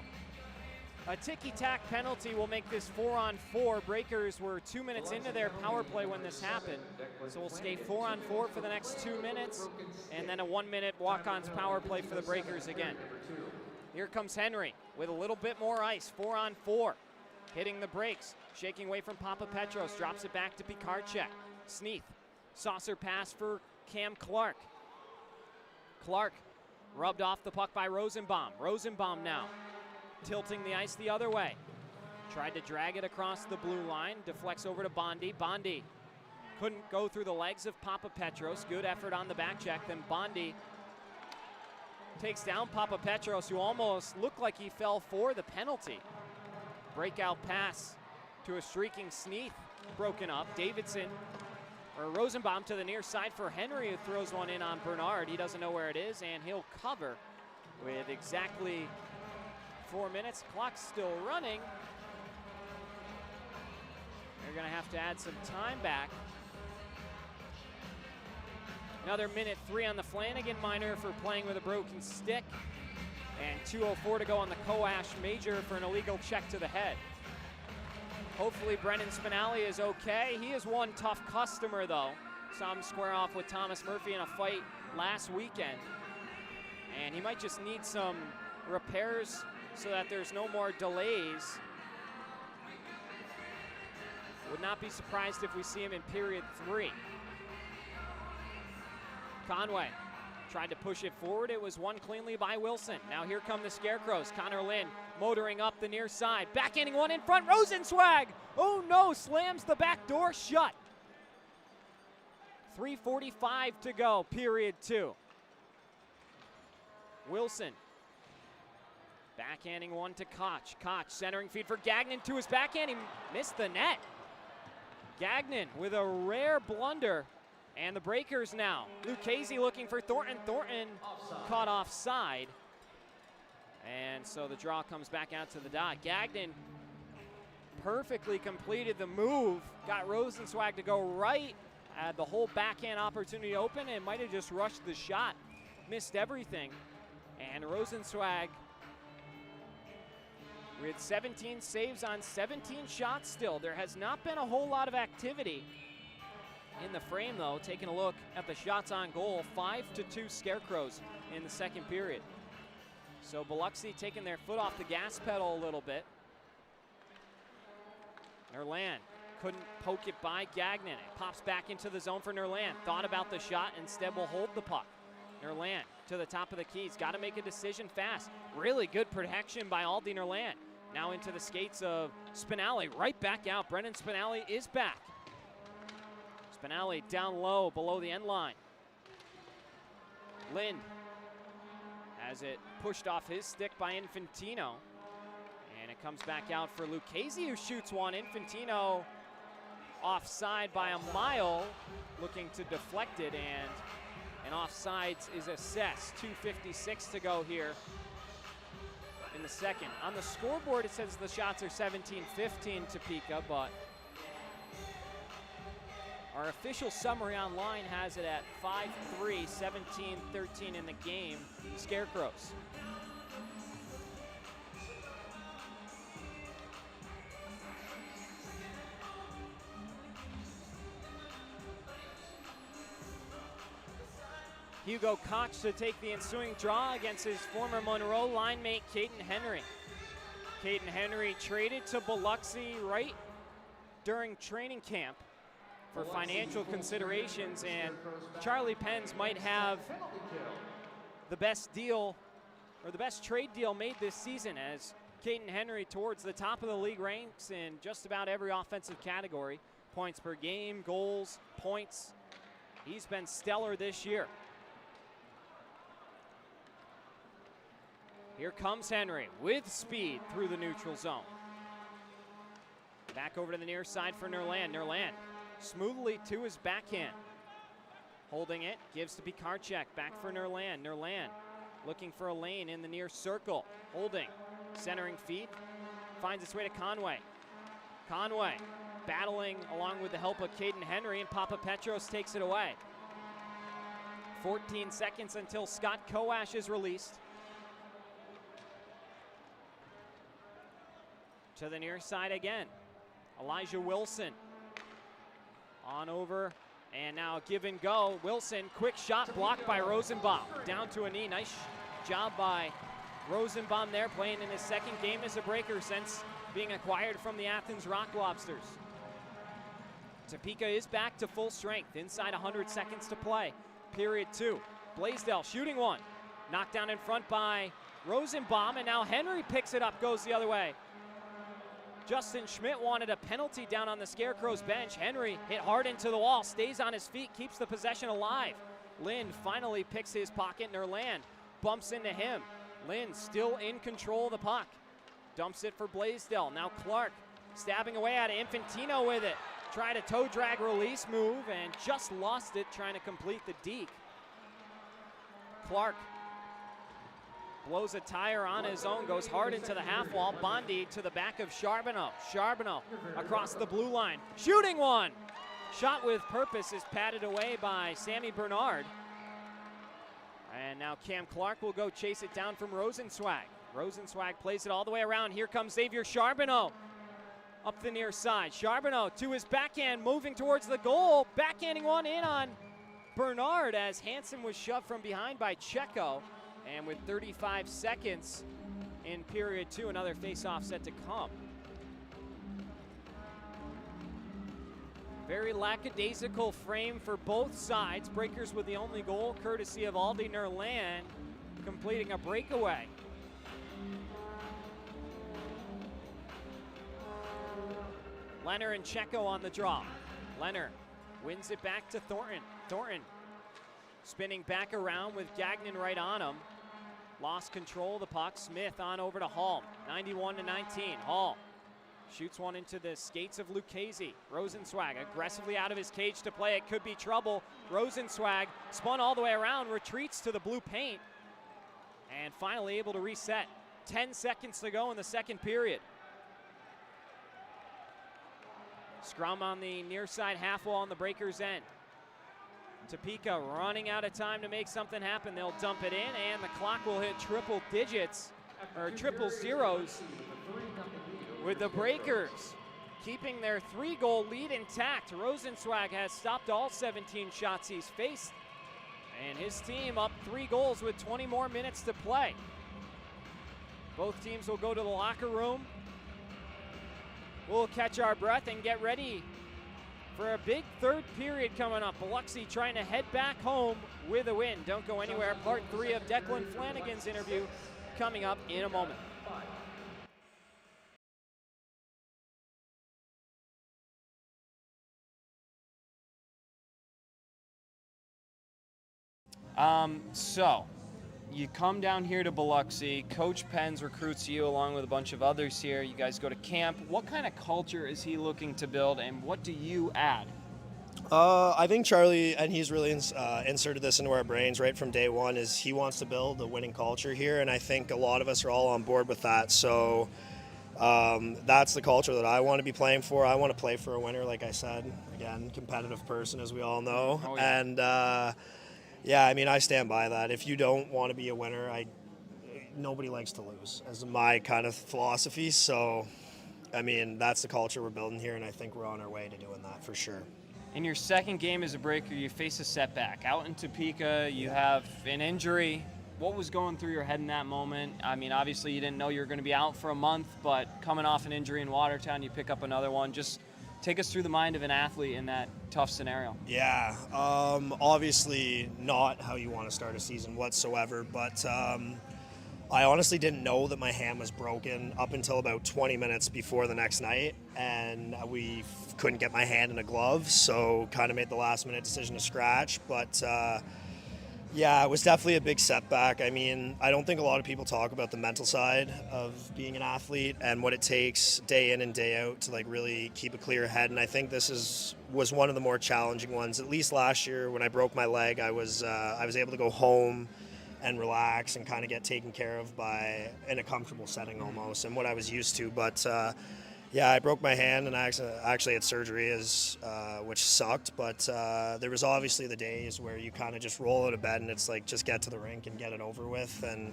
a ticky-tack penalty will make this 4-on-4. Breakers were 2 minutes into their power play when this happened. So we'll skate 4-on-4 for the next 2 minutes, and then a 1-minute walk-ons power play for the Breakers again. Here comes Henry with a little bit more ice, 4-on-4. Hitting the brakes, shaking away from Papa Petros, drops it back to Pikarczyk. Sneath, saucer pass for Cam Clark. Clark rubbed off the puck by Rosenbaum. Rosenbaum now tilting the ice the other way. Tried to drag it across the blue line, deflects over to Bondi. Bondi couldn't go through the legs of Papa Petros. Good effort on the back check. Then Bondi takes down Papa Petros, who almost looked like he fell for the penalty. Breakout pass to a streaking Sneath, broken up. Davidson, or Rosenbaum to the near side for Henry, who throws one in on Bernard. He doesn't know where it is, and he'll cover with exactly 4 minutes. Clock's still running. They're going to have to add some time back. Another minute 3 on the Flanigan minor for playing with a broken stick. And 2:04 to go on the Coash major for an illegal check to the head. Hopefully Brennan Spinelli is okay. He is one tough customer though. Saw him square off with Thomas Murphy in a fight last weekend. And he might just need some repairs so that there's no more delays. Would not be surprised if we see him in period 3. Conway tried to push it forward. It was won cleanly by Wilson. Now here come the Scarecrows. Connor Lynn motoring up the near side. Backhanding one in front. Rosenzweig! Oh no, slams the back door shut. 3:45 to go, period 2. Wilson Backhanding one to Koch. Koch centering feed for Gagnon to his backhand. He missed the net. Gagnon with a rare blunder. And the breakers now. Lucchese looking for Thornton. Thornton caught offside. And so the draw comes back out to the dot. Gagnon perfectly completed the move. Got Rosenzweig to go right. Had the whole backhand opportunity open and might have just rushed the shot. Missed everything. And Rosenzweig with 17 saves on 17 shots still. There has not been a whole lot of activity in the frame though. Taking a look at the shots on goal, 5-2 Scarecrows in the second period. So Biloxi taking their foot off the gas pedal a little bit. Nerland couldn't poke it by Gagnon. It pops back into the zone for Nerland. Thought about the shot, instead will hold the puck. Nerland to the top of the keys. Got to make a decision fast. Really good protection by Aldi Nerland. Now into the skates of Spinelli. Right back out. Brennan Spinelli is back. Spinelli down low below the end line. Lind has it pushed off his stick by Infantino. And it comes back out for Lucchese, who shoots one. Infantino offside by a mile, looking to deflect it, and offsides is assessed. 2:56 to go here in the second. On the scoreboard, it says the shots are 17-15 Topeka, but our official summary online has it at 5-3, 17-13 in the game, Scarecrows. Hugo Koch to take the ensuing draw against his former Monroe line mate, Caden Henry. Caden Henry traded to Biloxi right during training camp for financial considerations, and Charlie Pens might have the best deal, or the best trade deal made this season, as Caden Henry towards the top of the league ranks in just about every offensive category. Points per game, goals, points. He's been stellar this year. Here comes Henry with speed through the neutral zone. Back over to the near side for Nerland. Nerland smoothly to his backhand. Holding it, gives to Pikarczyk. Back for Nerland. Nerland looking for a lane in the near circle. Holding, centering feed, finds its way to Conway. Conway battling along with the help of Caden Henry, and Papa Petros takes it away. 14 seconds until Scott Koash is released. To the near side again. Elijah Wilson on over, and now give and go. Wilson, quick shot blocked by Rosenbaum. Down to a knee. Nice job by Rosenbaum there, playing in his second game as a breaker since being acquired from the Athens Rock Lobsters. Topeka is back to full strength. Inside 100 seconds to play. Period 2. Blaisdell shooting one. Knocked down in front by Rosenbaum, and now Henry picks it up, goes the other way. Justin Schmidt wanted a penalty down on the Scarecrows bench. Henry hit hard into the wall, stays on his feet, keeps the possession alive. Lind finally picks his pocket. Nerland bumps into him. Lind still in control of the puck. Dumps it for Blaisdell. Now Clark stabbing away at it. Infantino with it. Tried a toe drag release move and just lost it trying to complete the deke. Clark blows a tire on his own, goes hard into the half wall. Bondi to the back of Charbonneau. Charbonneau across the blue line. Shooting one! Shot with purpose is patted away by Sammy Bernard. And now Cam Clark will go chase it down from Rosenzweig. Rosenzweig plays it all the way around. Here comes Xavier Charbonneau up the near side. Charbonneau to his backhand, moving towards the goal. Backhanding one in on Bernard as Hansen was shoved from behind by Checo. And with 35 seconds in period 2, another face-off set to come. Very lackadaisical frame for both sides. Breakers with the only goal, courtesy of Aldi Nerland, completing a breakaway. Leonard and Checo on the draw. Leonard wins it back to Thornton. Thornton spinning back around with Gagnon right on him. lost control of the puck. Smith on over to Hall. 91-19. Hall shoots one into the skates of Lucchese. Rosenzweig aggressively out of his cage to play. It could be trouble. Rosenzweig spun all the way around, retreats to the blue paint, and finally able to reset. 10 seconds to go in the second period. Scrum on the near side half wall on the Breakers' end. Topeka running out of time to make something happen. They'll dump it in, and the clock will hit triple digits, or triple zeros, with the Breakers keeping their 3-goal lead intact. Rosenzweig has stopped all 17 shots he's faced, and his team up 3 goals with 20 more minutes to play. Both teams will go to the locker room. We'll catch our breath and get ready for a big third period coming up. Biloxi trying to head back home with a win. Don't go anywhere. Part 3 of Declan Flanigan's interview coming up in a moment. So you come down here to Biloxi. Coach Pens recruits you along with a bunch of others here. You guys go to camp. What kind of culture is he looking to build, and what do you add? I think Charlie, and he's really inserted this into our brains right from day one, is he wants to build a winning culture here, and I think a lot of us are all on board with that. So that's the culture that I want to be playing for. I want to play for a winner, like I said. Again, competitive person, as we all know. Oh, yeah. And yeah, I mean, I stand by that. If you don't want to be a winner, nobody likes to lose, as my kind of philosophy. So, I mean, that's the culture we're building here, and I think we're on our way to doing that for sure. In your second game as a Breaker, you face a setback. Out in Topeka, you have an injury. What was going through your head in that moment? I mean, obviously you didn't know you were going to be out for a month, but coming off an injury in Watertown, you pick up another one. Just take us through the mind of an athlete in that tough scenario. Yeah, obviously not how you want to start a season whatsoever, but I honestly didn't know that my hand was broken up until about 20 minutes before the next night, and we couldn't get my hand in a glove, so kind of made the last minute decision to scratch. But yeah, it was definitely a big setback. I mean, I don't think a lot of people talk about the mental side of being an athlete and what it takes day in and day out to like really keep a clear head. And I think this was one of the more challenging ones. At least last year when I broke my leg, I was able to go home and relax and kind of get taken care of in a comfortable setting almost, and what I was used to. But yeah, I broke my hand and I actually had surgery, which sucked. But there was obviously the days where you kind of just roll out of bed and it's like, just get to the rink and get it over with. And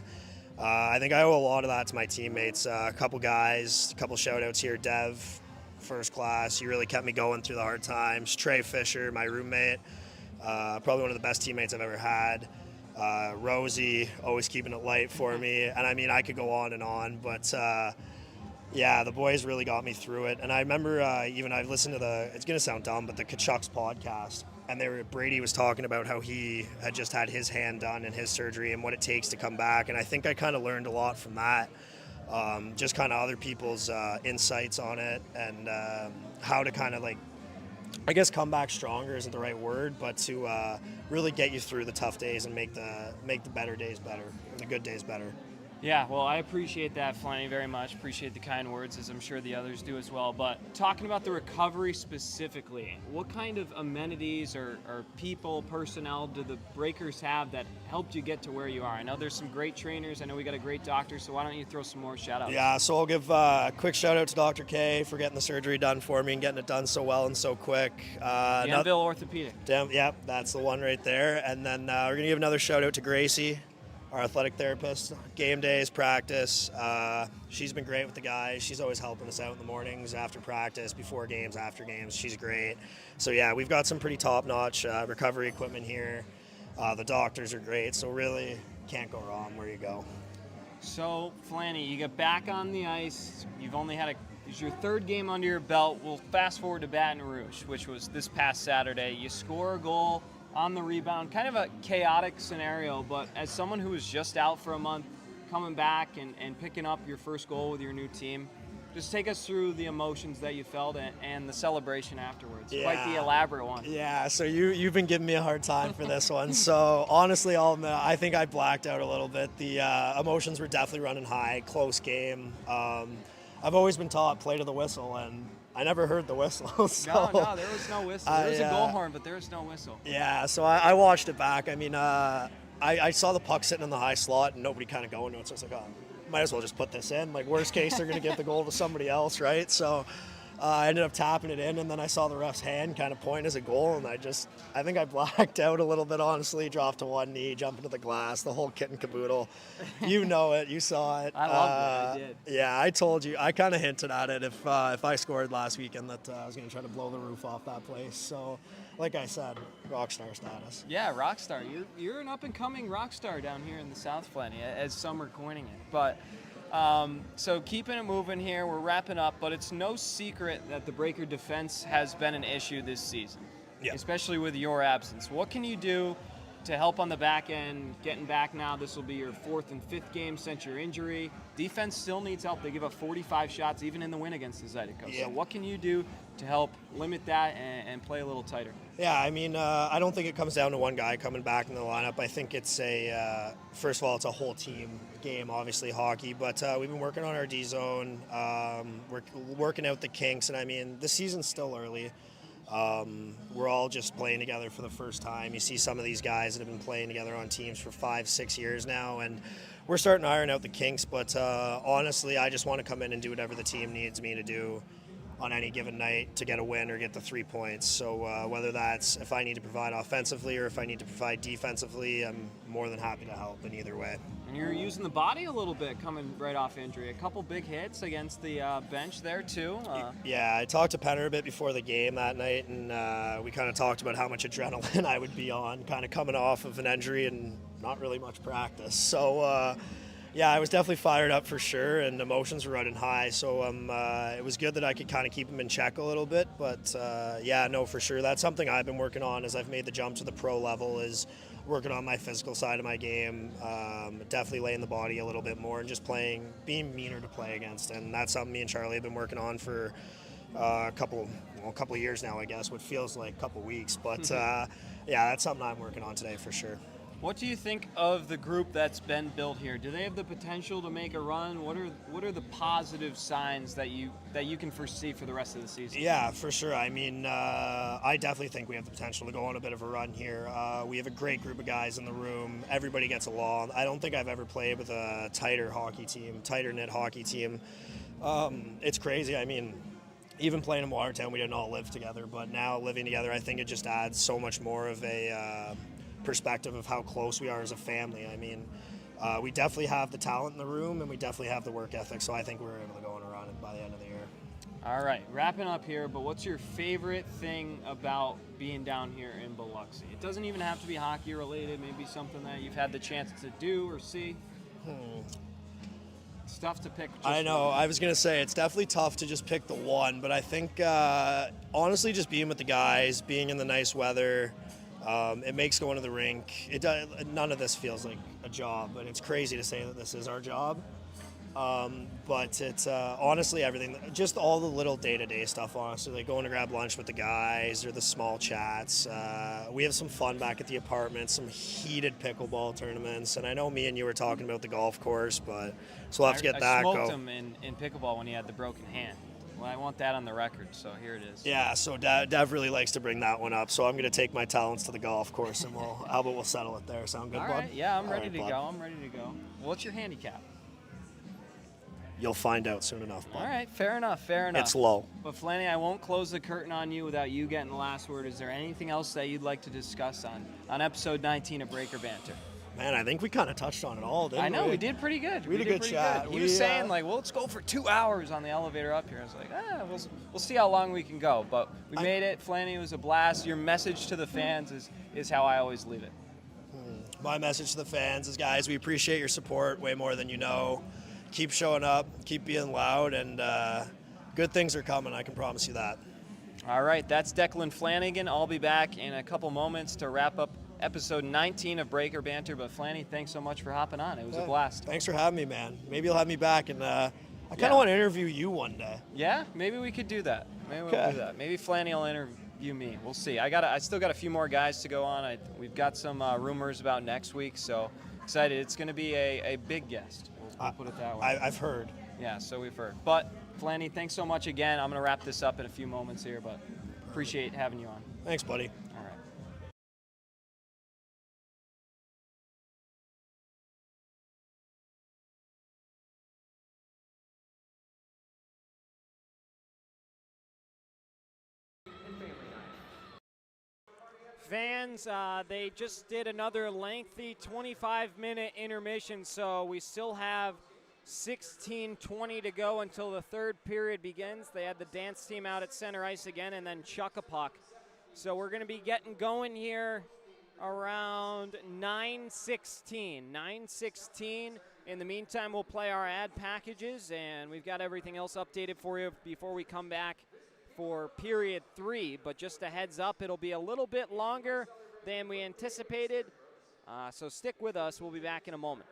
I think I owe a lot of that to my teammates. A couple guys, a couple shout outs here. Dev, first class. You really kept me going through the hard times. Trey Fisher, my roommate, probably one of the best teammates I've ever had. Rosie, always keeping it light for me. And I mean, I could go on, but yeah, the boys really got me through it. And I remember I've listened to it's going to sound dumb, but the Kachuk's podcast. And Brady was talking about how he had just had his hand done in his surgery and what it takes to come back. And I think I kind of learned a lot from that. Just kind of other people's insights on it, and how to kind of like, I guess come back stronger isn't the right word, but to really get you through the tough days and make the better days better, and the good days better. Yeah, well, I appreciate that, Flanny, very much. Appreciate the kind words, as I'm sure the others do as well. But talking about the recovery specifically, what kind of amenities or people, personnel do the Breakers have that helped you get to where you are? I know there's some great trainers. I know we got a great doctor, so why don't you throw some more shout-outs? Yeah, so I'll give a quick shout-out to Dr. K for getting the surgery done for me and getting it done so well and so quick. Bienville Orthopedic. Yep, that's the one right there. And then we're going to give another shout-out to Gracie, our athletic therapist. Game days, practice. She's been great with the guys. She's always helping us out in the mornings, after practice, before games, after games. She's great. So yeah, we've got some pretty top-notch recovery equipment here. The doctors are great, so really can't go wrong where you go. So, Flanny, you get back on the ice. You've only had it's your third game under your belt. We'll fast forward to Baton Rouge, which was this past Saturday. You score a goal on the rebound, kind of a chaotic scenario, but as someone who was just out for a month, coming back and picking up your first goal with your new team, Just take us through the emotions that you felt and the celebration afterwards. Yeah. Quite the elaborate one. Yeah, so you've been giving me a hard time for this one. So honestly, I'll admit, I think I blacked out a little bit. The emotions were definitely running high, close game. I've always been taught play to the whistle, and I never heard the whistle. So, No, there was no whistle. There was a goal horn, but there was no whistle. Yeah, so I watched it back. I mean, I saw the puck sitting in the high slot and nobody kind of going to it, so I was like, oh, might as well just put this in. Like, worst case, they're going to give the goal to somebody else, right? So I ended up tapping it in, and then I saw the ref's hand kind of point as a goal, and I think I blacked out a little bit, honestly, dropped to one knee, jumped into the glass, the whole kit and caboodle. You know it. You saw it. I loved it. I did. Yeah, I told you. I kind of hinted at it if I scored last weekend that I was going to try to blow the roof off that place. So, like I said, rock star status. Yeah, rock star. You're an up-and-coming rock star down here in the South, Flanny, as some are coining it. But so keeping it moving here, we're wrapping up, but it's no secret that the Breaker defense has been an issue this season, especially with your absence. What can you do to help on the back end, getting back now? This will be your 4th and 5th game since your injury. Defense still needs help. They give up 45 shots even in the win against the Zydeco. Yeah. So what can you do to help limit that and play a little tighter? Yeah, I mean, I don't think it comes down to one guy coming back in the lineup. I think it's first of all, it's a whole team game, obviously hockey, but we've been working on our D zone, we're working out the kinks, and I mean, the season's still early. We're all just playing together for the first time. You see some of these guys that have been playing together on teams for 5-6 years now, and we're starting to iron out the kinks, but honestly, I just want to come in and do whatever the team needs me to do on any given night to get a win or get the 3 points. So whether that's if I need to provide offensively or if I need to provide defensively, I'm more than happy to help in either way. And you're using the body a little bit coming right off injury. A couple big hits against the bench there too. Yeah, I talked to Penner a bit before the game that night, and we kind of talked about how much adrenaline I would be on, kind of coming off of an injury and not really much practice. So yeah, I was definitely fired up for sure, and emotions were running high. So it was good that I could kind of keep them in check a little bit. But yeah, no, for sure. That's something I've been working on as I've made the jump to the pro level, is working on my physical side of my game, definitely laying the body a little bit more and just being meaner to play against. And that's something me and Charlie have been working on for a couple of years now, I guess, what feels like a couple weeks. But yeah, that's something I'm working on today for sure. What do you think of the group that's been built here? Do they have the potential to make a run? What are the positive signs that you can foresee for the rest of the season? Yeah, for sure. I mean, I definitely think we have the potential to go on a bit of a run here. We have a great group of guys in the room. Everybody gets along. I don't think I've ever played with a tighter knit hockey team. It's crazy. I mean, even playing in Watertown, we didn't all live together, but now living together, I think it just adds so much more of a perspective of how close we are as a family. I mean, we definitely have the talent in the room, and we definitely have the work ethic, so I think we're able to go on a run by the end of the year. All right, wrapping up here, but what's your favorite thing about being down here in Biloxi? It doesn't even have to be hockey related, maybe something that you've had the chance to do or see. It's tough to pick. I know. I was going to say, it's definitely tough to just pick the one, but I think, honestly, just being with the guys, being in the nice weather, it makes going to the rink. None of this feels like a job, but it's crazy to say that this is our job. But it's honestly everything, just all the little day-to-day stuff, honestly, like going to grab lunch with the guys or the small chats. We have some fun back at the apartment, some heated pickleball tournaments, and I know me and you were talking about the golf course, but so we'll have to get that going. I smoked him in pickleball when he had the broken hand. Well, I want that on the record, so here it is. Yeah, so Dev really likes to bring that one up, so I'm going to take my talents to the golf course, and we'll settle it there. Sound good, All bud? right, yeah, I'm ready to go. What's your handicap? You'll find out soon enough, bud. All right, fair enough. It's low. But Flanny, I won't close the curtain on you without you getting the last word. Is there anything else that you'd like to discuss on episode 19 of Breaker Banter? Man, I think we kind of touched on it all, didn't we? I know, we did pretty good. We had a good chat. He was saying, like, well, let's go for 2 hours on the elevator up here. I was like, we'll see how long we can go. But we made it. Flanny, it was a blast. Your message to the fans is how I always leave it. My message to the fans is, guys, we appreciate your support way more than you know. Keep showing up, keep being loud, and good things are coming, I can promise you that. All right, that's Declan Flanigan. I'll be back in a couple moments to wrap up episode 19 of Breaker Banter. But Flanny, thanks so much for hopping on. It was a blast. Thanks for having me, man. Maybe you'll have me back, and I kind of want to interview you one day. Yeah, maybe we could do that. Maybe we'll Okay. do that. Maybe Flanny will interview me. We'll see. I still got a few more guys to go on. We've got some rumors about next week, so excited. It's going to be a big guest. We'll put it that way. I've heard. Yeah, so we've heard. But Flanny, thanks so much again. I'm going to wrap this up in a few moments here, but appreciate having you on. Thanks, buddy. All right. Fans, they just did another lengthy 25-minute intermission, so we still have 16:20 to go until the third period begins. They had the dance team out at center ice again and then chuck a puck. So we're going to be getting going here around 9:16. 9:16. In the meantime, we'll play our ad packages, and we've got everything else updated for you before we come back for period 3, but just a heads up, it'll be a little bit longer than we anticipated, so stick with us. We'll be back in a moment.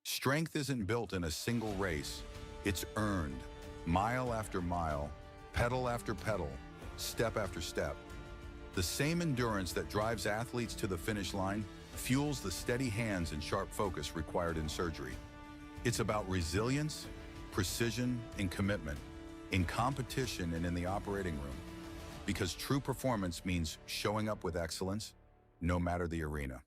Strength isn't built in a single race. It's earned, mile after mile, pedal after pedal, step after step. The same endurance that drives athletes to the finish line fuels the steady hands and sharp focus required in surgery. It's about resilience, precision, and commitment, in competition and in the operating room. Because true performance means showing up with excellence, no matter the arena.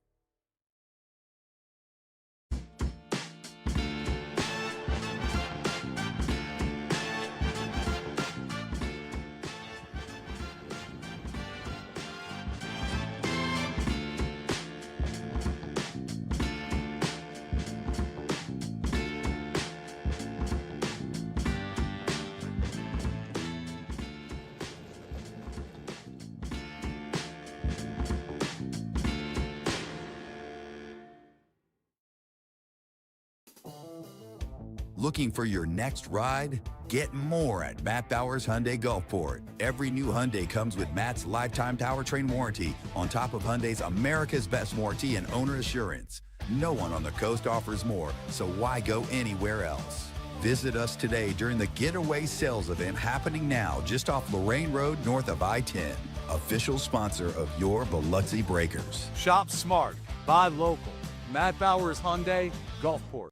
Looking for your next ride? Get more at Matt Bowers Hyundai Gulfport. Every new Hyundai comes with Matt's lifetime powertrain warranty, on top of Hyundai's America's Best warranty and owner assurance. No one on the coast offers more, so why go anywhere else? Visit us today during the Getaway sales event happening now just off Lorraine Road north of I-10. Official sponsor of your Biloxi Breakers. Shop smart, buy local. Matt Bowers Hyundai, Gulfport.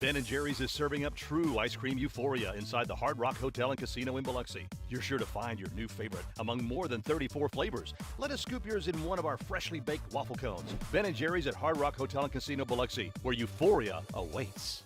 Ben & Jerry's is serving up true ice cream euphoria inside the Hard Rock Hotel and Casino in Biloxi. You're sure to find your new favorite among more than 34 flavors. Let us scoop yours in one of our freshly baked waffle cones. Ben & Jerry's at Hard Rock Hotel and Casino Biloxi, where euphoria awaits.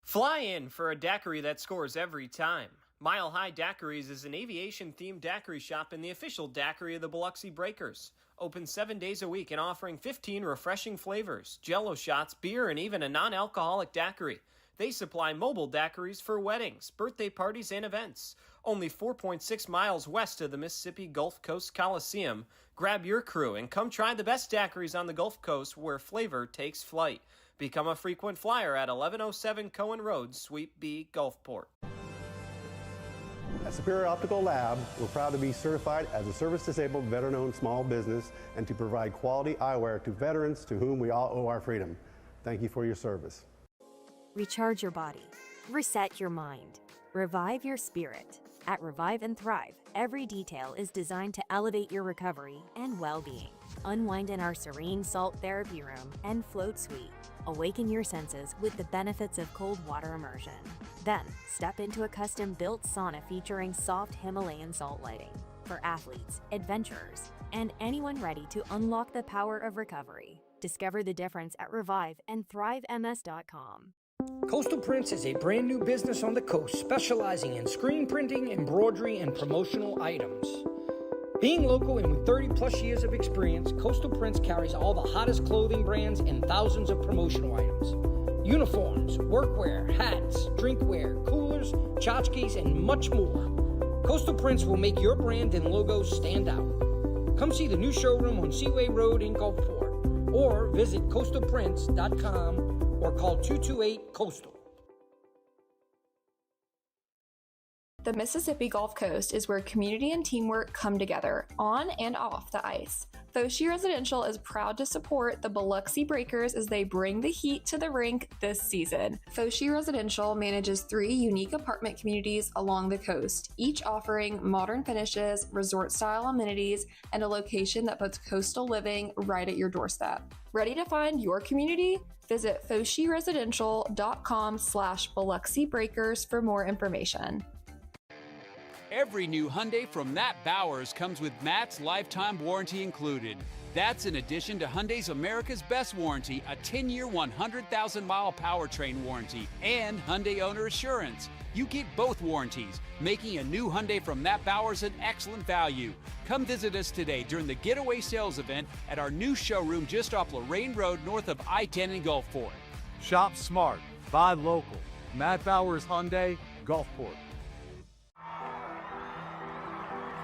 Fly in for a daiquiri that scores every time. Mile High Daiquiris is an aviation-themed daiquiri shop and the official daiquiri of the Biloxi Breakers. Open 7 days a week and offering 15 refreshing flavors, jello shots, beer, and even a non-alcoholic daiquiri. They supply mobile daiquiris for weddings, birthday parties, and events. Only 4.6 miles west of the Mississippi Gulf Coast Coliseum. Grab your crew and come try the best daiquiris on the Gulf Coast where flavor takes flight. Become a frequent flyer at 1107 Cohen Road, Suite B, Gulfport. At Superior Optical Lab, we're proud to be certified as a service-disabled, veteran-owned small business and to provide quality eyewear to veterans to whom we all owe our freedom. Thank you for your service. Recharge your body. Reset your mind. Revive your spirit. At Revive and Thrive, every detail is designed to elevate your recovery and well-being. Unwind in our serene salt therapy room and float suite. Awaken your senses with the benefits of cold water immersion. Then, step into a custom-built sauna featuring soft Himalayan salt lighting for athletes, adventurers, and anyone ready to unlock the power of recovery. Discover the difference at reviveandthrivems.com. Coastal Prints is a brand new business on the coast specializing in screen printing, embroidery, and promotional items. Being local and with 30 plus years of experience, Coastal Prints carries all the hottest clothing brands and thousands of promotional items. Uniforms, workwear, hats, drinkware, coolers, tchotchkes, and much more. Coastal Prints will make your brand and logo stand out. Come see the new showroom on Seaway Road in Gulfport, or visit coastalprints.com or call 228-COASTAL. The Mississippi Gulf Coast is where community and teamwork come together, on and off the ice. Fosi Residential is proud to support the Biloxi Breakers as they bring the heat to the rink this season. Fosi Residential manages 3 unique apartment communities along the coast, each offering modern finishes, resort-style amenities, and a location that puts coastal living right at your doorstep. Ready to find your community? Visit foshiresidential.com/Biloxi Breakers for more information. Every new Hyundai from Matt Bowers comes with Matt's lifetime warranty included. That's in addition to Hyundai's America's Best Warranty, a 10-year, 100,000-mile powertrain warranty, and Hyundai Owner Assurance. You get both warranties, making a new Hyundai from Matt Bowers an excellent value. Come visit us today during the Getaway sales event at our new showroom just off Lorraine Road north of I-10 in Gulfport. Shop smart, buy local. Matt Bowers Hyundai, Gulfport.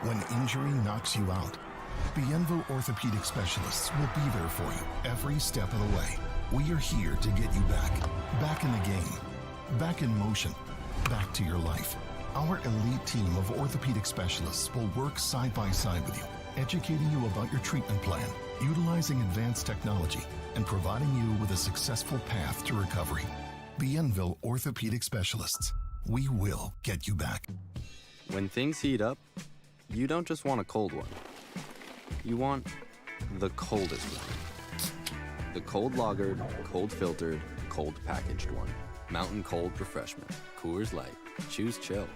When injury knocks you out, Bienville Orthopedic Specialists will be there for you every step of the way. We are here to get you back in the game, back in motion, back to your life. Our elite team of orthopedic specialists will work side by side with you, educating you about your treatment plan, utilizing advanced technology, and providing you with a successful path to recovery. Bienville Orthopedic Specialists. We will get you back. When things heat up, you don't just want a cold one. You want the coldest one. The cold lagered, cold filtered, cold packaged one. Mountain Cold Refreshment. Coors Light. Choose chill.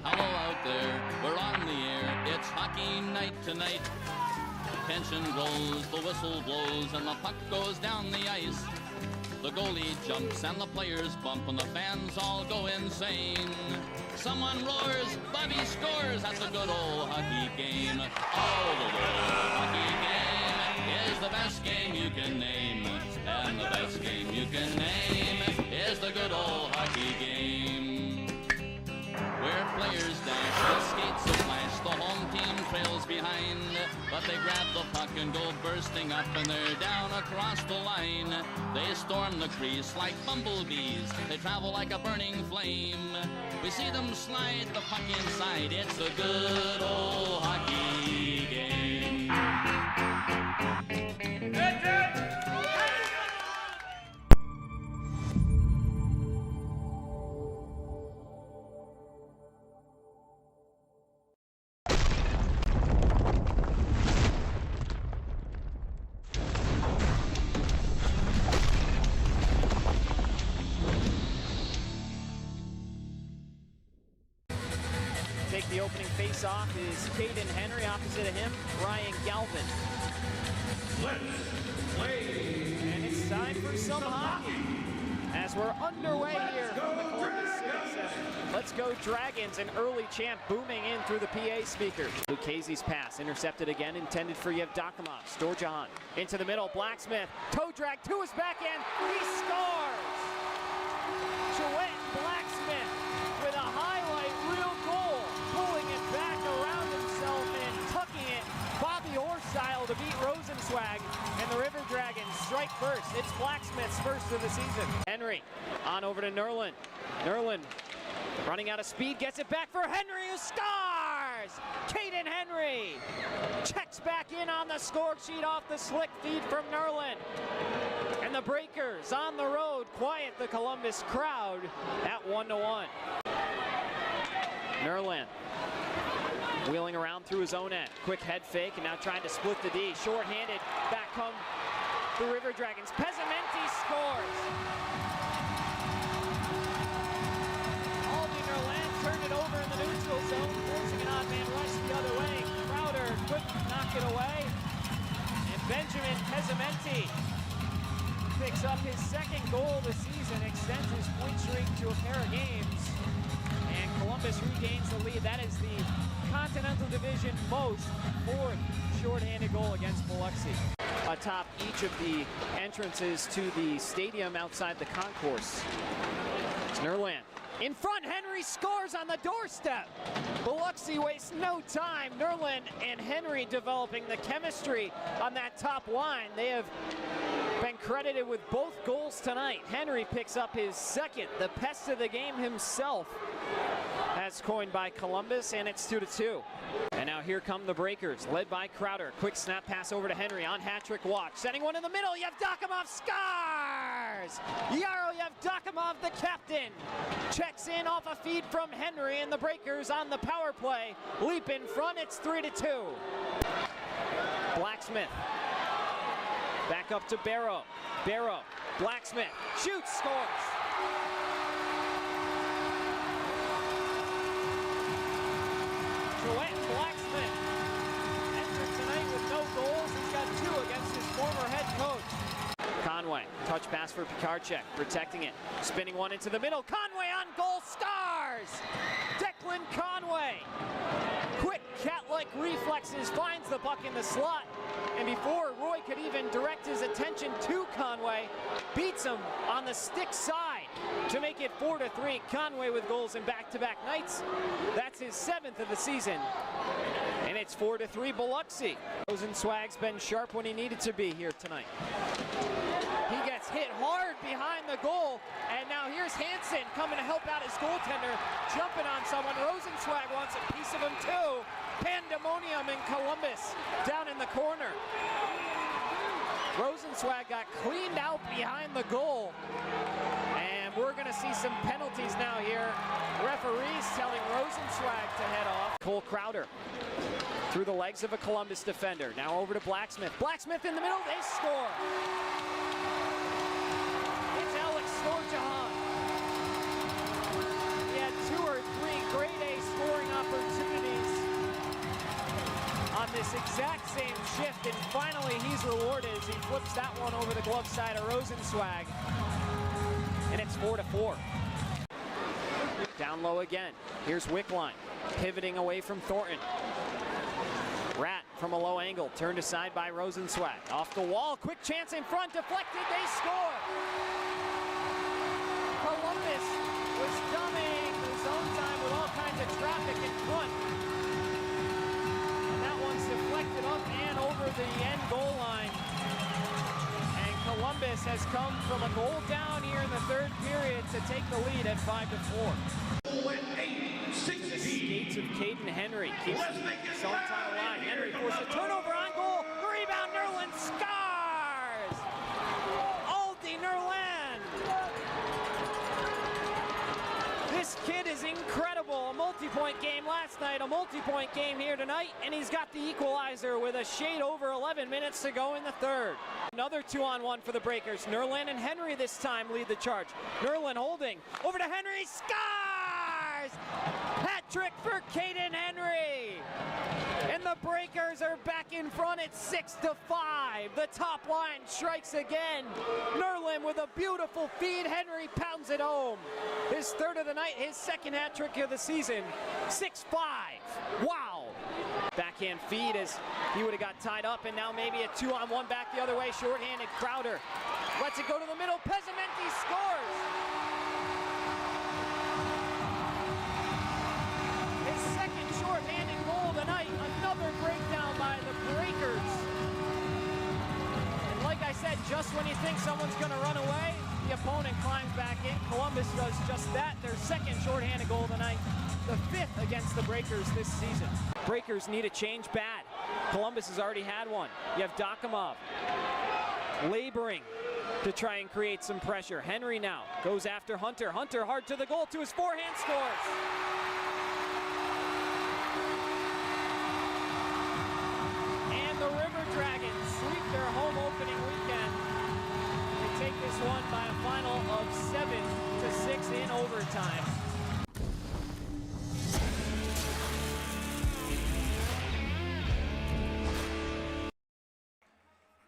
Hello out there, we're on the air. It's hockey night tonight. Tension grows, the whistle blows, and the puck goes down the ice. The goalie jumps and the players bump and the fans all go insane. Someone roars, Bobby scores, that's a good old hockey game. Oh, the old hockey game is the best game you can name. And the best game you can name is the good old hockey game. Where players dash and skates a flash, the home team trails behind. But they grab the puck and go bursting up and they're down across the line. They storm the crease like bumblebees, they travel like a burning flame. We see them slide the puck inside, it's a good old hockey game. Take the opening face-off is Caden Henry. Opposite of him, Ryan Galvin. And it's time for some hockey as we're underway here from the Columbus Civic Center. Let's go Dragons, an early chant booming in through the PA speakers. Lucchese's pass intercepted again, intended for Yevdokimov. Storjahan into the middle, Blacksmith, toe drag to his backhand, he scores! Joette Blacksmith with a highlight reel goal, pulling it back around himself and tucking it Bobby Orr style to beat Rosenzweig, and the River Dragons strike first. It's Blacksmith's first of the season. Henry on over to Nerlin. Nerlin running out of speed, gets it back for Henry, who scores! Caden Henry checks back in on the score sheet off the slick feed from Nerlin. And And the Breakers on the road quiet the Columbus crowd at 1-1. Nerland wheeling around through his own end. Quick head fake and now trying to split the D. Short-handed. Back come the River Dragons. Pezzamenti scores. Aldi Nerland turned it over in the neutral zone, forcing an odd man rush the other way. Crowder couldn't knock it away. And Benjamin Pezzamenti picks up his second goal this season, extends his point streak to a pair of games, and Columbus regains the lead. That is the Continental Division most, fourth shorthanded goal against Biloxi. Atop each of the entrances to the stadium outside the concourse. It's Nerland. In front, Henry scores on the doorstep. Biloxi wastes no time. Nerland and Henry developing the chemistry on that top line. They have been credited with both goals tonight. Henry picks up his second, the pest of the game himself, as coined by Columbus, and it's 2-2. And now here come the Breakers, led by Crowder. Quick snap pass over to Henry on hat-trick watch. Sending one in the middle, Yevdokimov scores! Yaro Yevdokimov, the captain, checks in off a feed from Henry, and the Breakers on the power play leap in front. It's 3-2. Blacksmith. Back up to Barrow. Barrow, Blacksmith, shoots, scores. Joanne Blacksmith entered tonight with no goals. He's got 2 against his former head coach. Conway, touch pass for Pikarczyk, protecting it. Spinning one into the middle. Conway on goal, stars! Declan Conway. Quick cat-like reflexes, finds the puck in the slot. And before Roy could even direct his attention to Conway, beats him on the stick side to make it 4-3. Conway with goals in back-to-back nights. That's his 7th of the season. And it's 4-3 Biloxi. Rosenzweig's been sharp when he needed to be here tonight. He gets hit hard behind the goal, and now here's Hansen coming to help out his goaltender, jumping on someone. Rosenzweig wants a piece of him too. Pandemonium in Columbus, down in the corner. Rosenzweig got cleaned out behind the goal, and we're going to see some penalties now here. Referees telling Rosenzweig to head off. Cole Crowder through the legs of a Columbus defender. Now over to Blacksmith. Blacksmith in the middle, they score. It's Alex Storjahan. He had 2 or 3 grade A scoring opportunities on this exact same shift, and finally he's rewarded as he flips that one over the glove side of Rosenzweig. And it's 4-4. Down low again. Here's Wickline, pivoting away from Thornton. Rat from a low angle, turned aside by Rosenzweig. Off the wall, quick chance in front, deflected, they score! Columbus was dominating the zone time with all kinds of traffic in front. And that one's deflected up and over the end goal line. And Columbus has come from a goal down here in the 3rd period to take the lead at 5-4. The skates of Caden Henry keeps the zone time alive. Henry forced a turnover on goal. Rebound, Nerland scores! Aldi Nerland! This kid is incredible. A multi-point game last night, a multi-point game here tonight, and he's got the equalizer with a shade over 11 minutes to go in the 3rd. Another 2-on-1 for the Breakers. Nerland and Henry this time lead the charge. Nerland holding, over to Henry, scores! Hat trick for Caden Henry! And the Breakers are back in front at 6-5. The top line strikes again. Nerland with a beautiful feed. Henry pounds it home. His 3rd of the night, his 2nd hat trick of the season. 6-5. Wow. Backhand feed as he would have got tied up, and now maybe a 2-on-1 back the other way. Shorthanded Crowder lets it go to the middle. Pezzamenti scores. His 2nd shorthanded goal tonight. Another breakdown by the Breakers. And like I said, just when you think someone's going to run away, the opponent climbs back in. Columbus does just that. Their 2nd shorthanded goal tonight. The 5th against the Breakers this season. Breakers need a change bad. Columbus has already had one. You have Yevdokimov laboring to try and create some pressure. Henry now goes after Hunter. Hunter hard to the goal, to his forehand, scores. And the River Dragons sweep their home opening weekend and take this one by a final of 7-6 in overtime.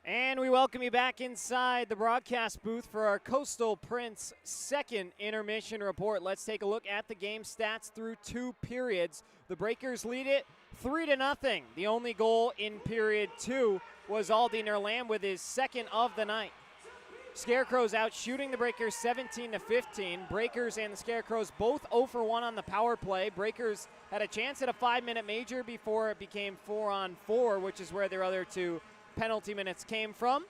And we welcome you back inside the broadcast booth for our Coastal Prince second intermission report. Let's take a look at the game stats through 2 periods. The Breakers lead it 3-0. The only goal in period 2 was Aldi Nerland with his second of the night. Scarecrows out shooting the Breakers 17-15. Breakers and the Scarecrows both 0 for 1 on the power play. Breakers had a chance at a 5-minute major before it became 4-on-4, which is where their other 2 penalty minutes came from.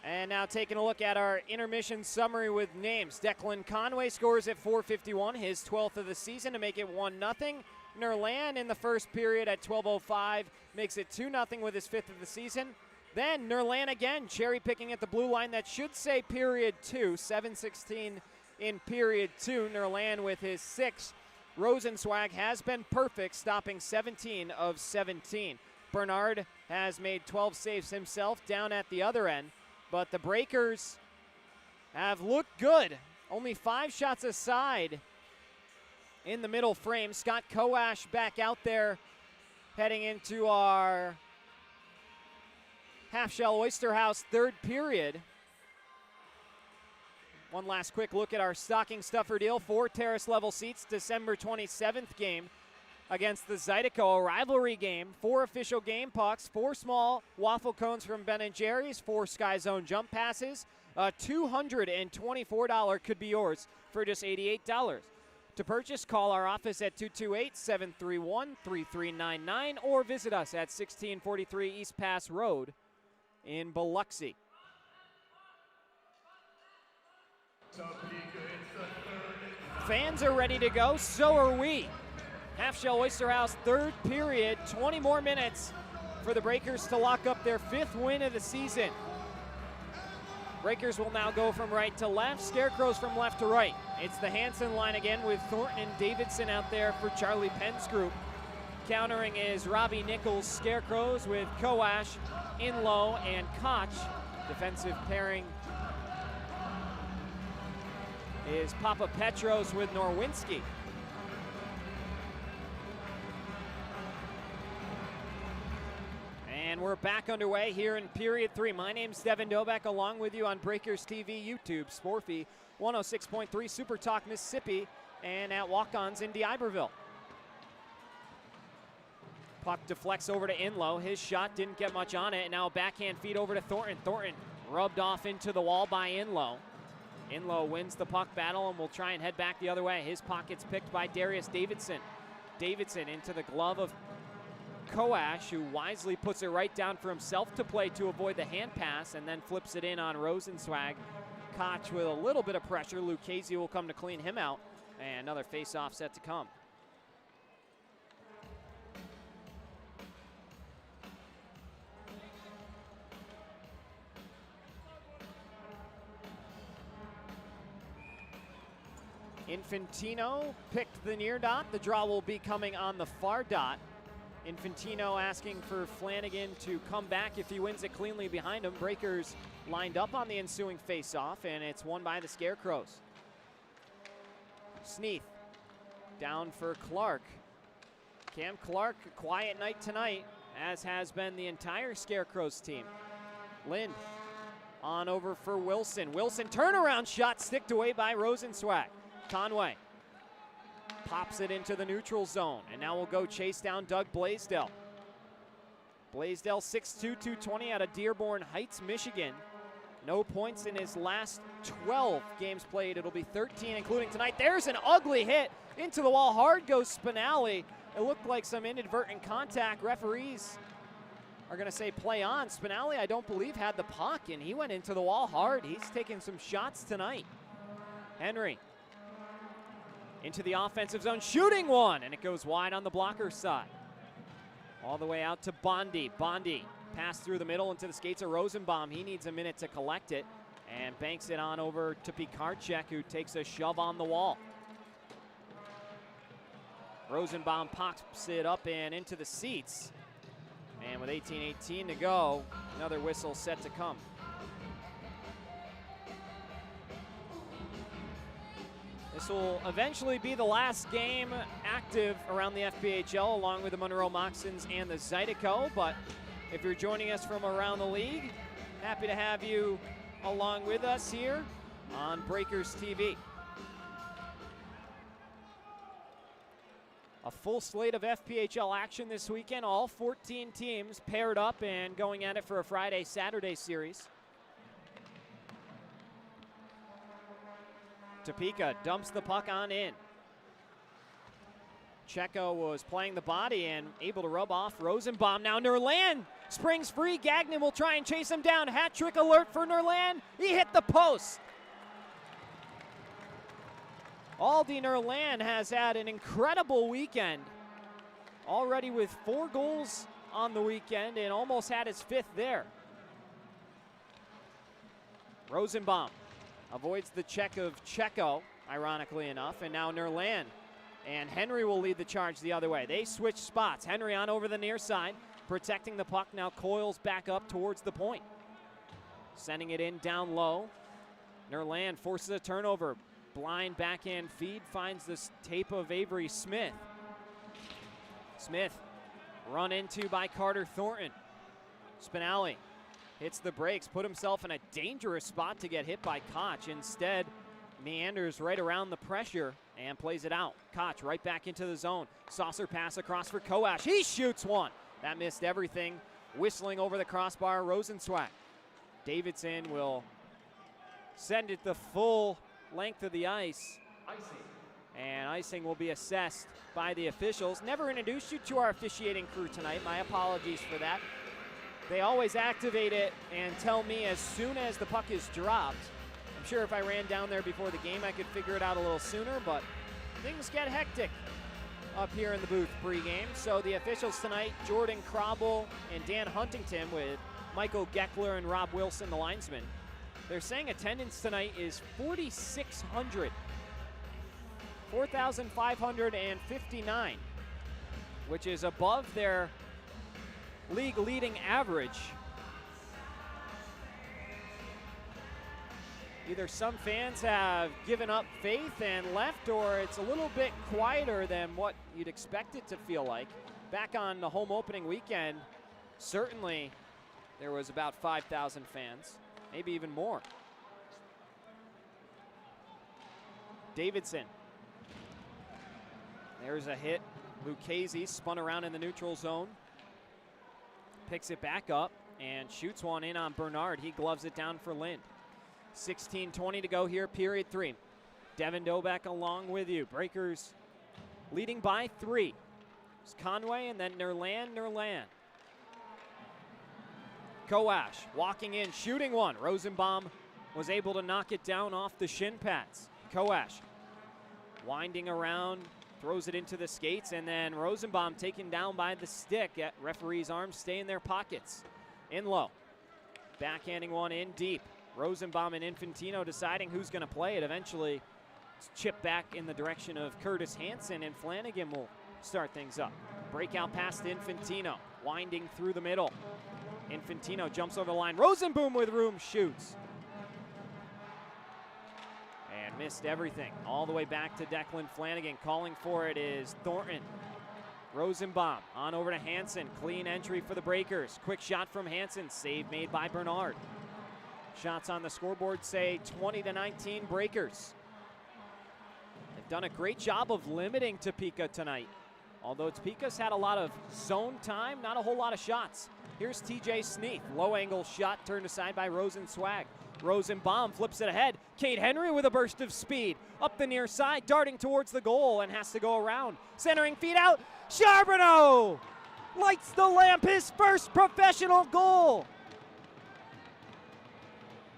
And now taking a look at our intermission summary with names. Declan Conway scores at 4:51, his 12th of the season to make it 1-0. Nerland in the first period at 12:05 makes it 2-0 with his 5th of the season. Then Nerland again, cherry picking at the blue line. That should say period 2, 7:16 in period 2. Nerland with his 6th. Rosenzweig has been perfect, stopping 17 of 17. Bernard has made 12 saves himself down at the other end, but the Breakers have looked good. Only 5 shots aside in the middle frame. Scott Koash back out there heading into our half-shell Oyster House third period. One last quick look at our stocking stuffer deal. 4 terrace level seats, December 27th game against the Zydeco, a rivalry game. 4 official game pucks, 4 small waffle cones from Ben & Jerry's, 4 Sky Zone jump passes. $224 could be yours for just $88. To purchase, call our office at 228-731-3399 or visit us at 1643 East Pass Road in Biloxi. Fans are ready to go, so are we. Half-shell Oyster House third period, 20 more minutes for the Breakers to lock up their 5th win of the season. Breakers will now go from right to left, Scarecrows from left to right. It's the Hansen line again with Thornton and Davidson out there for Charlie Penn's group. Countering is Robbie Nichols, Scarecrows with Koash, Inlow, and Koch. Defensive pairing is Papa Petros with Norwinski. And we're back underway here in period 3. My name's Devin Dobek, along with you on Breakers TV, YouTube, Sporfy, 106.3 Super Talk Mississippi, and at Walk-Ons in D'Iberville. Puck deflects over to Inlow. His shot didn't get much on it, and now backhand feed over to Thornton. Thornton rubbed off into the wall by Inlow. Inlow wins the puck battle and will try and head back the other way. His pocket's picked by Darius Davidson. Davidson into the glove of Koash, who wisely puts it right down for himself to play to avoid the hand pass and then flips it in on Rosenzweig. Koch with a little bit of pressure. Lucchese will come to clean him out. And another face-off set to come. Infantino picked the near dot. The draw will be coming on the far dot. Infantino asking for Flanigan to come back if he wins it cleanly behind him. Breakers lined up on the ensuing face-off, and it's won by the Scarecrows. Sneath down for Clark. Cam Clark, a quiet night tonight, as has been the entire Scarecrows team. Lind on over for Wilson. Wilson turnaround shot sticked away by Rosenzweig. Conway pops it into the neutral zone, and now we'll go chase down Doug Blaisdell. Blaisdell 6'2", 220 out of Dearborn Heights, Michigan. No points in his last 12 games played. It'll be 13, including tonight. There's an ugly hit into the wall. Hard goes Spinelli. It looked like some inadvertent contact. Referees are going to say play on. Spinelli, I don't believe, had the puck, and he went into the wall hard. He's taking some shots tonight. Henry into the offensive zone, shooting one, and it goes wide on the blocker side. All the way out to Bondi. Bondi Pass through the middle into the skates of Rosenbaum. He needs a minute to collect it and banks it on over to Pikarczyk, who takes a shove on the wall. Rosenbaum pops it up and into the seats. And with 18:18 to go, another whistle set to come. This will eventually be the last game active around the FPHL, along with the Monroe Moxons and the Zydeco. But if you're joining us from around the league, happy to have you along with us here on Breakers TV. A full slate of FPHL action this weekend. All 14 teams paired up and going at it for a Friday-Saturday series. Topeka dumps the puck on in. Checo was playing the body and able to rub off Rosenbaum. Now Nerland springs free. Gagnon will try and chase him down. Hat trick alert for Nerland. He hit the post. Aldi Nerland has had an incredible weekend. Already with 4 goals on the weekend and almost had his 5th there. Rosenbaum avoids the check of Checo, ironically enough, and now Nerland. And Henry will lead the charge the other way. They switch spots. Henry on over the near side, protecting the puck, now coils back up towards the point. Sending it in down low. Nerland forces a turnover. Blind backhand feed finds this tape of Avery Smith. Smith run into by Carter Thornton. Spinelli hits the brakes, put himself in a dangerous spot to get hit by Koch. Instead, meanders right around the pressure and plays it out. Koch right back into the zone. Saucer pass across for Koash. He shoots one. That missed everything. Whistling over the crossbar, Rosenzweig. Davidson will send it the full length of the ice. And icing will be assessed by the officials. Never introduced you to our officiating crew tonight. My apologies for that. They always activate it and tell me as soon as the puck is dropped. I'm sure if I ran down there before the game, I could figure it out a little sooner, but things get hectic up here in the booth pregame. So the officials tonight, Jordan Krabel and Dan Huntington, with Michael Geckler and Rob Wilson, the linesman. They're saying attendance tonight is 4,600. 4,559, which is above their league leading average. Either some fans have given up faith and left, or it's a little bit quieter than what you'd expect it to feel like. Back on the home opening weekend, certainly there was about 5,000 fans, maybe even more. Davidson. There's a hit. Lucchese spun around in the neutral zone. Picks it back up and shoots one in on Bernard. He gloves it down for Lind. 16:20 to go here, period 3. Devin Dobeck along with you. Breakers leading by 3. It's Conway and then Nerland. Koash walking in, shooting one. Rosenbaum was able to knock it down off the shin pads. Koash winding around, throws it into the skates, and then Rosenbaum taken down by the stick. Referee's arms stay in their pockets. In low. Backhanding one in deep. Rosenbaum and Infantino deciding who's going to play it. Eventually, it's chipped back in the direction of Curtis Hansen, and Flanigan will start things up. Breakout pass to Infantino, winding through the middle. Infantino jumps over the line. Rosenbaum with room, shoots. And missed everything. All the way back to Declan Flanigan. Calling for it is Thornton. Rosenbaum on over to Hansen. Clean entry for the Breakers. Quick shot from Hansen. Save made by Bernard. Shots on the scoreboard say 20-19 Breakers. They've done a great job of limiting Topeka tonight. Although Topeka's had a lot of zone time, not a whole lot of shots. Here's TJ Sneath. Low angle shot turned aside by Rosenzweig. Rosenbaum flips it ahead. Cade Henry with a burst of speed. Up the near side, darting towards the goal and has to go around. Centering feed out. Charbonneau lights the lamp, his first professional goal.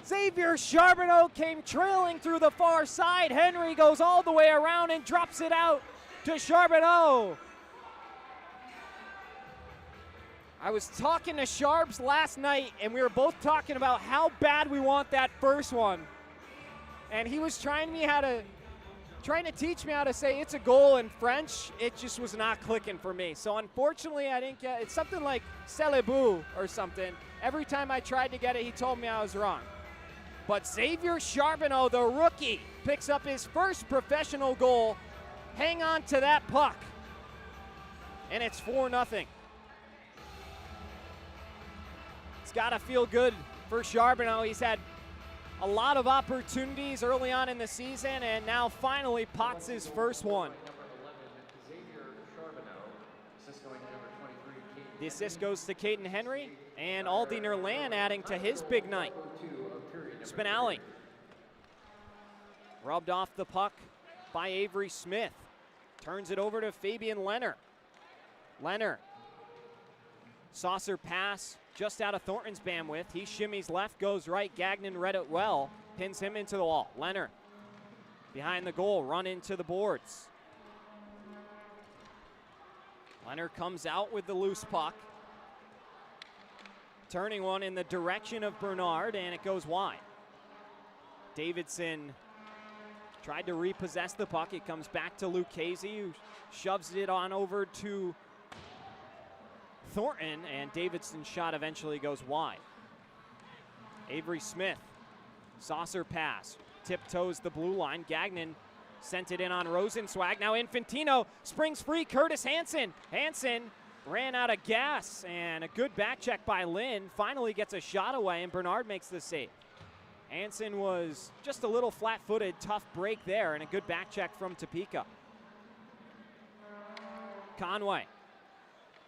Xavier Charbonneau came trailing through the far side. Henry goes all the way around and drops it out to Charbonneau. I was talking to Sharps last night, and we were both talking about how bad we want that first one. And he was trying to teach me how to say it's a goal in French. It just was not clicking for me. So unfortunately, I didn't get it's something like c'est le but or something. Every time I tried to get it, he told me I was wrong. But Xavier Charbonneau, the rookie, picks up his first professional goal. Hang on to that puck. And it's 4-0. It's got to feel good for Charbonneau. He's had a lot of opportunities early on in the season, and now finally pots his first one. The assist goes to Caden Henry, and Aldi Nerland adding to his big night. Spinelli rubbed off the puck by Avery Smith. Turns it over to Fabian Leonard. Leonard, saucer pass just out of Thornton's bandwidth. He shimmies left, goes right. Gagnon read it well, pins him into the wall. Leonard behind the goal, run into the boards. Leonard comes out with the loose puck. Turning one in the direction of Bernard, and it goes wide. Davidson tried to repossess the puck. It comes back to Luke Casey, who shoves it on over to Thornton, and Davidson's shot eventually goes wide. Avery Smith, saucer pass, tiptoes the blue line. Gagnon sent it in on Rosenzweig. Now Infantino springs free. Curtis Hansen. Hansen ran out of gas, and a good back check by Lynn. Finally gets a shot away, and Bernard makes the save. Hansen was just a little flat-footed, tough break there, and a good back check from Topeka. Conway,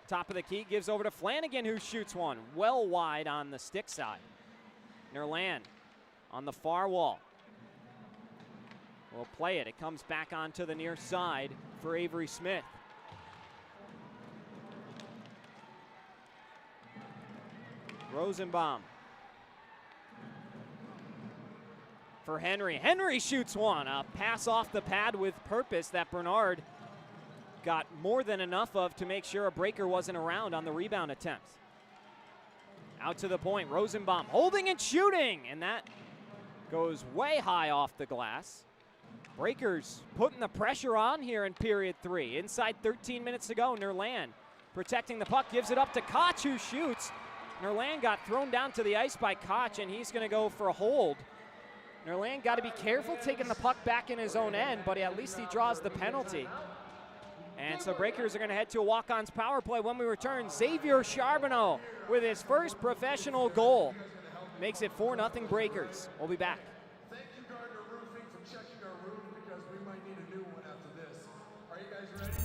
top of the key, gives over to Flanigan, who shoots one well wide on the stick side. Nerland on the far wall will play it. It comes back onto the near side for Avery Smith. Rosenbaum for Henry. Henry shoots one. A pass off the pad with purpose that Bernard got more than enough of to make sure a breaker wasn't around on the rebound attempts. Out to the point, Rosenbaum holding and shooting, and that goes way high off the glass. Breakers putting the pressure on here in period 3. Inside 13 minutes to go, Nerland protecting the puck, gives it up to Koch, who shoots. Nerland got thrown down to the ice by Koch, and he's going to go for a hold. Nerland got to be careful taking the puck back in his own end, but at least he draws the penalty. And so Breakers are going to head to a walk-ons power play. When we return, Xavier Charbonneau with his first professional goal makes it 4-0 Breakers. We'll be back. Thank you, Gardner Roofing, for checking our roof because we might need a new one after this. Are you guys ready?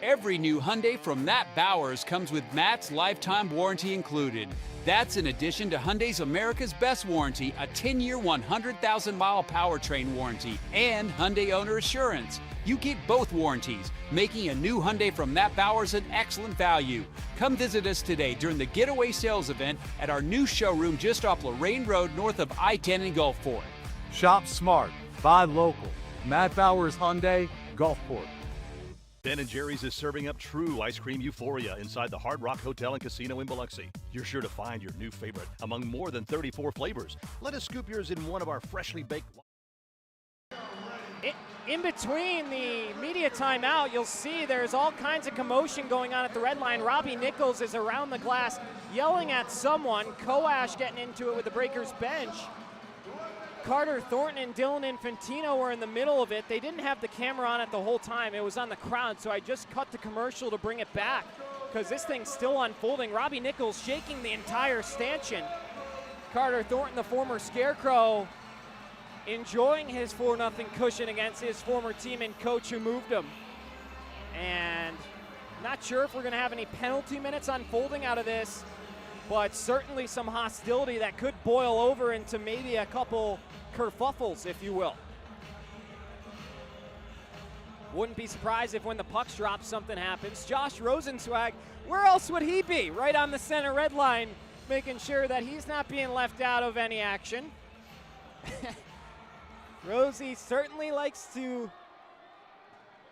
Every new Hyundai from Matt Bowers comes with Matt's lifetime warranty included. That's in addition to Hyundai's America's Best Warranty, a 10-year, 100,000-mile powertrain warranty, and Hyundai Owner Assurance. You get both warranties, making a new Hyundai from Matt Bowers an excellent value. Come visit us today during the Getaway sales event at our new showroom just off Lorraine Road north of I-10 in Gulfport. Shop smart, buy local. Matt Bowers Hyundai, Gulfport. Ben & Jerry's is serving up true ice cream euphoria inside the Hard Rock Hotel and Casino in Biloxi. You're sure to find your new favorite among more than 34 flavors. Let us scoop yours in one of our freshly baked. In between the media timeout, you'll see there's all kinds of commotion going on at the red line. Robbie Nichols is around the glass yelling at someone. Coash getting into it with the Breakers bench. Carter Thornton and Dylan Infantino were in the middle of it. They didn't have the camera on it the whole time. It was on the crowd, so I just cut the commercial to bring it back because this thing's still unfolding. Robbie Nichols shaking the entire stanchion. Carter Thornton, the former Scarecrow, enjoying his 4-0 cushion against his former team and coach who moved him. And not sure if we're going to have any penalty minutes unfolding out of this, but certainly some hostility that could boil over into maybe a couple kerfuffles, if you will. Wouldn't be surprised if when the pucks drop, something happens. Josh Rosenzweig, where else would he be? Right on the center red line, making sure that he's not being left out of any action. Rosie certainly likes to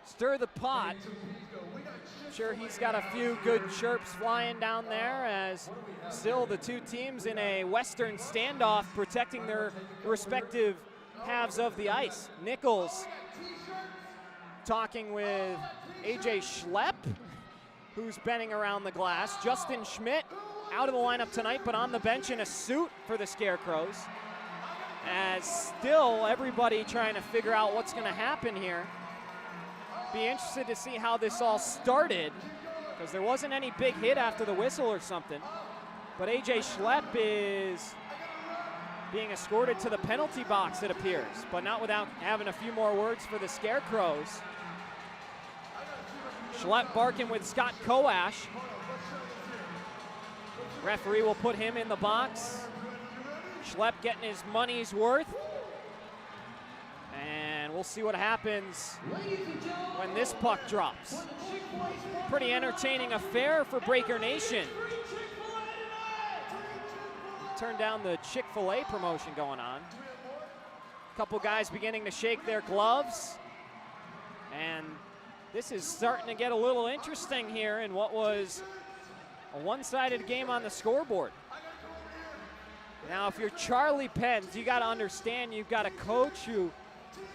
stir the pot. I'm sure he's got a few good chirps flying down there, as still the two teams in a Western standoff protecting their respective halves of the ice. Nichols talking with AJ Schlepp, who's bending around the glass. Justin Schmidt out of the lineup tonight, but on the bench in a suit for the Scarecrows. As still everybody trying to figure out what's going to happen here. Be interested to see how this all started, because there wasn't any big hit after the whistle or something. But AJ Schlepp is being escorted to the penalty box, it appears, but not without having a few more words for the Scarecrows. Schlepp barking with Scott Koash. Referee will put him in the box. Schlepp getting his money's worth. And we'll see what happens when this puck drops. Pretty entertaining affair for Breaker Nation. Turn down the Chick-fil-A promotion going on. A couple guys beginning to shake their gloves. And this is starting to get a little interesting here in what was a one-sided game on the scoreboard. Now, if you're Charlie Pence, you got to understand you've got a coach who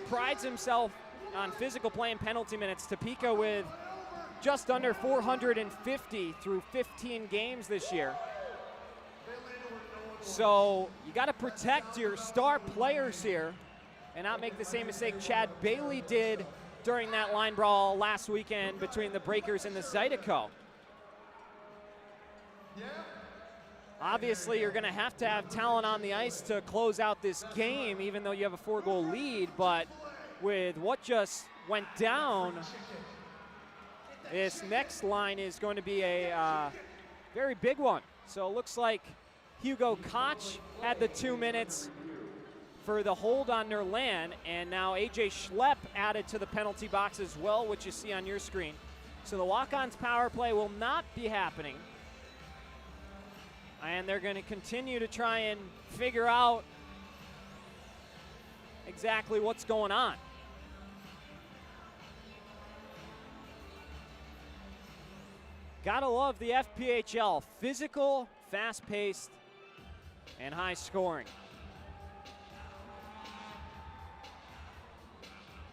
prides himself on physical play and penalty minutes. Topeka with just under 450 through 15 games this year. So you got to protect your star players here and not make the same mistake Chad Bailey did during that line brawl last weekend between the Breakers and the Zydeco. Obviously, you're going to have talent on the ice to close out this game, even though you have a 4-goal lead. But with what just went down, this next line is going to be a very big one. So it looks like Hugo Koch had the 2 minutes for the hold on Nerland, and now AJ Schlepp added to the penalty box as well, which you see on your screen. So the walk-ons power play will not be happening. And they're going to continue to try and figure out exactly what's going on. Gotta love the FPHL. Physical, fast-paced, and high scoring.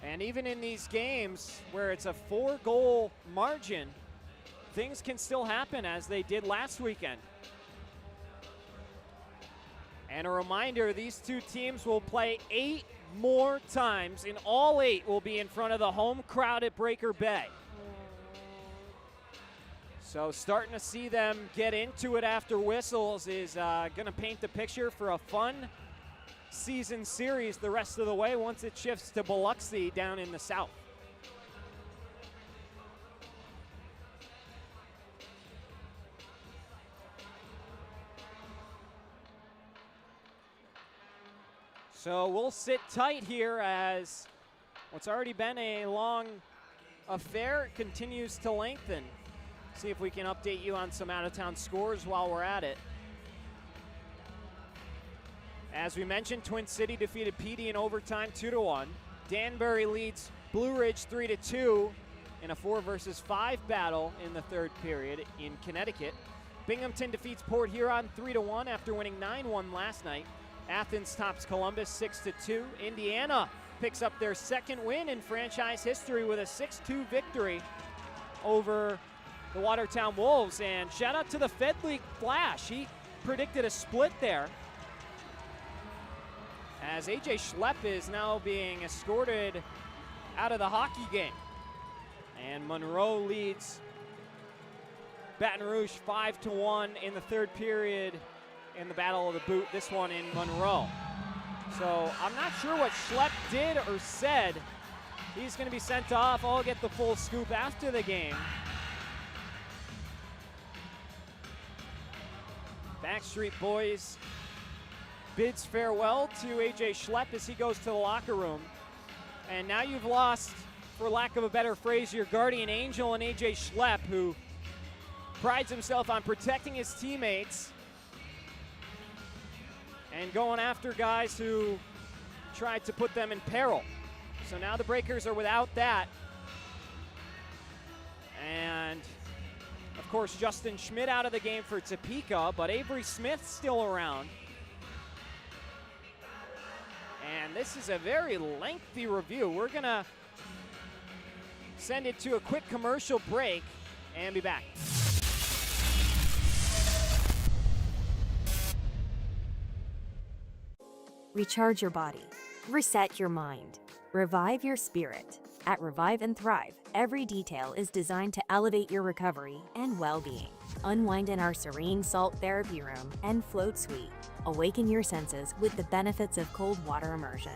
And even in these games where it's a 4-goal margin, things can still happen as they did last weekend. And a reminder, these two teams will play 8 more times, and all 8 will be in front of the home crowd at Breaker Bay. So starting to see them get into it after whistles is going to paint the picture for a fun season series the rest of the way once it shifts to Biloxi down in the south. So we'll sit tight here as what's already been a long affair continues to lengthen. See if we can update you on some out-of-town scores while we're at it. As we mentioned, Twin City defeated PD in overtime 2-1. Danbury leads Blue Ridge 3-2 in a 4-versus-5 battle in the third period in Connecticut. Binghamton defeats Port Huron 3-1 after winning 9-1 last night. Athens tops Columbus 6-2. Indiana picks up their second win in franchise history with a 6-2 victory over the Watertown Wolves. And shout out to the Fed League Flash. He predicted a split there, as AJ Schlepp is now being escorted out of the hockey game. And Monroe leads Baton Rouge 5-1 in the third period in the Battle of the Boot, this one in Monroe. So I'm not sure what Schlepp did or said. He's going to be sent off. I'll get the full scoop after the game. Backstreet Boys bids farewell to AJ Schlepp as he goes to the locker room. And now you've lost, for lack of a better phrase, your guardian angel in AJ Schlepp, who prides himself on protecting his teammates and going after guys who tried to put them in peril. So now the Breakers are without that. And, of course, Justin Schmidt out of the game for Topeka, but Avery Smith's still around. And this is a very lengthy review. We're going to send it to a quick commercial break and be back. Recharge your body. Reset your mind. Revive your spirit. At Revive and Thrive, every detail is designed to elevate your recovery and well-being. Unwind in our serene salt therapy room and float suite. Awaken your senses with the benefits of cold water immersion.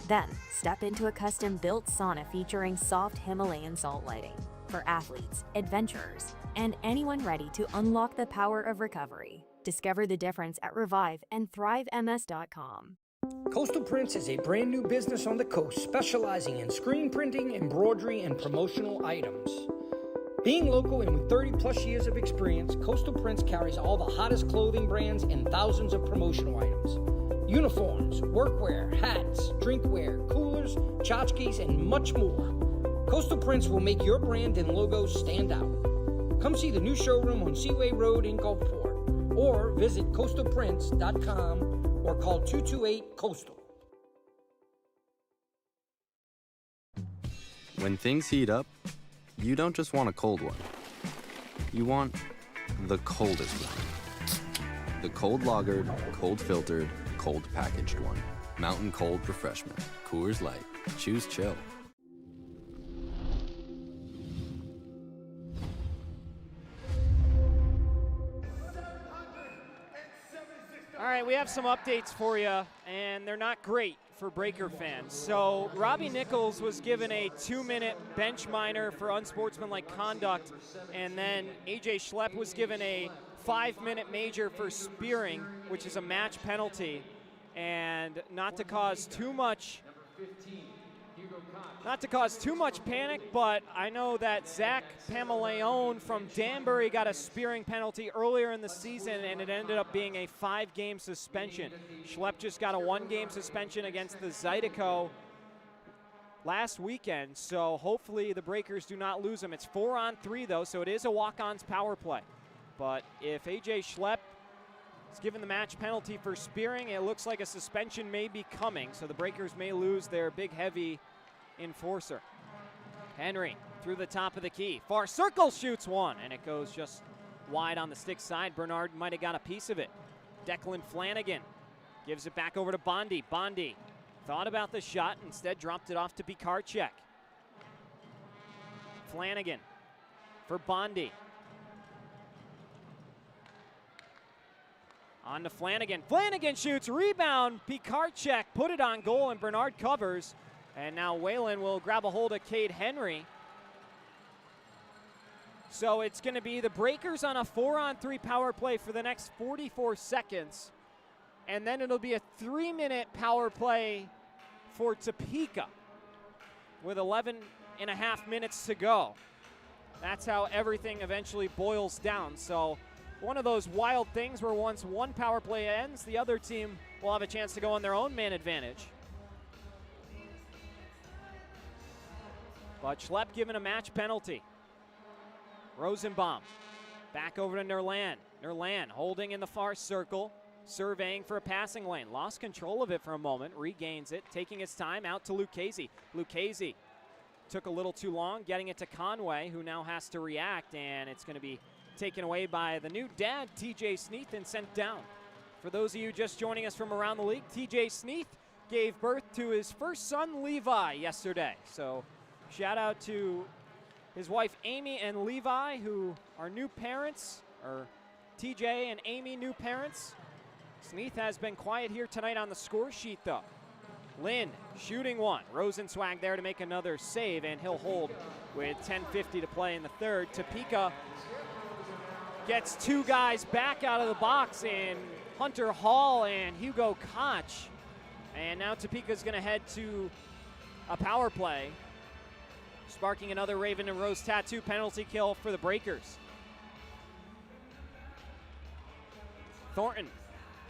Then, step into a custom-built sauna featuring soft Himalayan salt lighting for athletes, adventurers, and anyone ready to unlock the power of recovery. Discover the difference at reviveandthrivems.com. Coastal Prints is a brand new business on the coast specializing in screen printing, embroidery, and promotional items. Being local and with 30 plus years of experience, Coastal Prints carries all the hottest clothing brands and thousands of promotional items. Uniforms, workwear, hats, drinkware, coolers, tchotchkes, and much more. Coastal Prints will make your brand and logo stand out. Come see the new showroom on Seaway Road in Gulfport or visit coastalprints.com or call 228-COASTAL. When things heat up, you don't just want a cold one. You want the coldest one. The cold lagered, cold filtered, cold packaged one. Mountain Cold Refreshment. Coors Light. Choose chill. All right, we have some updates for you, and they're not great for Breaker fans. So Robbie Nichols was given a 2-minute bench minor for unsportsmanlike conduct, and then AJ Schlepp was given a 5-minute major for spearing, which is a match penalty. And not to cause too much panic, but I know that Zach Pamaleone from Danbury got a spearing penalty earlier in the season, and it ended up being a 5-game suspension. Schlepp just got a 1-game suspension against the Zydeco last weekend, so hopefully the Breakers do not lose him. It's 4-on-3, though, so it is a walk-ons power play. But if AJ Schlepp is given the match penalty for spearing, it looks like a suspension may be coming, so the Breakers may lose their big, heavy enforcer. Henry through the top of the key. Far circle shoots one, and it goes just wide on the stick side. Bernard might have got a piece of it. Declan Flanigan gives it back over to Bondi. Bondi thought about the shot, instead dropped it off to Bikarchek. Flanigan for Bondi. On to Flanigan. Flanigan shoots, rebound. Bikarchek put it on goal, and Bernard covers. And now Whalen will grab a hold of Cade Henry. So it's going to be the Breakers on a 4-on-3 power play for the next 44 seconds. And then it'll be a 3-minute power play for Topeka with 11 and a half minutes to go. That's how everything eventually boils down. So one of those wild things where once one power play ends, the other team will have a chance to go on their own man advantage. But Schlepp given a match penalty. Rosenbaum back over to Nerland. Nerland holding in the far circle, surveying for a passing lane. Lost control of it for a moment, regains it, taking his time out to Lucchese. Lucchese took a little too long, getting it to Conway, who now has to react, and it's going to be taken away by the new dad, TJ Sneath, and sent down. For those of you just joining us from around the league, TJ Sneath gave birth to his first son, Levi, yesterday. So shout out to his wife, Amy, and Levi, who are new parents, or TJ and Amy, new parents. Sneath has been quiet here tonight on the score sheet, though. Lynn shooting one. Rosenzweig there to make another save, and he'll hold with 10:50 to play in the third. Topeka gets two guys back out of the box in Hunter Hall and Hugo Koch. And now Topeka's going to head to a power play, sparking another Raven and Rose tattoo penalty kill for the Breakers. Thornton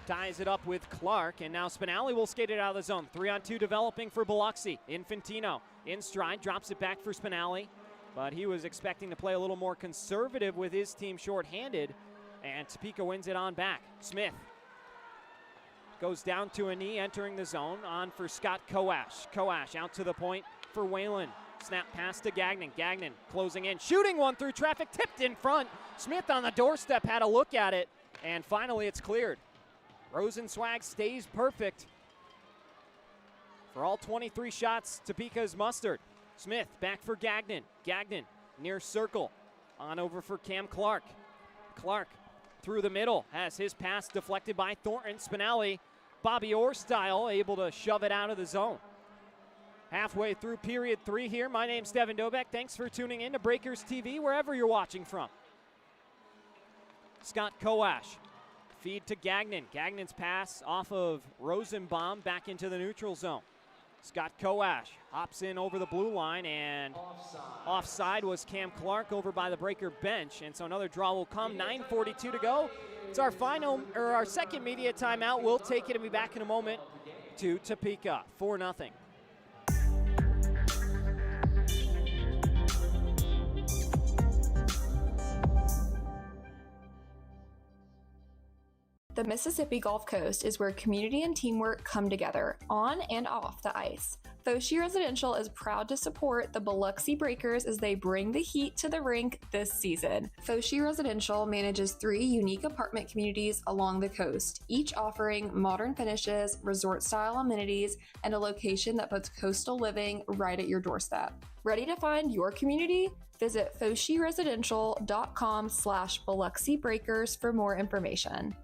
ties it up with Clark, and now Spinelli will skate it out of the zone. 3-on-2 developing for Biloxi. Infantino in stride, drops it back for Spinelli, but he was expecting to play a little more conservative with his team shorthanded, and Topeka wins it on back. Smith goes down to a knee, entering the zone, on for Scott Koash. Koash out to the point for Whalen. Snap pass to Gagnon. Gagnon closing in, shooting one through traffic, tipped in front. Smith on the doorstep had a look at it, and finally it's cleared. Rosenzweig stays perfect. For all 23 shots, Topeka's mustered. Smith back for Gagnon. Gagnon near circle. On over for Cam Clark. Clark through the middle, has his pass deflected by Thornton. Spinelli, Bobby Orr style, able to shove it out of the zone. Halfway through period 3 here. My name's Devin Dobek. Thanks for tuning in to Breakers TV, wherever you're watching from. Scott Koash, feed to Gagnon. Gagnon's pass off of Rosenbaum back into the neutral zone. Scott Koash hops in over the blue line, and offside was Cam Clark over by the Breaker bench, and so another draw will come. 9:42 to go. It's our final, or our second media timeout. We'll take it and be back in a moment to Topeka, 4-0. The Mississippi Gulf Coast is where community and teamwork come together, on and off the ice. Fosi Residential is proud to support the Biloxi Breakers as they bring the heat to the rink this season. Fosi Residential manages 3 unique apartment communities along the coast, each offering modern finishes, resort-style amenities, and a location that puts coastal living right at your doorstep. Ready to find your community? Visit foshiresidential.com/Biloxi Breakers for more information.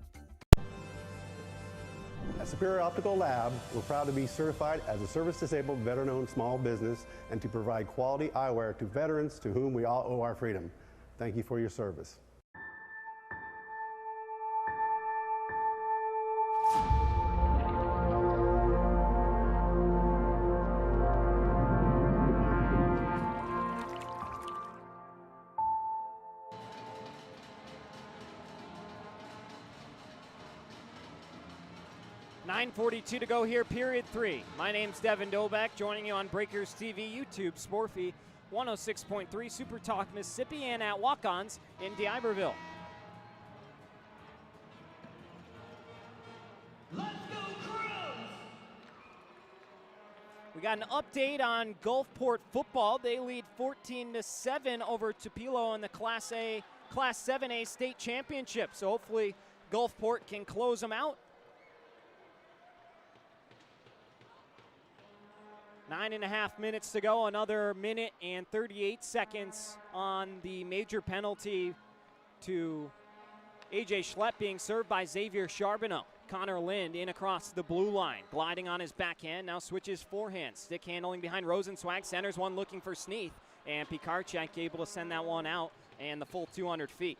At Superior Optical Lab, we're proud to be certified as a service-disabled, veteran-owned small business and to provide quality eyewear to veterans to whom we all owe our freedom. Thank you for your service. .942 to go here, period 3. My name's Devin Dobek, joining you on Breakers TV, YouTube, Sportfy, 106.3 Super Talk Mississippi, and at Walk-Ons in D'Iberville. We got an update on Gulfport football. They lead 14-7 over Tupelo in the Class 7A state championship. So hopefully Gulfport can close them out. 9.5 minutes to go, another minute and 38 seconds on the major penalty to A.J. Schlepp, being served by Xavier Charbonneau. Connor Lind in across the blue line, gliding on his backhand, now switches forehand. Stick handling behind Rosenzweig, centers one looking for Sneath, and Pikarczyk able to send that one out, and the full 200 feet.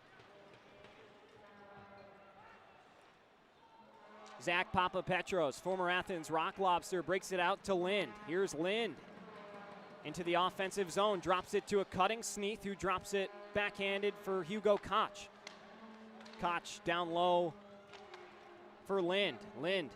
Zach Papapetros, former Athens Rock Lobster, breaks it out to Lind. Here's Lind into the offensive zone, drops it to a cutting Sneath, who drops it backhanded for Hugo Koch. Koch down low for Lind. Lind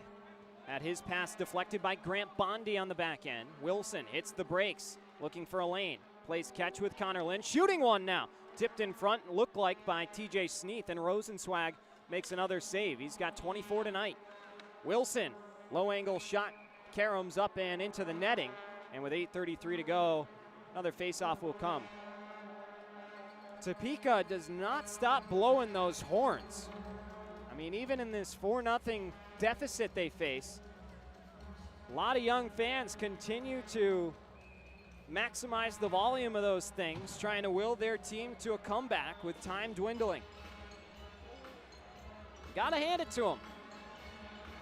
had his pass deflected by Grant Bondi on the back end. Wilson hits the brakes, looking for a lane. Plays catch with Connor Lind, shooting one now. Tipped in front, looked like by TJ Sneath, and Rosenzweig makes another save. He's got 24 tonight. Wilson, low angle shot, caroms up and into the netting. And with 8:33 to go, another faceoff will come. Topeka does not stop blowing those horns. I mean, even in this 4-0 deficit they face, a lot of young fans continue to maximize the volume of those things, trying to will their team to a comeback with time dwindling. Gotta hand it to them.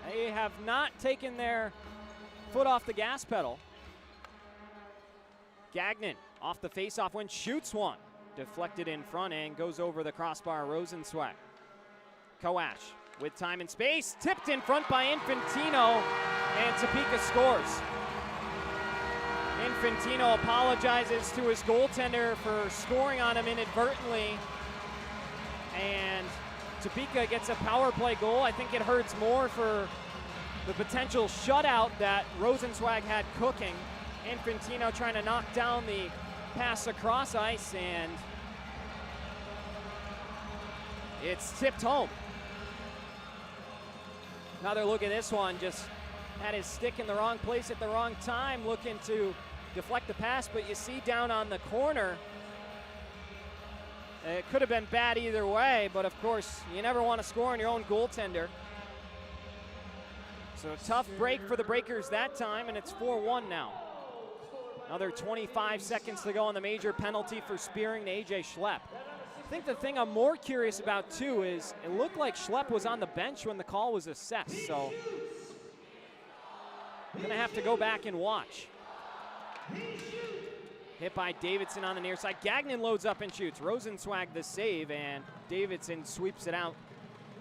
They have not taken their foot off the gas pedal. Gagnon off the faceoff win, shoots one. Deflected in front and goes over the crossbar. Rosenzweig. Koash with time and space. Tipped in front by Infantino, and Topeka scores. Infantino apologizes to his goaltender for scoring on him inadvertently. And Topeka gets a power play goal. I think it hurts more for the potential shutout that Rosenzweig had cooking. Infantino trying to knock down the pass across ice, and it's tipped home. Another look at this one, just had his stick in the wrong place at the wrong time, looking to deflect the pass, but you see down on the corner, it could have been bad either way, but of course, you never want to score on your own goaltender. So a tough break for the Breakers that time, and it's 4-1 now. Another 25 seconds to go on the major penalty for spearing to AJ Schlepp. I think the thing I'm more curious about too is it looked like Schlepp was on the bench when the call was assessed, so I'm gonna have to go back and watch. Hit by Davidson on the near side. Gagnon loads up and shoots. Rosenzweig the save, and Davidson sweeps it out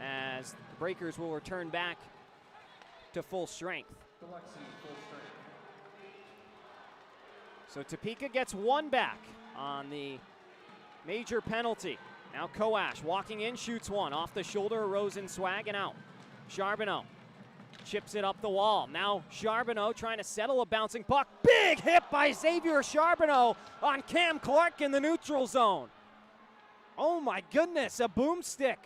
as the Breakers will return back to full strength. So Topeka gets one back on the major penalty. Now Koash walking in, shoots one. Off the shoulder of Rosenzweig and out. Charbonneau chips it up the wall. Now Charbonneau trying to settle a bouncing puck. Big hit by Xavier Charbonneau on Cam Clark in the neutral zone. Oh my goodness, a boomstick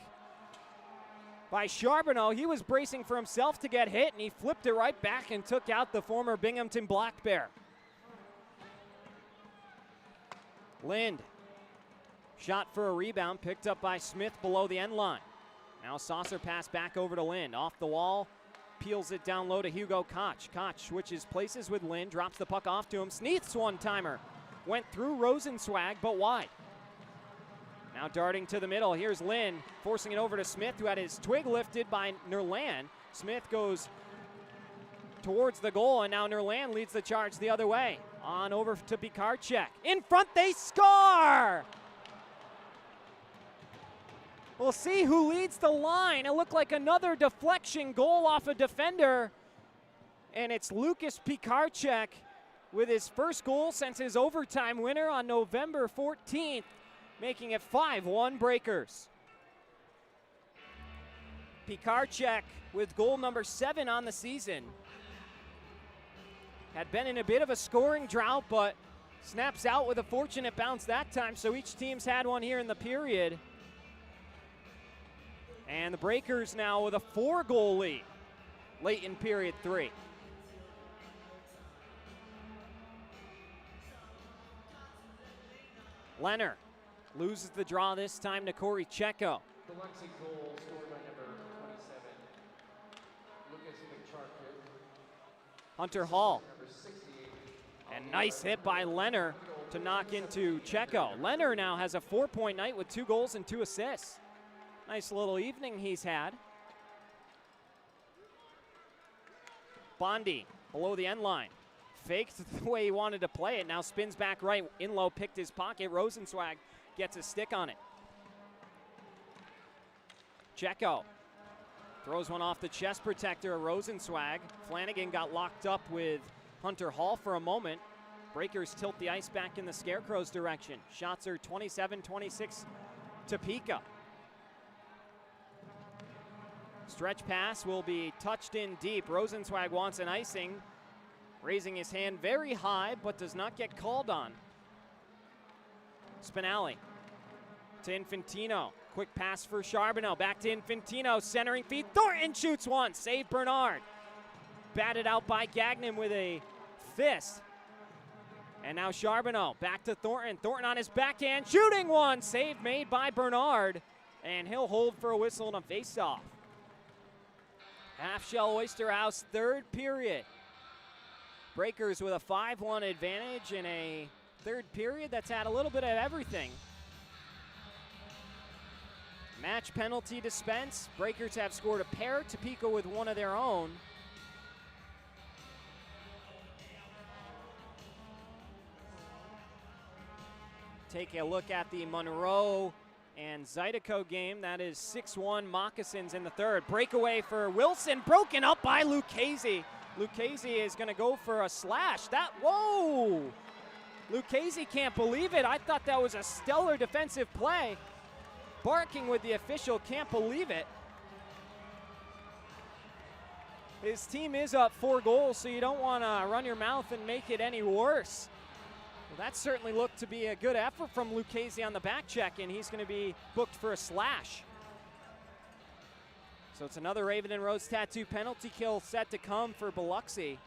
by Charbonneau. He was bracing for himself to get hit, and he flipped it right back and took out the former Binghamton Black Bear. Lind, shot for a rebound, picked up by Smith below the end line. Now saucer pass back over to Lind. Off the wall, peels it down low to Hugo Koch. Koch switches places with Lind, drops the puck off to him. Sneath's one-timer. Went through Rosenzweig, but wide. Now darting to the middle, here's Lind, forcing it over to Smith, who had his twig lifted by Nerland. Smith goes towards the goal, and now Nerland leads the charge the other way. On over to Pikarczyk. In front, they score! We'll see who leads the line. It looked like another deflection goal off a defender, and it's Lucas Pikarczyk with his first goal since his overtime winner on November 14th. Making it 5-1 Breakers. Pikarczyk with goal number 7 on the season. Had been in a bit of a scoring drought, but snaps out with a fortunate bounce that time, so each team's had one here in the period. And the Breakers now with a 4-goal lead late in period 3. Leonard loses the draw this time to Corey Checo. Biloxi goal scored by number 27, Lucas Pikarczyk. Hunter Hall. And nice hit by Leonard to knock into Checo. Leonard now has a 4-point night with 2 goals and 2 assists. Nice little evening he's had. Bondi below the end line. Faked the way he wanted to play it. Now spins back right. In low, picked his pocket. Rosenzweig gets a stick on it. Checo throws one off the chest protector of Rosenzweig. Flanigan got locked up with Hunter Hall for a moment. Breakers tilt the ice back in the Scarecrows' direction. Shots are 27-26 Topeka. Stretch pass will be touched in deep. Rosenzweig wants an icing, raising his hand very high, but does not get called on. Spinelli to Infantino. Quick pass for Charbonneau. Back to Infantino. Centering feed. Thornton shoots one. Save Bernard. Batted out by Gagnon with a fist. And now Charbonneau. Back to Thornton. Thornton on his backhand. Shooting one. Save made by Bernard. And he'll hold for a whistle and a face-off. Half Shell Oyster House, 3rd period. Breakers with a 5-1 advantage in a 3rd period that's had a little bit of everything. Match penalty dispense. Breakers have scored a pair. Topeka with one of their own. Take a look at the Monroe and Zydeco game. That is 6-1 Moccasins in the 3rd. Breakaway for Wilson, broken up by Lucchese. Lucchese is going to go for a slash. Whoa! Lucchese can't believe it. I thought that was a stellar defensive play. barking with the official, can't believe it. His team is up 4 goals, so you don't want to run your mouth and make it any worse. Well, that certainly looked to be a good effort from Lucchese on the back check, and he's going to be booked for a slash. So it's another Raven and Rose tattoo penalty kill set to come for Biloxi.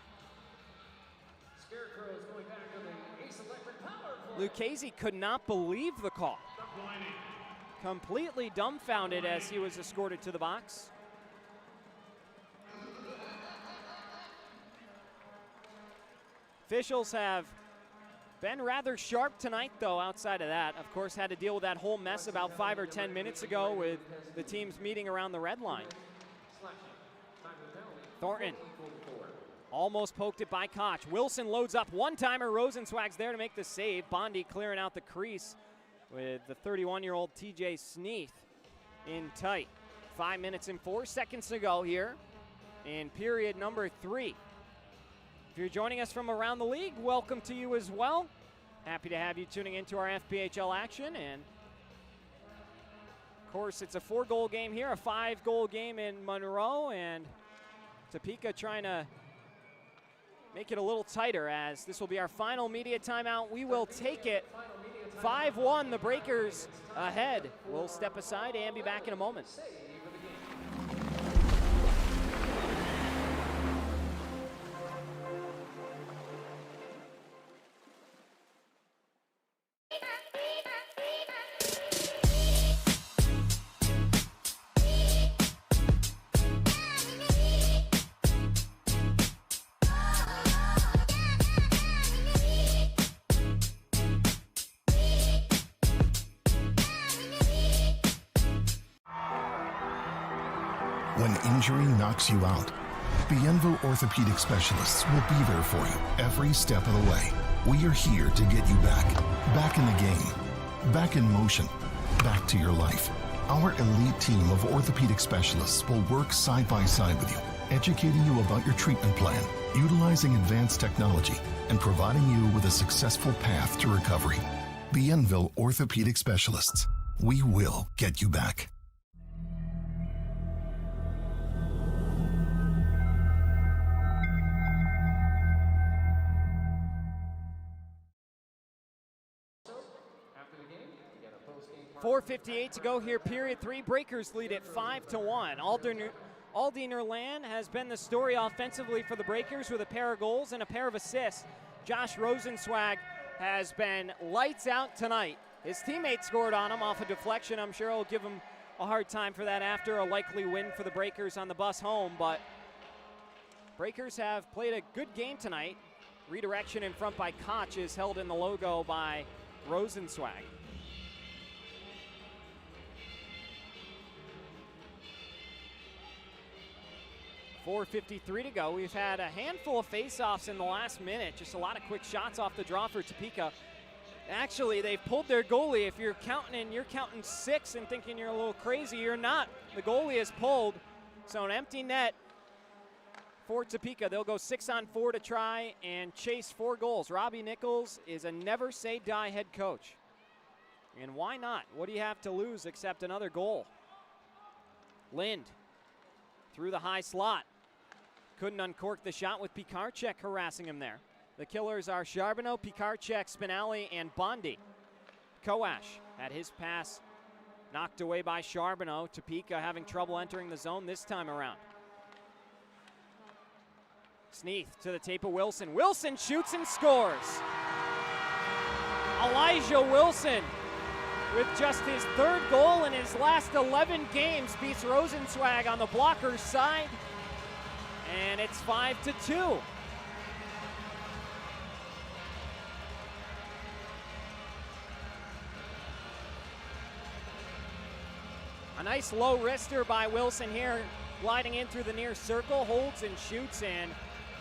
Scarecrows going back on the Ace Electric Power play. Lucchese could not believe the call. Completely dumbfounded as he was escorted to the box. Officials have been rather sharp tonight, though, outside of that. Of course, had to deal with that whole mess about 5 or 10 minutes ago with the teams meeting around the red line. Thornton almost poked it by Koch. Wilson loads up one-timer. Rosenzweig's there to make the save. Bondi clearing out the crease with the 31-year-old TJ Sneath in tight. 5 minutes and 4 seconds to go here in period number 3. If you're joining us from around the league, welcome to you as well. Happy to have you tuning into our FPHL action. And of course, it's a 4-goal game here, a 5-goal game in Monroe, and Topeka trying to make it a little tighter, as this will be our final media timeout. We will take it 5-1, the Breakers ahead. We'll step aside and be back in a moment. When injury knocks you out, Bienville Orthopedic Specialists will be there for you every step of the way. We are here to get you back in the game, back in motion, back to your life. Our elite team of orthopedic specialists will work side by side with you, educating you about your treatment plan, utilizing advanced technology, and providing you with a successful path to recovery. Bienville Orthopedic Specialists. We will get you back. .458 to go here, period 3. Breakers lead at 5-1. Aldiner Land has been the story offensively for the Breakers with a pair of goals and a pair of assists. Josh Rosenzweig has been lights out tonight. His teammate scored on him off a deflection. I'm sure he'll give him a hard time for that after a likely win for the Breakers on the bus home, but Breakers have played a good game tonight. Redirection in front by Koch is held in the logo by Rosenzweig. .453 to go. We've had a handful of face-offs in the last minute. Just a lot of quick shots off the draw for Topeka. Actually, they've pulled their goalie. If you're counting and you're counting 6 and thinking you're a little crazy, you're not. The goalie is pulled. So an empty net for Topeka. They'll go 6-on-4 to try and chase 4 goals. Robbie Nichols is a never-say-die head coach. And why not? What do you have to lose except another goal? Lind through the high slot. Couldn't uncork the shot with Pikarczyk harassing him there. The killers are Charbonneau, Pikarczyk, Spinelli, and Bondi. Koash had his pass knocked away by Charbonneau. Topeka having trouble entering the zone this time around. Sneath to the tape of Wilson. Wilson shoots and scores. Elijah Wilson, with just his 3rd goal in his last 11 games, beats Rosenzweig on the blocker's side. And it's 5-2. A nice low wrister by Wilson here, gliding in through the near circle, holds and shoots, and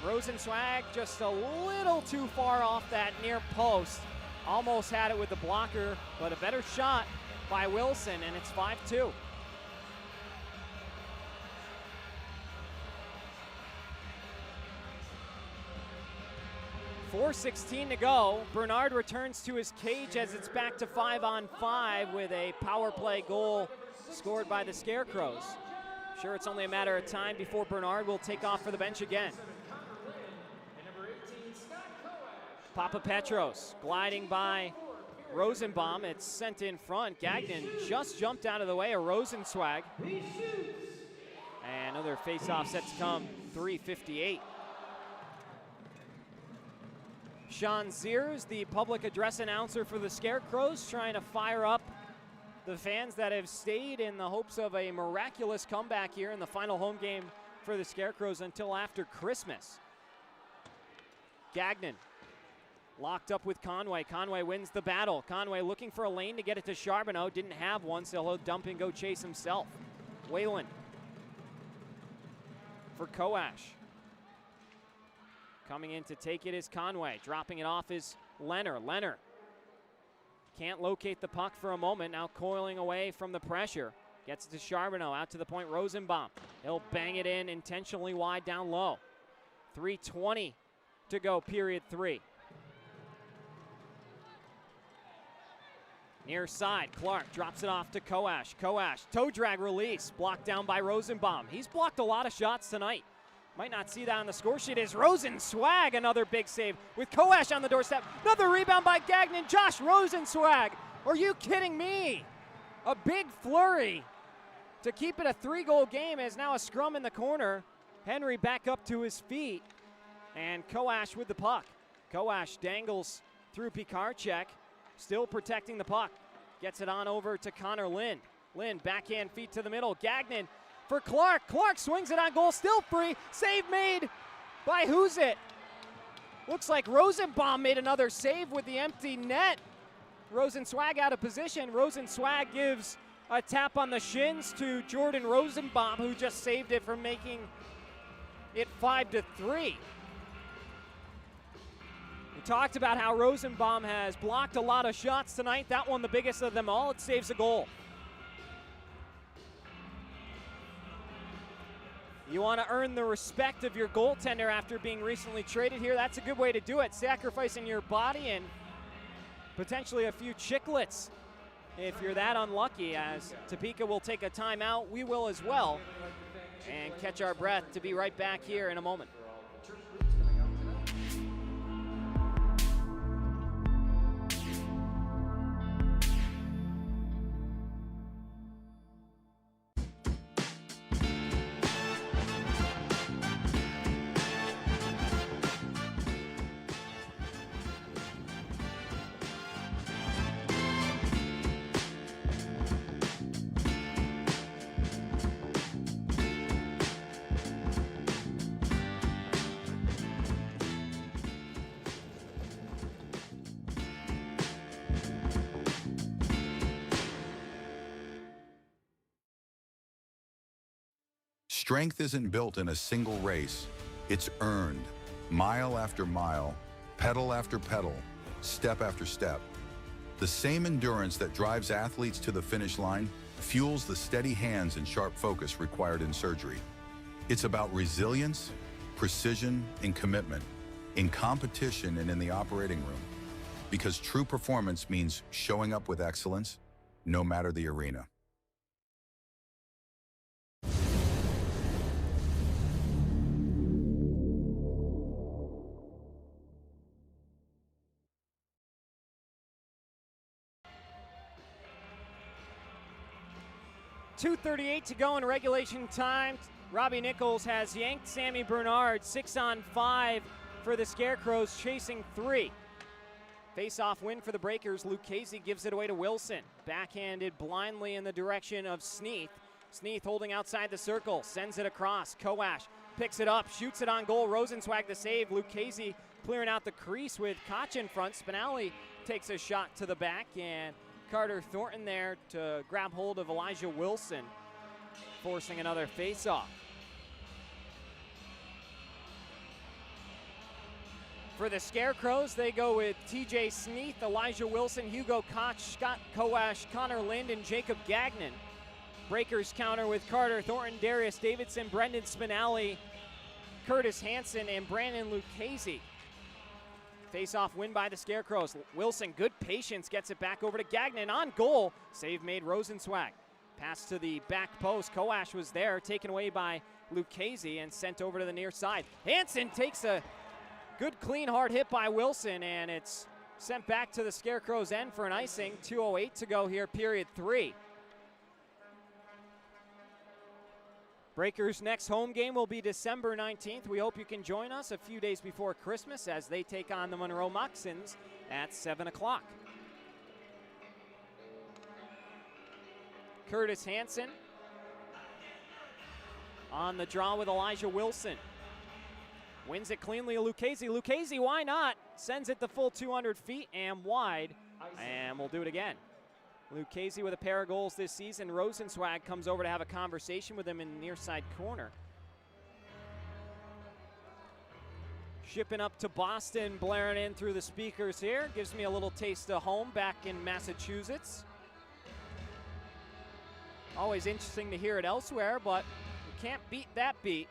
Rosenzweig just a little too far off that near post. Almost had it with the blocker, but a better shot by Wilson, and it's 5-2. 4:16 to go. Bernard returns to his cage as it's back to 5-on-5 with a power play goal scored by the Scarecrows. Sure, it's only a matter of time before Bernard will take off for the bench again. Papa Petros gliding by Rosenbaum. It's sent in front. Gagnon just jumped out of the way of Rosenzweig. And another face-off set to come, 3:58. Sean Sears, the public address announcer for the Scarecrows, trying to fire up the fans that have stayed in the hopes of a miraculous comeback here in the final home game for the Scarecrows until after Christmas. Gagnon locked up with Conway. Conway wins the battle. Conway looking for a lane to get it to Charbonneau. Didn't have one, so he'll dump and go chase himself. Whalen for Koash. Coming in to take it is Conway. Dropping it off is Leonard. Leonard can't locate the puck for a moment. Now coiling away from the pressure. Gets it to Charbonneau. Out to the point, Rosenbaum. He'll bang it in intentionally wide down low. 3:20 to go, period 3. Near side, Clark drops it off to Koash. Koash, toe drag release, blocked down by Rosenbaum. He's blocked a lot of shots tonight. Might not see that on the score sheet. Is Rosenzweig, another big save with Koash on the doorstep. Another rebound by Gagnon. Josh Rosenzweig, are you kidding me? A big flurry to keep it a 3-goal game as now a scrum in the corner. Henry back up to his feet, and Koash with the puck. Koash dangles through Pikarczyk, still protecting the puck. Gets it on over to Connor Lind. Lind, backhand feet to the middle. Gagnon for Clark. Clark swings it on goal, still free. Save made by who's it? Looks like Rosenbaum made another save with the empty net. Rosenzweig out of position. Rosenzweig gives a tap on the shins to Jordan Rosenbaum, who just saved it from making it 5-3. We talked about how Rosenbaum has blocked a lot of shots tonight. That one the biggest of them all. It saves a goal. You want to earn the respect of your goaltender after being recently traded here. That's a good way to do it, sacrificing your body and potentially a few chiclets if you're that unlucky, as Topeka will take a timeout. We will as well, and catch our breath to be right back here in a moment. Strength isn't built in a single race. It's earned, mile after mile, pedal after pedal, step after step. The same endurance that drives athletes to the finish line fuels the steady hands and sharp focus required in surgery. It's about resilience, precision, and commitment in competition and in the operating room. Because true performance means showing up with excellence, no matter the arena. .238 to go in regulation time. Robbie Nichols has yanked Sammy Bernard. 6-on-5 for the Scarecrows, chasing 3. Face-off win for the Breakers. Lucchese gives it away to Wilson. Backhanded blindly in the direction of Sneath. Sneath holding outside the circle, sends it across. Koash picks it up, shoots it on goal. Rosenzweig the save. Lucchese clearing out the crease with Koch in front. Spinelli takes a shot to the back, and Carter Thornton there to grab hold of Elijah Wilson, forcing another face-off. For the Scarecrows, they go with TJ Sneath, Elijah Wilson, Hugo Koch, Scott Koash, Connor Lind, and Jacob Gagnon. Breakers counter with Carter Thornton, Darius Davidson, Brendan Spinelli, Curtis Hansen, and Brandon Lucchese. Face-off win by the Scarecrows. Wilson, good patience, gets it back over to Gagnon on goal. Save made Rosenzweig. Pass to the back post. Koash was there, taken away by Lucchese and sent over to the near side. Hansen takes a good, clean, hard hit by Wilson, and it's sent back to the Scarecrows' end for an icing. 2:08 to go here, period 3. Breakers' next home game will be December 19th. We hope you can join us a few days before Christmas as they take on the Monroe Moccasins at 7 o'clock. Curtis Hansen on the draw with Elijah Wilson. Wins it cleanly to Lucchese. Lucchese, why not? Sends it the full 200 feet and wide, and we'll do it again. Lucchese with a pair of goals this season. Rosenzweig comes over to have a conversation with him in the near side corner. Shipping up to Boston, blaring in through the speakers here. Gives me a little taste of home back in Massachusetts. Always interesting to hear it elsewhere, but you can't beat that beat.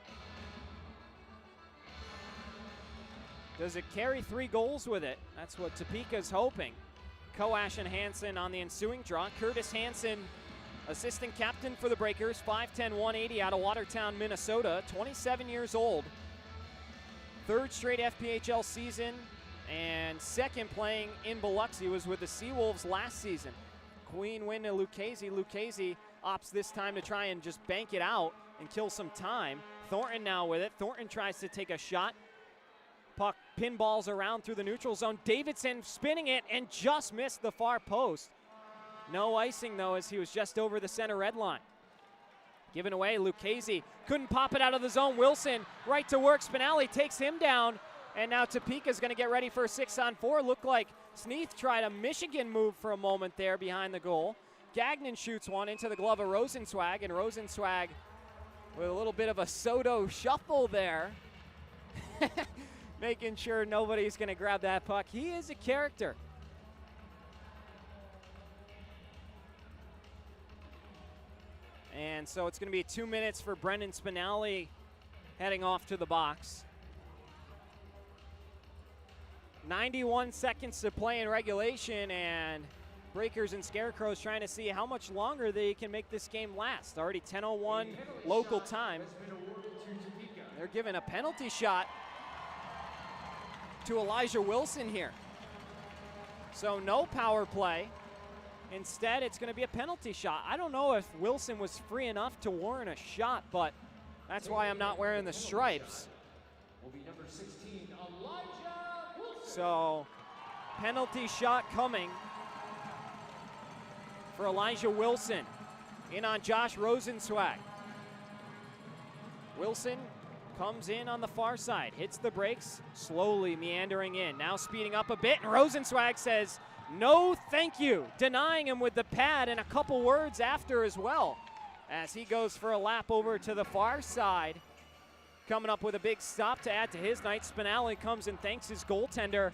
Does it carry 3 goals with it? That's what Topeka's hoping. Koash and Hansen on the ensuing draw. Curtis Hansen, assistant captain for the Breakers, 5'10", 180 out of Watertown, Minnesota, 27 years old. 3rd straight FPHL season and 2nd playing in Biloxi. Was with the Seawolves last season. Queen win to Lucchese. Lucchese opts this time to try and just bank it out and kill some time. Thornton now with it. Thornton tries to take a shot. Puck pinballs around through the neutral zone. Davidson spinning it and just missed the far post. No icing though, as he was just over the center red line. Given away, Lucchese couldn't pop it out of the zone. Wilson right to work. Spinelli takes him down, and now Topeka's going to get ready for a 6-on-4. Looked like Sneath tried a Michigan move for a moment there behind the goal. Gagnon shoots one into the glove of Rosenzweig, and Rosenzweig with a little bit of a Soto shuffle there. Making sure nobody's going to grab that puck. He is a character. And so it's going to be 2 minutes for Brendan Spinelli heading off to the box. 91 seconds to play in regulation, and Breakers and Scarecrows trying to see how much longer they can make this game last. Already 10:01 local time. They're giving a penalty shot to Elijah Wilson here. So no power play. Instead, it's going to be a penalty shot. I don't know if Wilson was free enough to warrant a shot, but that's why I'm not wearing the stripes. Will be number 16, Elijah Wilson. So penalty shot coming for Elijah Wilson. In on Josh Rosenzweig. Wilson comes in on the far side, hits the brakes, slowly meandering in. Now speeding up a bit, and Rosenzweig says, no thank you, denying him with the pad and a couple words after as well, as he goes for a lap over to the far side. Coming up with a big stop to add to his night. Spinelli comes and thanks his goaltender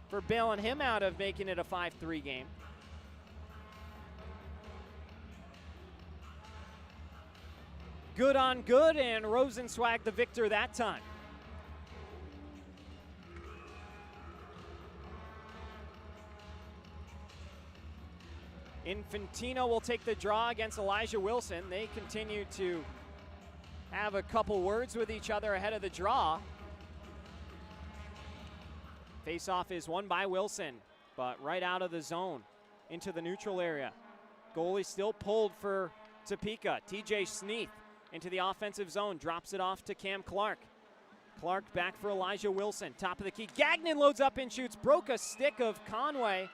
for bailing him out of making it a 5-3 game. Good on good, and Rosenzweig the victor that time. Infantino will take the draw against Elijah Wilson. They continue to have a couple words with each other ahead of the draw. Face-off is won by Wilson, but right out of the zone into the neutral area. Goalie still pulled for Topeka. TJ Sneath into the offensive zone, drops it off to Cam Clark. Clark back for Elijah Wilson, top of the key. Gagnon loads up and shoots, broke a stick of Conway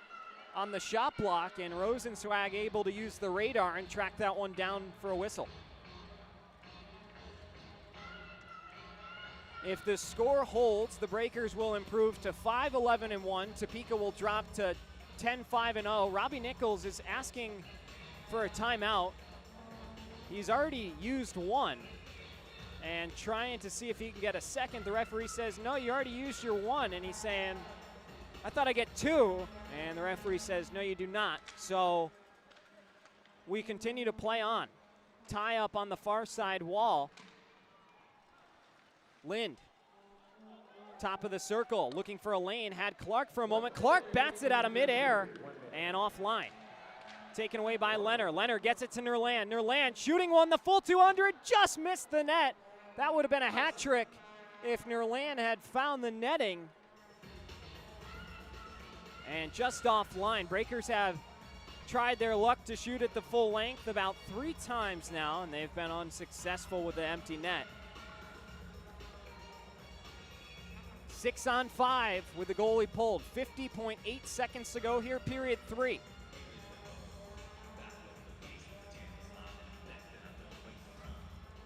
on the shot block, and Rosenzweig able to use the radar and track that one down for a whistle. If the score holds, the Breakers will improve to 5-11-1. Topeka will drop to 10-5-0. Robbie Nichols is asking for a timeout. He's already used one and trying to see if he can get a second. The referee says, no, you already used your one. And he's saying, I thought I get two. And the referee says, no, you do not. So we continue to play on. Tie up on the far side wall. Lind top of the circle, looking for a lane, had Clark for a moment. Clark bats it out of midair and offline. Taken away by Leonard. Leonard gets it to Nerland. Nerland shooting one, the full 200, just missed the net. That would have been a hat trick if Nerland had found the netting. And just offline, Breakers have tried their luck to shoot at the full length about 3 times now, and they've been unsuccessful with the empty net. 6 on 5 with the goalie pulled. 50.8 seconds to go here, period 3.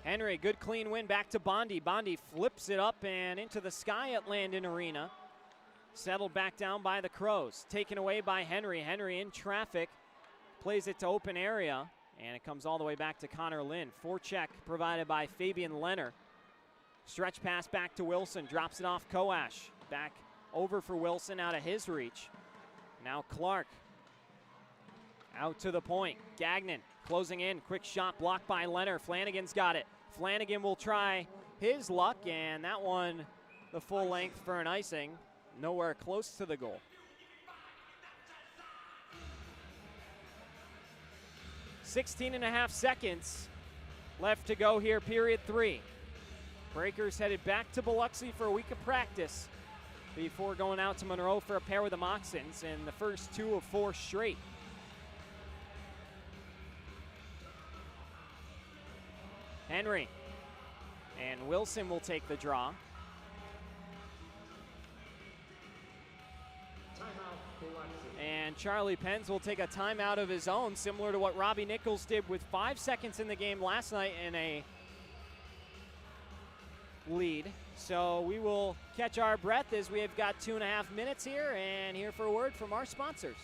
Henry, good clean win back to Bondi. Bondi flips it up and into the sky at Landon Arena. Settled back down by the Crows. Taken away by Henry. Henry in traffic. Plays it to open area. And it comes all the way back to Connor Lynn. Forecheck provided by Fabian Leonard. Stretch pass back to Wilson. Drops it off Koash. Back over for Wilson out of his reach. Now Clark. Out to the point. Gagnon closing in. Quick shot blocked by Leonard. Flanigan's got it. Flanigan will try his luck. And that one, the full length for an icing. Nowhere close to the goal. 16.5 seconds left to go here, period 3. Breakers headed back to Biloxi for a week of practice before going out to Monroe for a pair with the Moxons in the first 2 of 4 straight. Henry and Wilson will take the draw. And Charlie Penz will take a timeout of his own, similar to what Robbie Nichols did with 5 seconds in the game last night in a lead. So we will catch our breath as we have got 2.5 minutes here and hear for a word from our sponsors.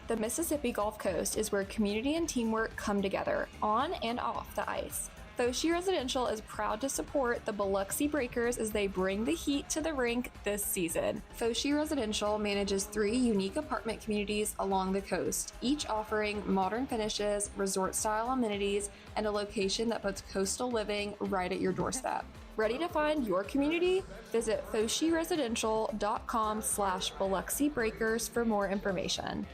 The Mississippi Gulf Coast is where community and teamwork come together, on and off the ice. Fosi Residential is proud to support the Biloxi Breakers as they bring the heat to the rink this season. Fosi Residential manages 3 unique apartment communities along the coast, each offering modern finishes, resort-style amenities, and a location that puts coastal living right at your doorstep. Ready to find your community? Visit foshiresidential.com/Biloxi Breakers for more information.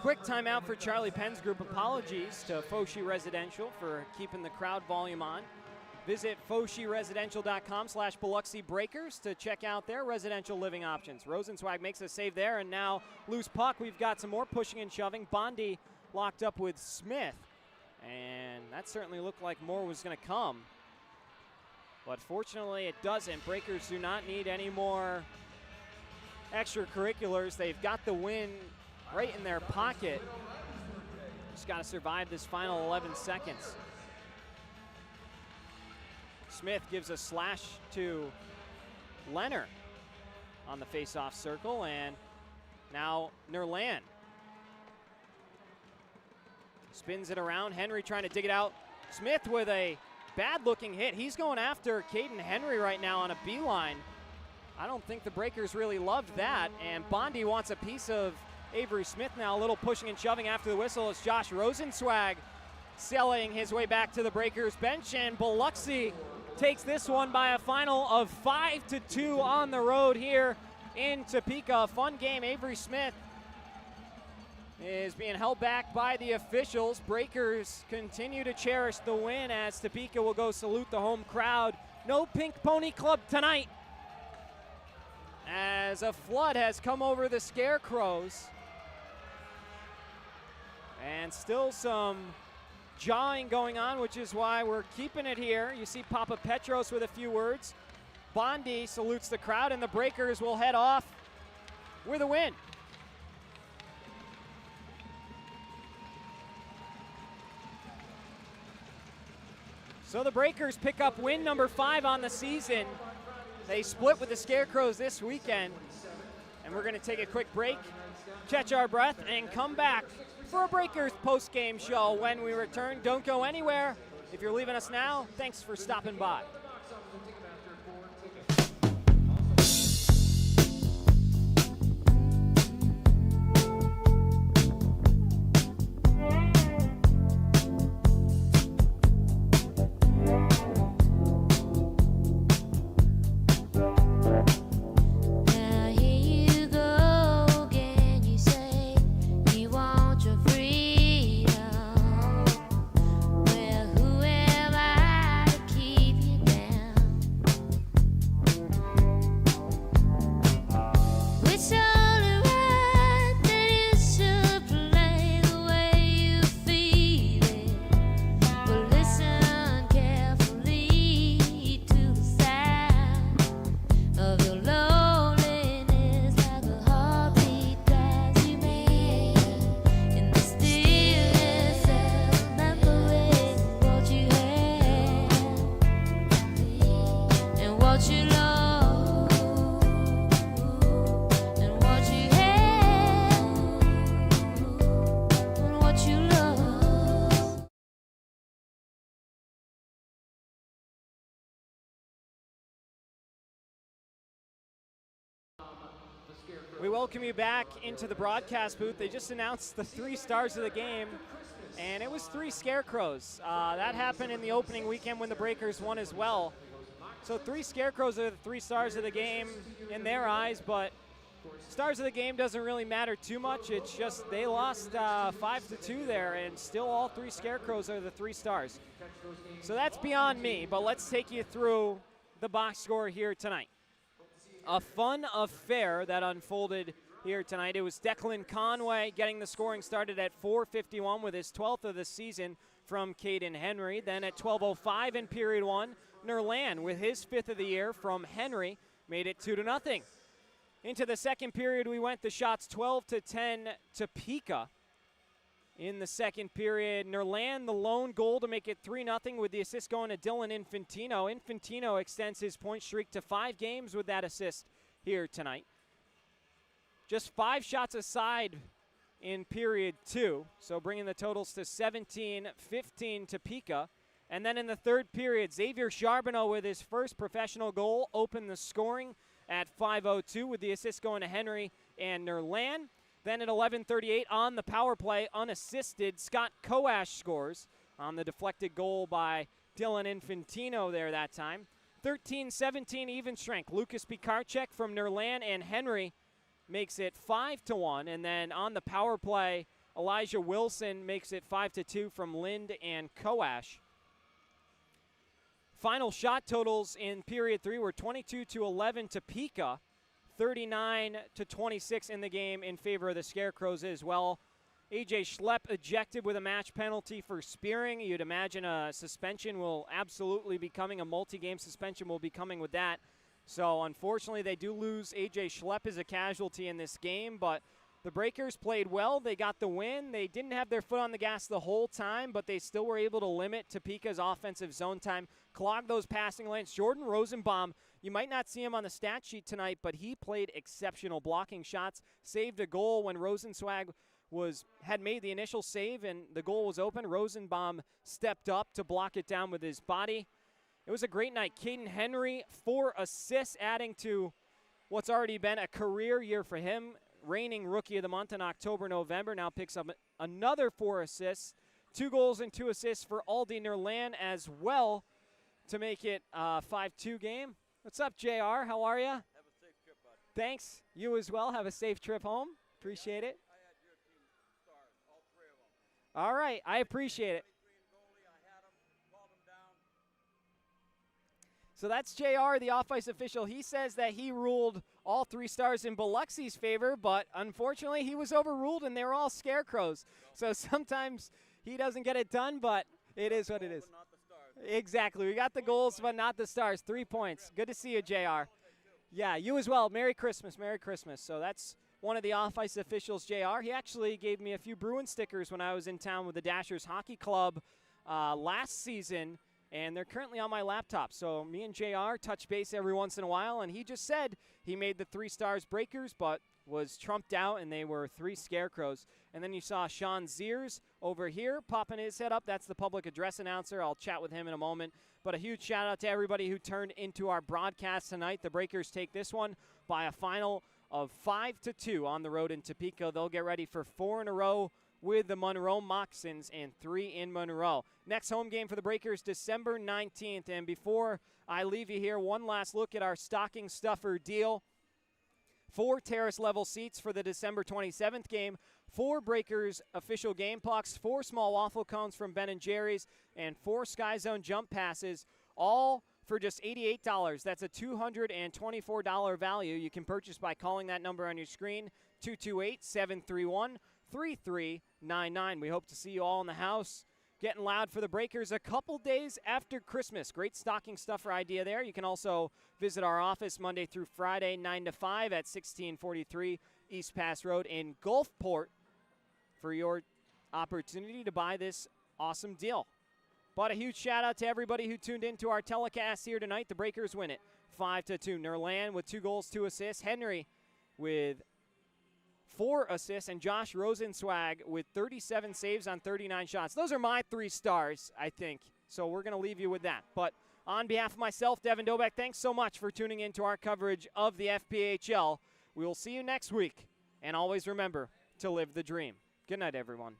Quick timeout for Charlie Penn's group. Apologies to Fosi Residential for keeping the crowd volume on. Visit foshiresidential.com/Biloxi Breakers to check out their residential living options. Rosenzweig makes a save there, and now loose puck. We've got some more pushing and shoving. Bondi locked up with Smith, and that certainly looked like more was going to come. But fortunately it doesn't. Breakers do not need any more extracurriculars. They've got the win right in their pocket. Just got to survive this final 11 seconds. Smith gives a slash to Leonard on the face-off circle, and now Nerland spins it around. Henry trying to dig it out. Smith with a bad-looking hit. He's going after Caden Henry right now on a beeline. I don't think the Breakers really loved that, and Bondi wants a piece of Avery Smith now. A little pushing and shoving after the whistle as Josh Rosenzweig selling his way back to the Breakers bench, and Biloxi takes this one by a final of 5-2 on the road here in Topeka. A fun game. Avery Smith is being held back by the officials. Breakers continue to cherish the win as Topeka will go salute the home crowd. No Pink Pony Club tonight, as a flood has come over the Scarecrows. And still some jawing going on, which is why we're keeping it here. You see Papa Petros with a few words. Bondi salutes the crowd, and the Breakers will head off with a win. So the Breakers pick up win number 5 on the season. They split with the Scarecrows this weekend. And we're going to take a quick break, catch our breath, and come back for a Breakers post-game show when we return. Don't go anywhere. If you're leaving us now, thanks for stopping by. stop at the Ticketmaster for tickets. Now here you go again. You say you want your freedom. Well, who am I to keep you down? It's only right that you should play the way you feel it. But listen carefully to the sound of your loneliness, like a heartbeat drives you mad. In the stillness of remembering what you had and what you lost and what you had and what you lost. We welcome you back into the broadcast booth. They just announced the 3 stars of the game, and it was 3 Scarecrows. That happened in the opening weekend when the Breakers won as well. So 3 Scarecrows are the 3 stars of the game in their eyes, but stars of the game doesn't really matter too much. It's just they lost 5-2 there, and still all 3 Scarecrows are the 3 stars. So that's beyond me, but let's take you through the box score here tonight. A fun affair that unfolded here tonight. It was Declan Conway getting the scoring started at 4:51 with his 12th of the season from Caden Henry. Then at 12:05 in period 1, Nerlan with his 5th of the year from Henry made it 2-0. Into the second period we went. The shots 12-10 Topeka. In the second period, Nerlan the lone goal to make it 3-0 with the assist going to Dylan Infantino. Infantino extends his point streak to 5 games with that assist here tonight. Just 5 shots aside in period 2, so bringing the totals to 17-15 Topeka. And then in the third period, Xavier Charbonneau with his first professional goal opened the scoring at 5:02 with the assist going to Henry and Nerlan. Then at 11:38 on the power play, unassisted, Scott Koash scores on the deflected goal by Dylan Infantino there that time. 13-17 even strength. Lucas Pikarczyk from Nerlan and Henry makes it 5-1. And then on the power play, Elijah Wilson makes it 5-2 from Lind and Koash. Final shot totals in period 3 were 22-11 Topeka. 39-26 in the game in favor of the Scarecrows as well. A.J. Schlepp ejected with a match penalty for spearing. You'd imagine a suspension will absolutely be coming. A multi-game suspension will be coming with that. So unfortunately they do lose A.J. Schlepp as a casualty in this game, but the Breakers played well. They got the win. They didn't have their foot on the gas the whole time, but they still were able to limit Topeka's offensive zone time, clog those passing lanes. Jordan Rosenbaum, you might not see him on the stat sheet tonight, but he played exceptional blocking shots, saved a goal when Rosenswag had made the initial save and the goal was open. Rosenbaum stepped up to block it down with his body. It was a great night. Caden Henry, 4 assists, adding to what's already been a career year for him. Reigning Rookie of the Month in October, November, now picks up another 4 assists. 2 goals and 2 assists for Aldi Nerlan as well to make it a 5-2 game. What's up, JR? How are you? Have a safe trip, bud. Thanks. You as well. Have a safe trip home. Appreciate it. I had your team stars, all 3 of them. All right. I appreciate it. Goalie, I had him, called him down. So that's JR, the off-ice official. He says that he ruled all 3 stars in Biloxi's favor, but unfortunately he was overruled and they were all Scarecrows. So sometimes he doesn't get it done, but it is what it is. Exactly. We got the goals, but not the stars. 3 points. Good to see you, JR. Yeah, you as well. Merry Christmas. Merry Christmas. So that's one of the off-ice officials, JR. He actually gave me a few Bruin stickers when I was in town with the Dashers Hockey Club last season, and they're currently on my laptop. So me and JR touch base every once in a while, and he just said he made the 3 stars Breakers, but was trumped out, and they were 3 Scarecrows. And then you saw Sean Ziers over here popping his head up. That's the public address announcer. I'll chat with him in a moment. But a huge shout-out to everybody who turned into our broadcast tonight. The Breakers take this one by a final of 5-2 on the road in Topeka. They'll get ready for 4 in a row with the Monroe Moccasins and 3 in Monroe. Next home game for the Breakers, December 19th. And before I leave you here, one last look at our stocking stuffer deal. 4 terrace-level seats for the December 27th game, 4 Breakers official game pucks, 4 small waffle cones from Ben & Jerry's, and 4 Sky Zone jump passes, all for just $88. That's a $224 value. You can purchase by calling that number on your screen, 228-731-3399. We hope to see you all in the house. Getting loud for the Breakers a couple days after Christmas. Great stocking stuffer idea there. You can also visit our office Monday through Friday, 9 to 5 at 1643 East Pass Road in Gulfport for your opportunity to buy this awesome deal. But a huge shout out to everybody who tuned into our telecast here tonight. The Breakers win it 5-2. Nerland with 2 goals, 2 assists. Henry with 4 assists, and Josh Rosenzweig with 37 saves on 39 shots. Those are my 3 stars, I think. So we're going to leave you with that. But on behalf of myself, Devin Dobek, thanks so much for tuning in to our coverage of the FPHL. We will see you next week. And always remember to live the dream. Good night, everyone.